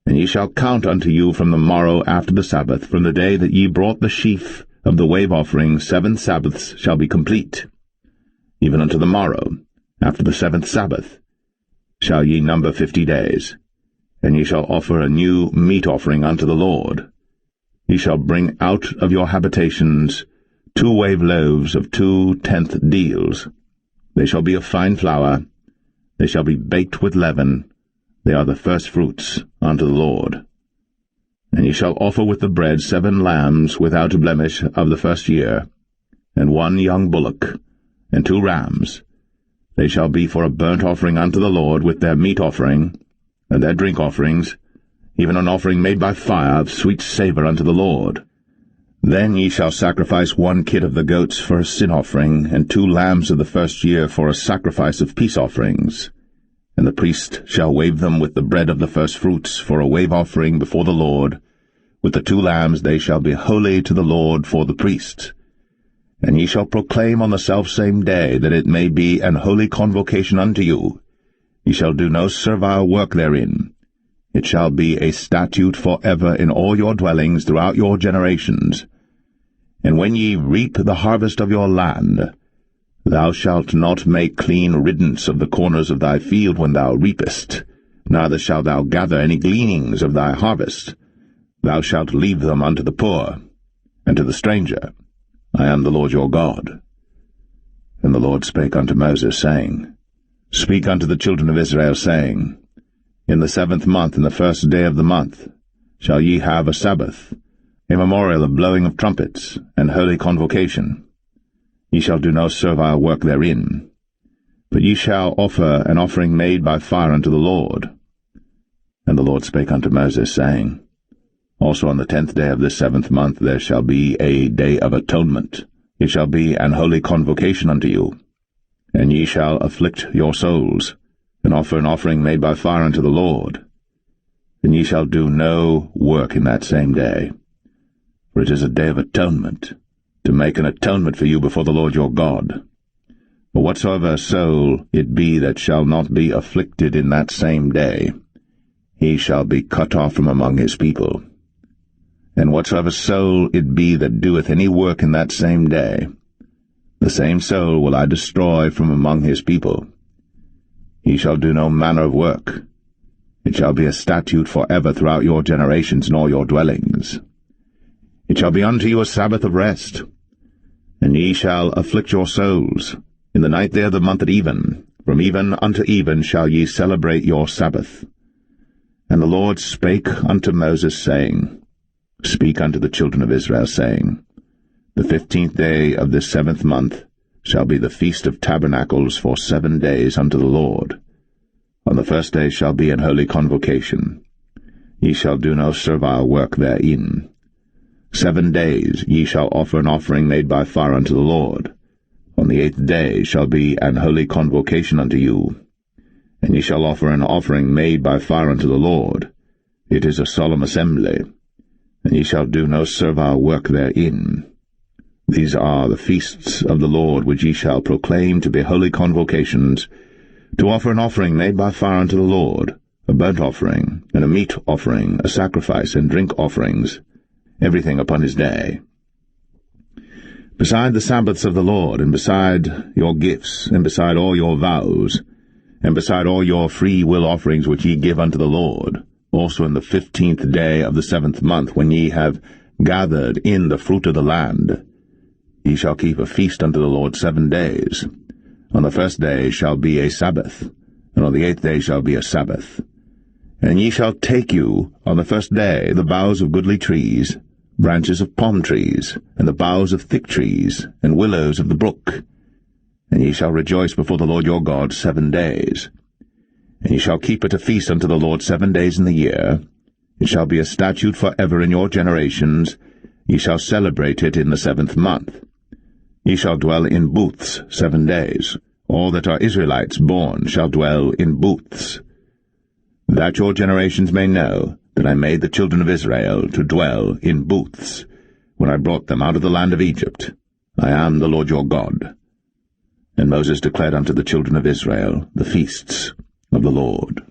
A: And ye shall count unto you from the morrow after the Sabbath, from the day that ye brought the sheaf of the wave offering, 7 Sabbaths shall be complete. Even unto the morrow, after the 7th Sabbath, shall ye number 50 days. And ye shall offer a new meat offering unto the Lord. Ye shall bring out of your habitations 2 wave loaves of 2/10 deals. They shall be of fine flour. They shall be baked with leaven. They are the firstfruits unto the Lord. And ye shall offer with the bread 7 lambs without blemish of the 1st year, and 1 young bullock, and 2 rams. They shall be for a burnt offering unto the Lord, with their meat offering, and their drink offerings, even an offering made by fire of sweet savour unto the Lord. Then ye shall sacrifice 1 kid of the goats for a sin offering, and 2 lambs of the 1st year for a sacrifice of peace offerings. And the priest shall wave them with the bread of the firstfruits for a wave offering before the Lord. With the 2 lambs they shall be holy to the Lord for the priest. And ye shall proclaim on the selfsame day, that it may be an holy convocation unto you. Ye shall do no servile work therein. It shall be a statute for ever in all your dwellings throughout your generations. And when ye reap the harvest of your land, thou shalt not make clean riddance of the corners of thy field when thou reapest, neither shalt thou gather any gleanings of thy harvest. Thou shalt leave them unto the poor, and to the stranger. I am the Lord your God. And the Lord spake unto Moses, saying, Speak unto the children of Israel, saying, In the 7th month, in the 1st day of the month, shall ye have a Sabbath, a memorial of blowing of trumpets, and holy convocation. Ye shall do no servile work therein, but ye shall offer an offering made by fire unto the Lord. And the Lord spake unto Moses, saying, Also on the 10th day of this 7th month there shall be a day of atonement. It shall be an holy convocation unto you. And ye shall afflict your souls, and offer an offering made by fire unto the Lord. And ye shall do no work in that same day. For it is a day of atonement, to make an atonement for you before the Lord your God. For whatsoever soul it be that shall not be afflicted in that same day, he shall be cut off from among his people. And whatsoever soul it be that doeth any work in that same day, the same soul will I destroy from among his people. He shall do no manner of work. It shall be a statute for ever throughout your generations and all your dwellings. It shall be unto you a Sabbath of rest, and ye shall afflict your souls. In the 9th day of the month at even, from even unto even shall ye celebrate your Sabbath. And the Lord spake unto Moses, saying, Speak unto the children of Israel, saying, The 15th day of this 7th month shall be the Feast of Tabernacles for 7 days unto the Lord. On the 1st day shall be an holy convocation. Ye shall do no servile work therein. 7 days ye shall offer an offering made by fire unto the Lord. On the 8th day shall be an holy convocation unto you. And ye shall offer an offering made by fire unto the Lord. It is a solemn assembly. And ye shall do no servile work therein. These are the feasts of the Lord which ye shall proclaim to be holy convocations, to offer an offering made by fire unto the Lord, a burnt offering, and a meat offering, a sacrifice, and drink offerings, everything upon his day. Beside the Sabbaths of the Lord, and beside your gifts, and beside all your vows, and beside all your free will offerings which ye give unto the Lord, also in the 15th day of the 7th month, when ye have gathered in the fruit of the land, ye shall keep a feast unto the Lord 7 days. On the 1st day shall be a Sabbath, and on the 8th day shall be a Sabbath. And ye shall take you on the 1st day the boughs of goodly trees, branches of palm trees, and the boughs of thick trees, and willows of the brook. And ye shall rejoice before the Lord your God 7 days. And ye shall keep it a feast unto the Lord 7 days in the year. It shall be a statute for ever in your generations. Ye shall celebrate it in the 7th month. Ye shall dwell in booths 7 days. All that are Israelites born shall dwell in booths. That your generations may know that I made the children of Israel to dwell in booths, when I brought them out of the land of Egypt. I am the Lord your God. And Moses declared unto the children of Israel the feasts of the Lord.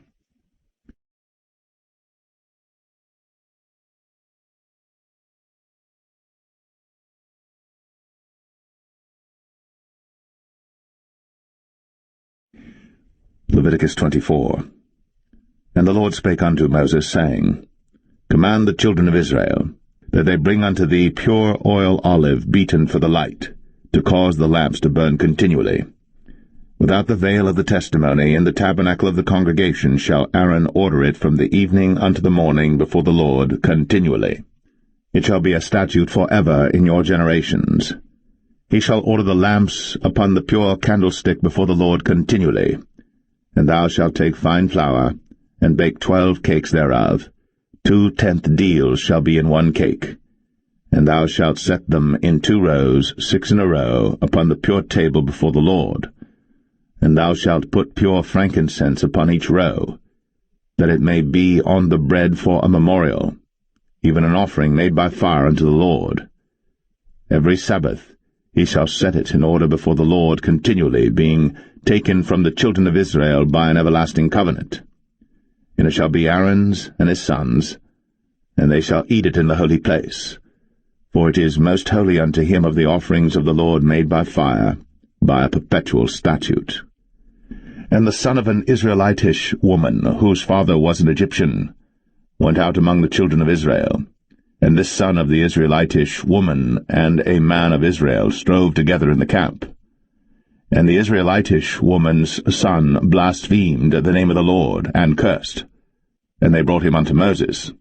A: Leviticus 24. And the Lord spake unto Moses, saying, Command the children of Israel, that they bring unto thee pure oil olive beaten for the light, to cause the lamps to burn continually. Without the veil of the testimony, in the tabernacle of the congregation, shall Aaron order it from the evening unto the morning before the Lord continually. It shall be a statute for ever in your generations. He shall order the lamps upon the pure candlestick before the Lord continually. And thou shalt take fine flour, and bake 12 cakes thereof. 2 tenth deals shall be in 1 cake. And thou shalt set them in 2 rows, 6 in a row, upon the pure table before the Lord. And thou shalt put pure frankincense upon each row, that it may be on the bread for a memorial, even an offering made by fire unto the Lord. Every Sabbath he shall set it in order before the Lord continually, being taken from the children of Israel by an everlasting covenant. And it shall be Aaron's and his sons, and they shall eat it in the holy place. For it is most holy unto him of the offerings of the Lord made by fire, by a perpetual statute. And the son of an Israelitish woman, whose father was an Egyptian, went out among the children of Israel. And this son of the Israelitish woman and a man of Israel strove together in the camp. And the Israelitish woman's son blasphemed the name of the Lord, and cursed. And they brought him unto Moses.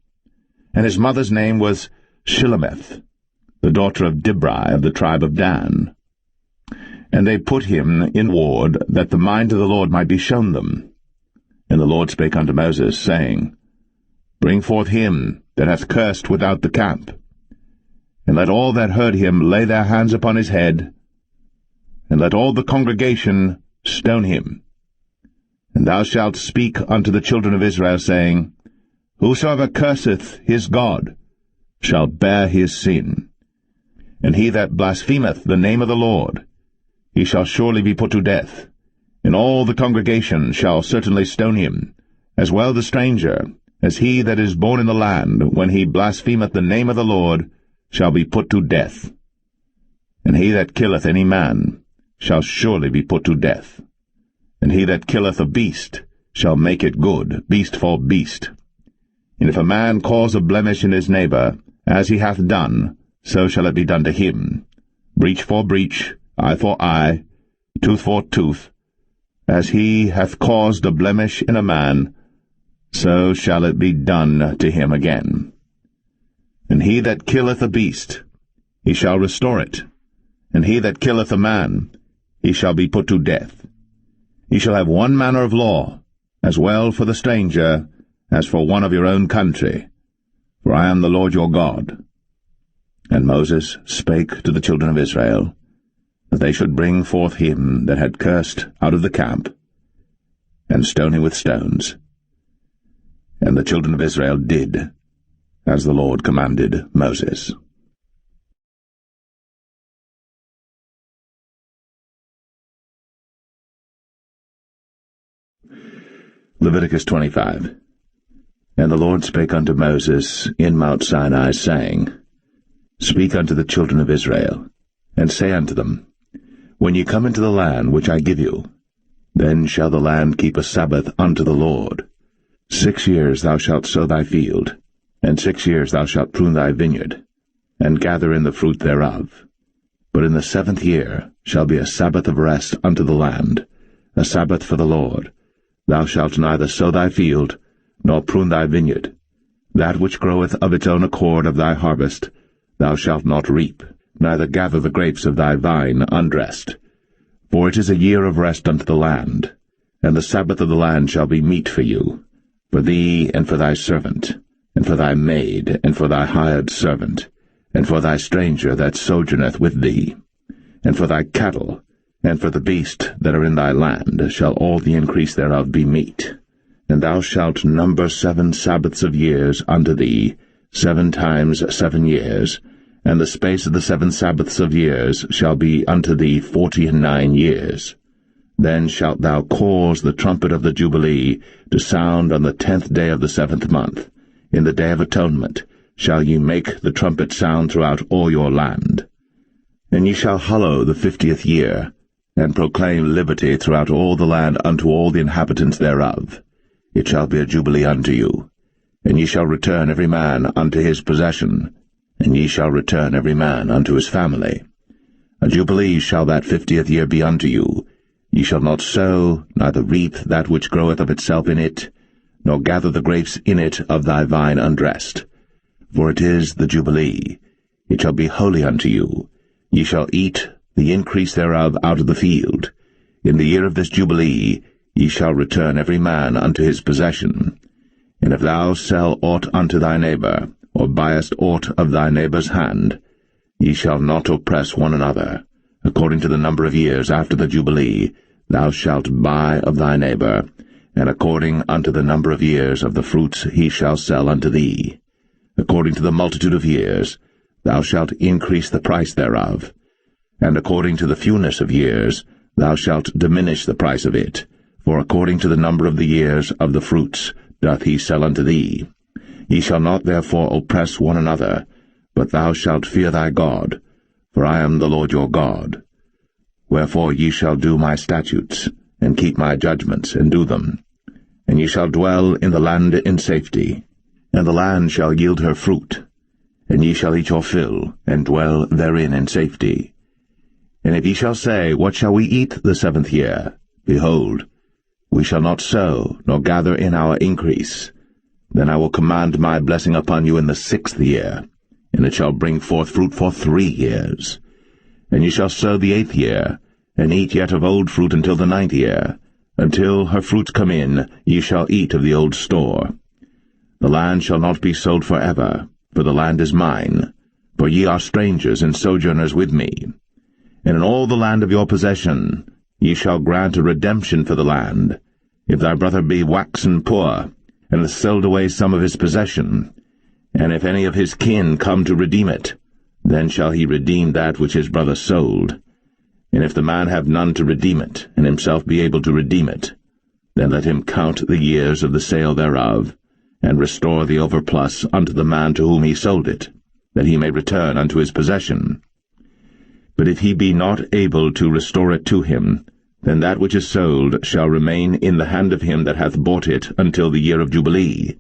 A: And his mother's name was Shilemeth, the daughter of Dibri of the tribe of Dan. And they put him in ward, that the mind of the Lord might be shown them. And the Lord spake unto Moses, saying, Bring forth him that hath cursed without the camp. And let all that heard him lay their hands upon his head, and let all the congregation stone him. And thou shalt speak unto the children of Israel, saying, Whosoever curseth his God shall bear his sin. And he that blasphemeth the name of the Lord, he shall surely be put to death. And all the congregation shall certainly stone him, as well the stranger, as he that is born in the land, when he blasphemeth the name of the Lord, shall be put to death. And he that killeth any man shall surely be put to death. And he that killeth a beast shall make it good, beast for beast. And if a man cause a blemish in his neighbor, as he hath done, so shall it be done to him. Breach for breach, eye for eye, tooth for tooth. As he hath caused a blemish in a man, so shall it be done to him again. And he that killeth a beast, he shall restore it. And he that killeth a man, he shall be put to death. He shall have one manner of law, as well for the stranger as for one of your own country. For I am the Lord your God. And Moses spake to the children of Israel, that they should bring forth him that had cursed out of the camp, and stone him with stones. And the children of Israel did as the Lord commanded Moses. Leviticus 25. And the Lord spake unto Moses in Mount Sinai, saying, Speak unto the children of Israel, and say unto them, When ye come into the land which I give you, then shall the land keep a Sabbath unto the Lord. 6 years thou shalt sow thy field, and 6 years thou shalt prune thy vineyard, and gather in the fruit thereof. But in the 7th year shall be a Sabbath of rest unto the land, a Sabbath for the Lord. Thou shalt neither sow thy field, nor prune thy vineyard. That which groweth of its own accord of thy harvest thou shalt not reap, neither gather the grapes of thy vine undressed. For it is a year of rest unto the land, and the Sabbath of the land shall be meat for you, for thee and for thy servant, and for thy maid, and for thy hired servant, and for thy stranger that sojourneth with thee, and for thy cattle, and for the beast that are in thy land shall all the increase thereof be meat. And thou shalt number 7 Sabbaths of years unto thee, 7 times 7 years, and the space of the 7 Sabbaths of years shall be unto thee 49 years. Then shalt thou cause the trumpet of the Jubilee to sound on the 10th day of the 7th month. In the day of atonement shall ye make the trumpet sound throughout all your land. And ye shall hallow the 50th year, and proclaim liberty throughout all the land unto all the inhabitants thereof. It shall be a jubilee unto you. And ye shall return every man unto his possession, and ye shall return every man unto his family. A jubilee shall that 50th year be unto you. Ye shall not sow, neither reap that which groweth of itself in it, nor gather the grapes in it of thy vine undressed. For it is the jubilee. It shall be holy unto you. Ye shall eat the increase thereof out of the field. In the year of this jubilee ye shall return every man unto his possession. And if thou sell aught unto thy neighbor, or buyest aught of thy neighbor's hand, ye shall not oppress one another. According to the number of years after the jubilee thou shalt buy of thy neighbor, and according unto the number of years of the fruits he shall sell unto thee. According to the multitude of years thou shalt increase the price thereof, and according to the fewness of years thou shalt diminish the price of it, for according to the number of the years of the fruits doth he sell unto thee. Ye shall not therefore oppress one another, but thou shalt fear thy God, for I am the Lord your God. Wherefore ye shall do my statutes, and keep my judgments, and do them. And ye shall dwell in the land in safety, and the land shall yield her fruit, and ye shall eat your fill, and dwell therein in safety. And if ye shall say, What shall we eat the 7th year? Behold, we shall not sow, nor gather in our increase. Then I will command my blessing upon you in the 6th year, and it shall bring forth fruit for 3 years. And ye shall sow the 8th year, and eat yet of old fruit until the 9th year. Until her fruits come in, ye shall eat of the old store. The land shall not be sold forever, for the land is mine. For ye are strangers and sojourners with me. And in all the land of your possession ye shall grant a redemption for the land. If thy brother be waxen poor, and hath sold away some of his possession, and if any of his kin come to redeem it, then shall he redeem that which his brother sold. And if the man have none to redeem it, and himself be able to redeem it, then let him count the years of the sale thereof, and restore the overplus unto the man to whom he sold it, that he may return unto his possession. But if he be not able to restore it to him, then that which is sold shall remain in the hand of him that hath bought it until the year of Jubilee,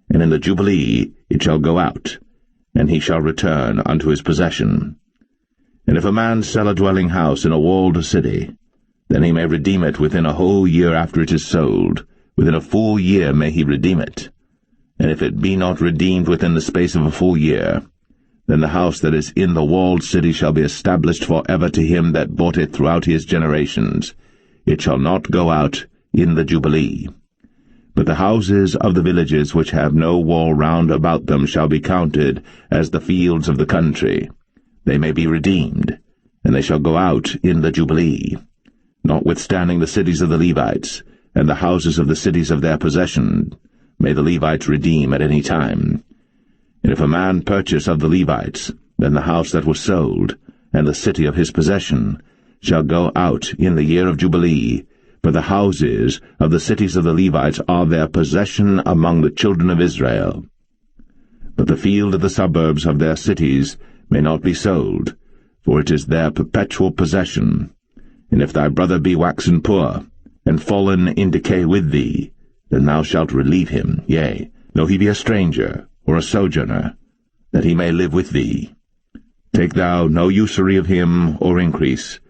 A: and in the Jubilee it shall go out, and he shall return unto his possession. And if a man sell a dwelling house in a walled city, then he may redeem it within a whole year after it is sold. Within a full year may he redeem it. And if it be not redeemed within the space of a full year, then the house that is in the walled city shall be established for ever to him that bought it throughout his generations. It shall not go out in the Jubilee. But the houses of the villages which have no wall round about them shall be counted as the fields of the country. They may be redeemed, and they shall go out in the Jubilee. Notwithstanding the cities of the Levites, and the houses of the cities of their possession, may the Levites redeem at any time. And if a man purchase of the Levites, then the house that was sold, and the city of his possession, shall go out in the year of Jubilee, for the houses of the cities of the Levites are their possession among the children of Israel. But the field of the suburbs of their cities may not be sold, for it is their perpetual possession. And if thy brother be waxen poor, and fallen in decay with thee, then thou shalt relieve him, yea, though he be a stranger, or a sojourner, that he may live with thee. Take thou no usury of him, or increase,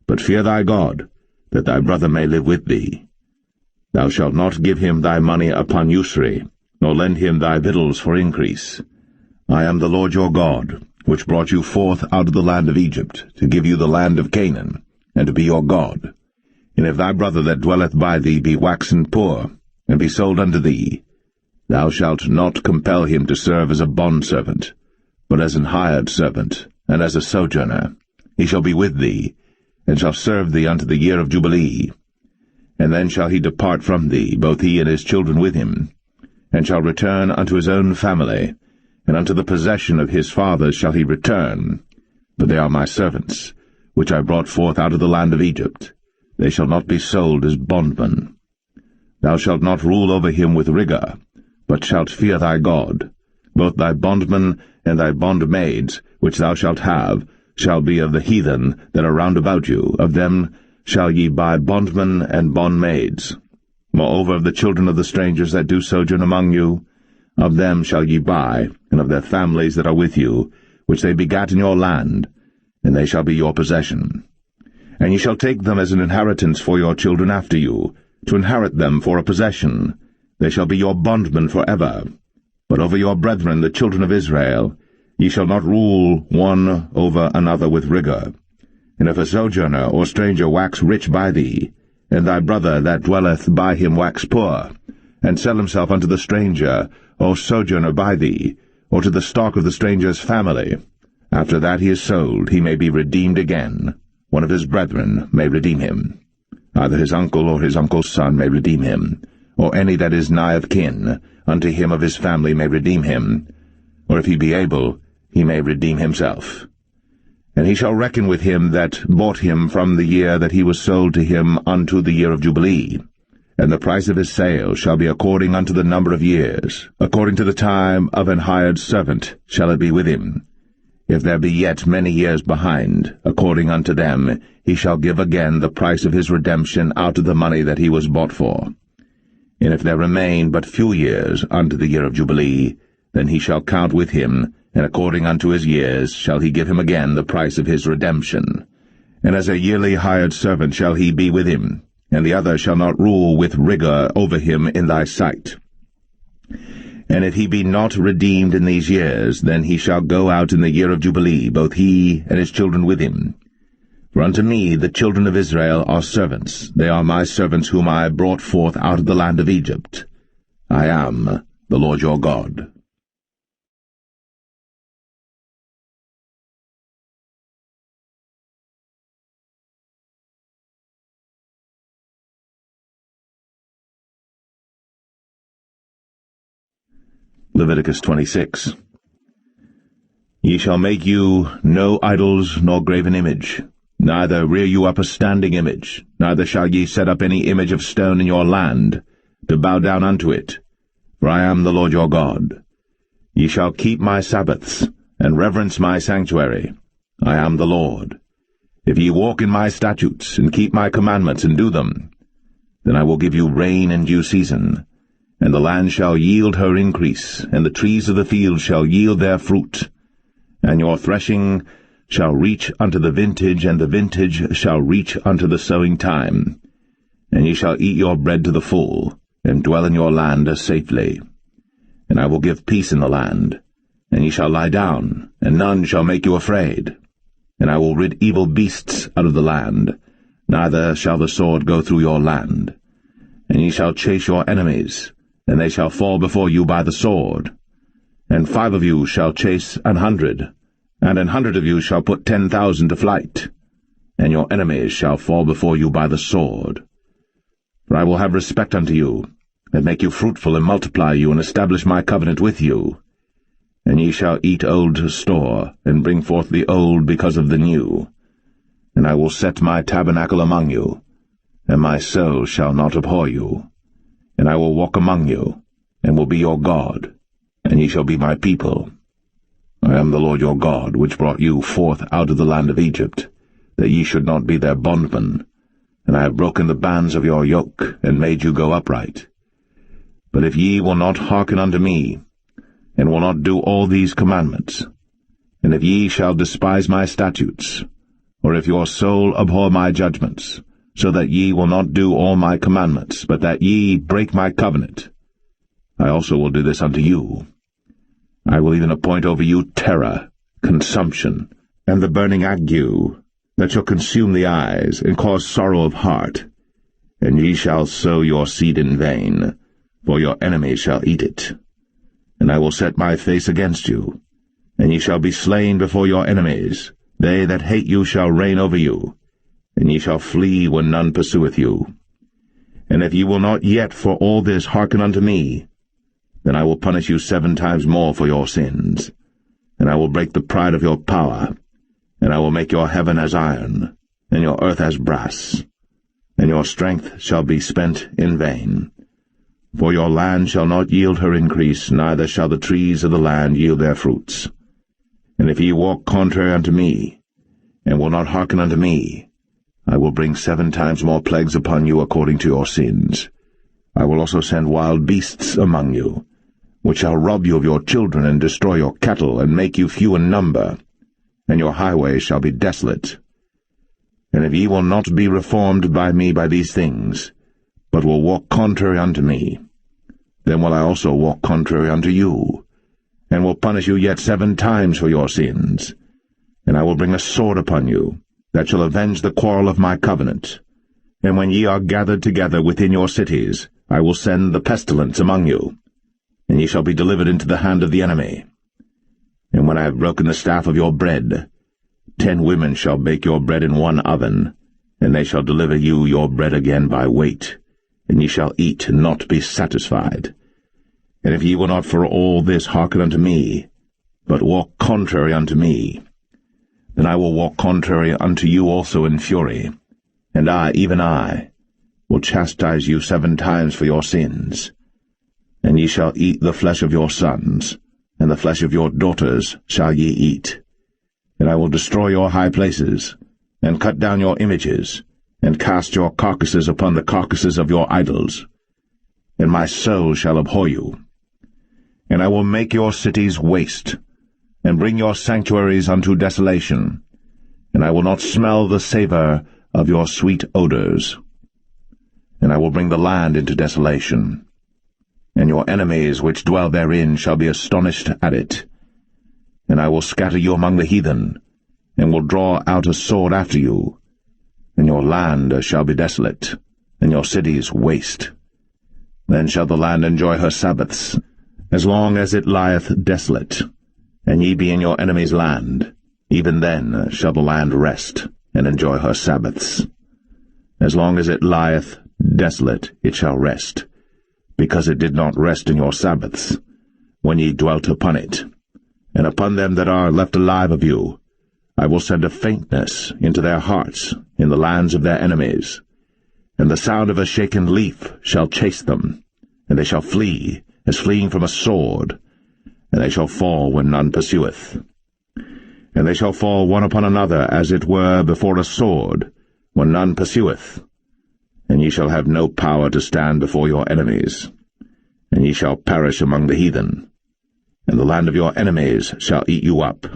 A: but fear thy God, that thy brother may live with thee. Thou shalt not give him thy money upon usury, nor lend him thy victuals for increase. I am the Lord your God, which brought you forth out of the land of Egypt, to give you the land of Canaan, and to be your God. And if thy brother that dwelleth by thee be waxen poor, and be sold unto thee, thou shalt not compel him to serve as a bondservant, but as an hired servant, and as a sojourner. He shall be with thee, and shall serve thee unto the year of Jubilee. And then shall he depart from thee, both he and his children with him, and shall return unto his own family, and unto the possession of his fathers shall he return. For they are my servants, which I brought forth out of the land of Egypt. They shall not be sold as bondmen. Thou shalt not rule over him with rigor, but shalt fear thy God. Both thy bondmen and thy bondmaids, which thou shalt have, shall be of the heathen that are round about you. Of them shall ye buy bondmen and bondmaids. Moreover, of the children of the strangers that do sojourn among you, of them shall ye buy, and of their families that are with you, which they begat in your land, and they shall be your possession. And ye shall take them as an inheritance for your children after you, to inherit them for a possession. They shall be your bondmen for ever. But over your brethren, the children of Israel, ye shall not rule one over another with rigor. And if a sojourner or stranger wax rich by thee, and thy brother that dwelleth by him wax poor, and sell himself unto the stranger or sojourner by thee, or to the stock of the stranger's family, after that he is sold, he may be redeemed again. One of his brethren may redeem him. Either his uncle or his uncle's son may redeem him, or any that is nigh of kin unto him of his family may redeem him, or if he be able, he may redeem himself. And he shall reckon with him that bought him from the year that he was sold to him unto the year of Jubilee, and the price of his sale shall be according unto the number of years, according to the time of an hired servant shall it be with him. If there be yet many years behind, according unto them, he shall give again the price of his redemption out of the money that he was bought for. And if there remain but few years unto the year of Jubilee, then he shall count with him, and according unto his years shall he give him again the price of his redemption. And as a yearly hired servant shall he be with him, and the other shall not rule with rigor over him in thy sight. And if he be not redeemed in these years, then he shall go out in the year of Jubilee, both he and his children with him. For unto me the children of Israel are servants. They are my servants whom I brought forth out of the land of Egypt. I am the Lord your God. Leviticus 26. Ye shall make you no idols nor graven image, neither rear you up a standing image, neither shall ye set up any image of stone in your land, to bow down unto it, for I am the Lord your God. Ye shall keep my Sabbaths, and reverence my sanctuary. I am the Lord. If ye walk in my statutes, and keep my commandments, and do them, then I will give you rain in due season, and the land shall yield her increase, and the trees of the field shall yield their fruit. And your threshing shall reach unto the vintage, and the vintage shall reach unto the sowing time. And ye shall eat your bread to the full, and dwell in your land safely. And I will give peace in the land, and ye shall lie down, and none shall make you afraid. And I will rid evil beasts out of the land, neither shall the sword go through your land. And ye shall chase your enemies, and they shall fall before you by the sword. And 5 of you shall chase 100, and 100 of you shall put 10,000 to flight. And your enemies shall fall before you by the sword. For I will have respect unto you, and make you fruitful, and multiply you, and establish my covenant with you. And ye shall eat old store, and bring forth the old because of the new. And I will set my tabernacle among you, and my soul shall not abhor you. And I will walk among you, and will be your God, and ye shall be my people. I am the Lord your God, which brought you forth out of the land of Egypt, that ye should not be their bondmen. And I have broken the bands of your yoke, and made you go upright. But if ye will not hearken unto me, and will not do all these commandments, and if ye shall despise my statutes, or if your soul abhor my judgments, so that ye will not do all my commandments, but that ye break my covenant, I also will do this unto you. I will even appoint over you terror, consumption, and the burning ague, that shall consume the eyes, and cause sorrow of heart. And ye shall sow your seed in vain, for your enemies shall eat it. And I will set my face against you, and ye shall be slain before your enemies. They that hate you shall reign over you, and ye shall flee when none pursueth you. And if ye will not yet for all this hearken unto me, then I will punish you 7 times more for your sins. And I will break the pride of your power, and I will make your heaven as iron, and your earth as brass, and your strength shall be spent in vain. For your land shall not yield her increase, neither shall the trees of the land yield their fruits. And if ye walk contrary unto me, and will not hearken unto me, I will bring 7 times more plagues upon you according to your sins. I will also send wild beasts among you, which shall rob you of your children, and destroy your cattle, and make you few in number, and your highways shall be desolate. And if ye will not be reformed by me by these things, but will walk contrary unto me, then will I also walk contrary unto you, and will punish you yet 7 times for your sins. And I will bring a sword upon you, that shall avenge the quarrel of my covenant. And when ye are gathered together within your cities, I will send the pestilence among you, and ye shall be delivered into the hand of the enemy. And when I have broken the staff of your bread, 10 women shall bake your bread in one oven, and they shall deliver you your bread again by weight, and ye shall eat and not be satisfied. And if ye will not for all this hearken unto me, but walk contrary unto me, then I will walk contrary unto you also in fury, and I, even I, will chastise you 7 times for your sins. And ye shall eat the flesh of your sons, and the flesh of your daughters shall ye eat. And I will destroy your high places, and cut down your images, and cast your carcasses upon the carcasses of your idols. And my soul shall abhor you. And I will make your cities waste, and bring your sanctuaries unto desolation, and I will not smell the savour of your sweet odours. And I will bring the land into desolation, and your enemies which dwell therein shall be astonished at it. And I will scatter you among the heathen, and will draw out a sword after you, and your land shall be desolate, and your cities waste. Then shall the land enjoy her Sabbaths, as long as it lieth desolate, and ye be in your enemy's land. Even then shall the land rest, and enjoy her Sabbaths. As long as it lieth desolate it shall rest, because it did not rest in your Sabbaths, when ye dwelt upon it. And upon them that are left alive of you I will send a faintness into their hearts in the lands of their enemies, and the sound of a shaken leaf shall chase them, and they shall flee as fleeing from a sword, and they shall fall when none pursueth. And they shall fall one upon another as it were before a sword, when none pursueth. And ye shall have no power to stand before your enemies, and ye shall perish among the heathen. And the land of your enemies shall eat you up,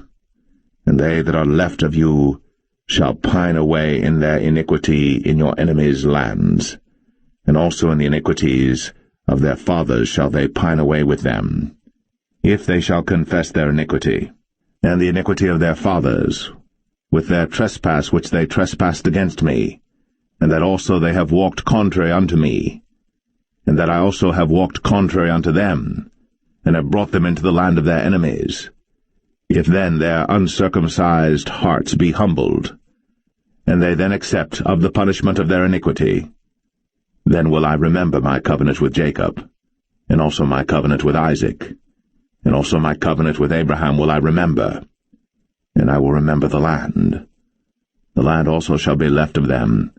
A: and they that are left of you shall pine away in their iniquity in your enemies' lands, and also in the iniquities of their fathers shall they pine away with them, if they shall confess their iniquity, and the iniquity of their fathers, with their trespass which they trespassed against me, and that also they have walked contrary unto me, and that I also have walked contrary unto them, and have brought them into the land of their enemies. If then their uncircumcised hearts be humbled, and they then accept of the punishment of their iniquity, then will I remember my covenant with Jacob, and also my covenant with Isaac, and also my covenant with Abraham will I remember, and I will remember the land. The land also shall be left of them,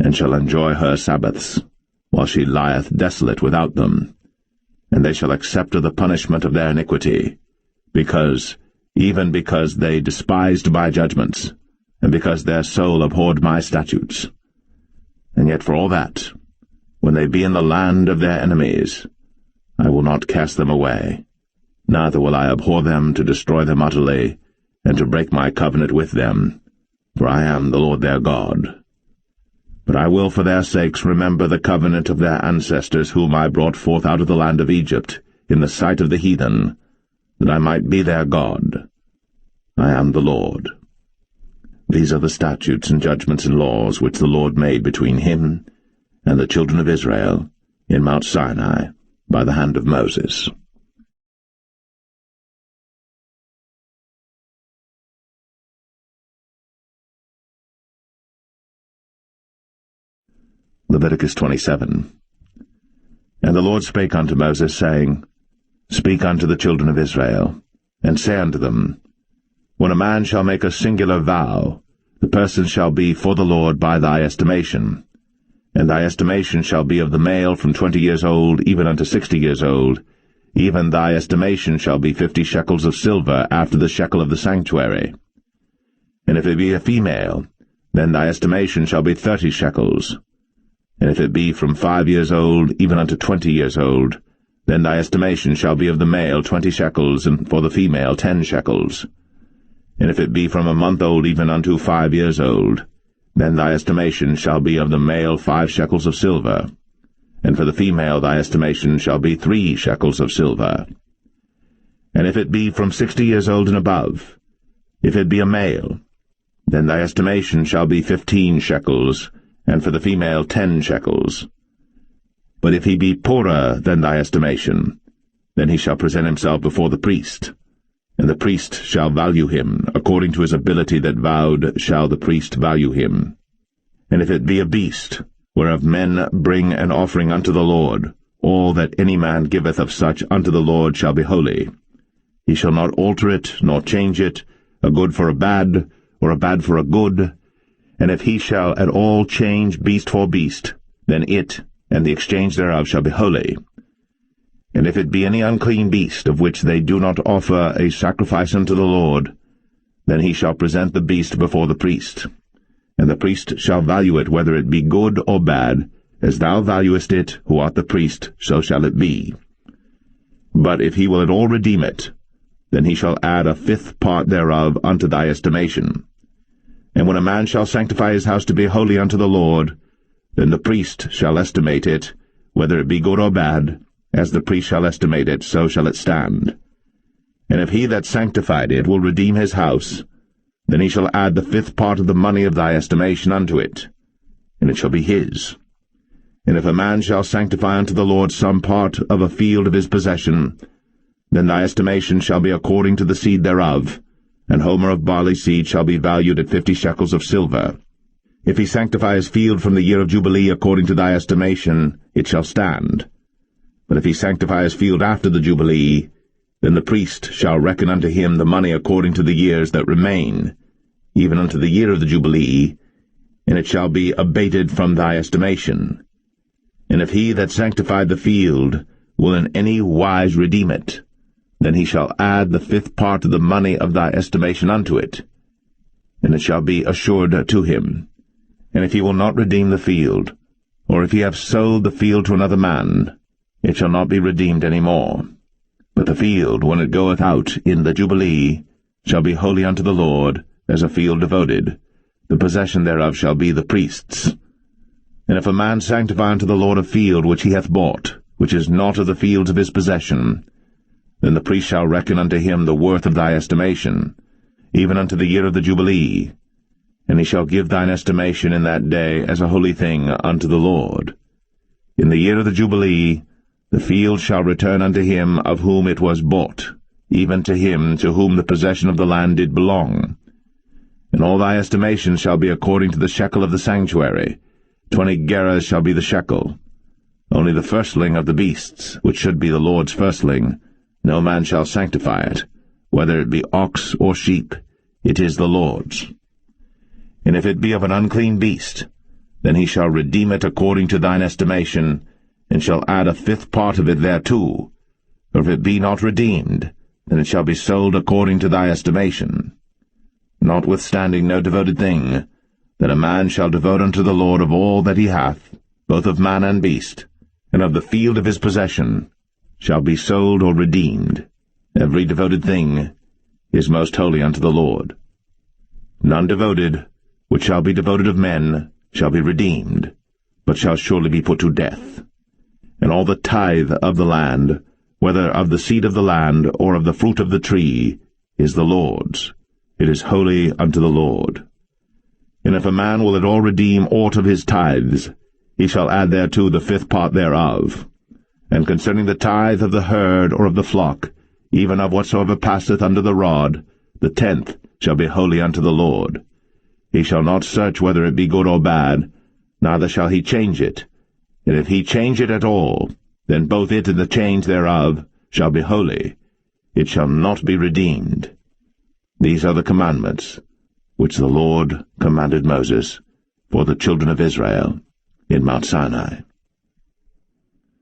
A: and shall enjoy her Sabbaths, while she lieth desolate without them, and they shall accept of the punishment of their iniquity, even because they despised my judgments, and because their soul abhorred my statutes. And yet for all that, when they be in the land of their enemies, I will not cast them away, neither will I abhor them to destroy them utterly, and to break my covenant with them, for I am the Lord their God. But I will for their sakes remember the covenant of their ancestors whom I brought forth out of the land of Egypt, in the sight of the heathen, that I might be their God. I am the Lord. These are the statutes and judgments and laws which the Lord made between him and the children of Israel in Mount Sinai by the hand of Moses. Leviticus 27. And the Lord spake unto Moses, saying, Speak unto the children of Israel, and say unto them, When a man shall make a singular vow, the person shall be for the Lord by thy estimation, and thy estimation shall be of the male from 20 years old even unto 60 years old, even thy estimation shall be 50 shekels of silver after the shekel of the sanctuary. And if it be a female, then thy estimation shall be 30 shekels. And if it be from 5 years old even unto 20 years old, then thy estimation shall be of the male 20 shekels, and for the female 10 shekels. And if it be from a month old even unto 5 years old, then thy estimation shall be of the male 5 shekels of silver, and for the female thy estimation shall be 3 shekels of silver. And if it be from 60 years old and above, if it be a male, then thy estimation shall be 15 shekels, and for the female 10 shekels. But if he be poorer than thy estimation, then he shall present himself before the priest, and the priest shall value him, according to his ability that vowed shall the priest value him. And if it be a beast, whereof men bring an offering unto the Lord, all that any man giveth of such unto the Lord shall be holy. He shall not alter it, nor change it, a good for a bad, or a bad for a good. And if he shall at all change beast for beast, then it and the exchange thereof shall be holy. And if it be any unclean beast, of which they do not offer a sacrifice unto the Lord, then he shall present the beast before the priest. And the priest shall value it, whether it be good or bad, as thou valuest it, who art the priest, so shall it be. But if he will at all redeem it, then he shall add a 5th part thereof unto thy estimation. And when a man shall sanctify his house to be holy unto the Lord, then the priest shall estimate it, whether it be good or bad, as the priest shall estimate it, so shall it stand. And if he that sanctified it will redeem his house, then he shall add the 5th part of the money of thy estimation unto it, and it shall be his. And if a man shall sanctify unto the Lord some part of a field of his possession, then thy estimation shall be according to the seed thereof, an homer of barley seed shall be valued at 50 shekels of silver. If he sanctify his field from the year of Jubilee according to thy estimation, it shall stand. But if he sanctify his field after the Jubilee, then the priest shall reckon unto him the money according to the years that remain, even unto the year of the Jubilee, and it shall be abated from thy estimation. And if he that sanctified the field will in any wise redeem it, then he shall add the 5th part of the money of thy estimation unto it, and it shall be assured to him. And if he will not redeem the field, or if he have sold the field to another man, it shall not be redeemed any more. But the field, when it goeth out in the Jubilee, shall be holy unto the Lord, as a field devoted. The possession thereof shall be the priest's. And if a man sanctify unto the Lord a field which he hath bought, which is not of the fields of his possession, then the priest shall reckon unto him the worth of thy estimation, even unto the year of the Jubilee, and he shall give thine estimation in that day as a holy thing unto the Lord. In the year of the Jubilee the field shall return unto him of whom it was bought, even to him to whom the possession of the land did belong. And all thy estimation shall be according to the shekel of the sanctuary. 20 gerahs shall be the shekel. Only the firstling of the beasts, which should be the Lord's firstling, no man shall sanctify it, whether it be ox or sheep, it is the Lord's. And if it be of an unclean beast, then he shall redeem it according to thine estimation, and shall add a 5th part of it thereto. Or if it be not redeemed, then it shall be sold according to thy estimation. Notwithstanding no devoted thing, that a man shall devote unto the Lord of all that he hath, both of man and beast, and of the field of his possession, shall be sold or redeemed. Every devoted thing is most holy unto the Lord. None devoted, which shall be devoted of men, shall be redeemed, but shall surely be put to death. And all the tithe of the land, whether of the seed of the land or of the fruit of the tree, is the Lord's. It is holy unto the Lord. And if a man will at all redeem aught of his tithes, he shall add thereto the 5th part thereof. And concerning the tithe of the herd or of the flock, even of whatsoever passeth under the rod, the 10th shall be holy unto the Lord. He shall not search whether it be good or bad, neither shall he change it. And if he change it at all, then both it and the change thereof shall be holy. It shall not be redeemed. These are the commandments which the Lord commanded Moses for the children of Israel in Mount Sinai.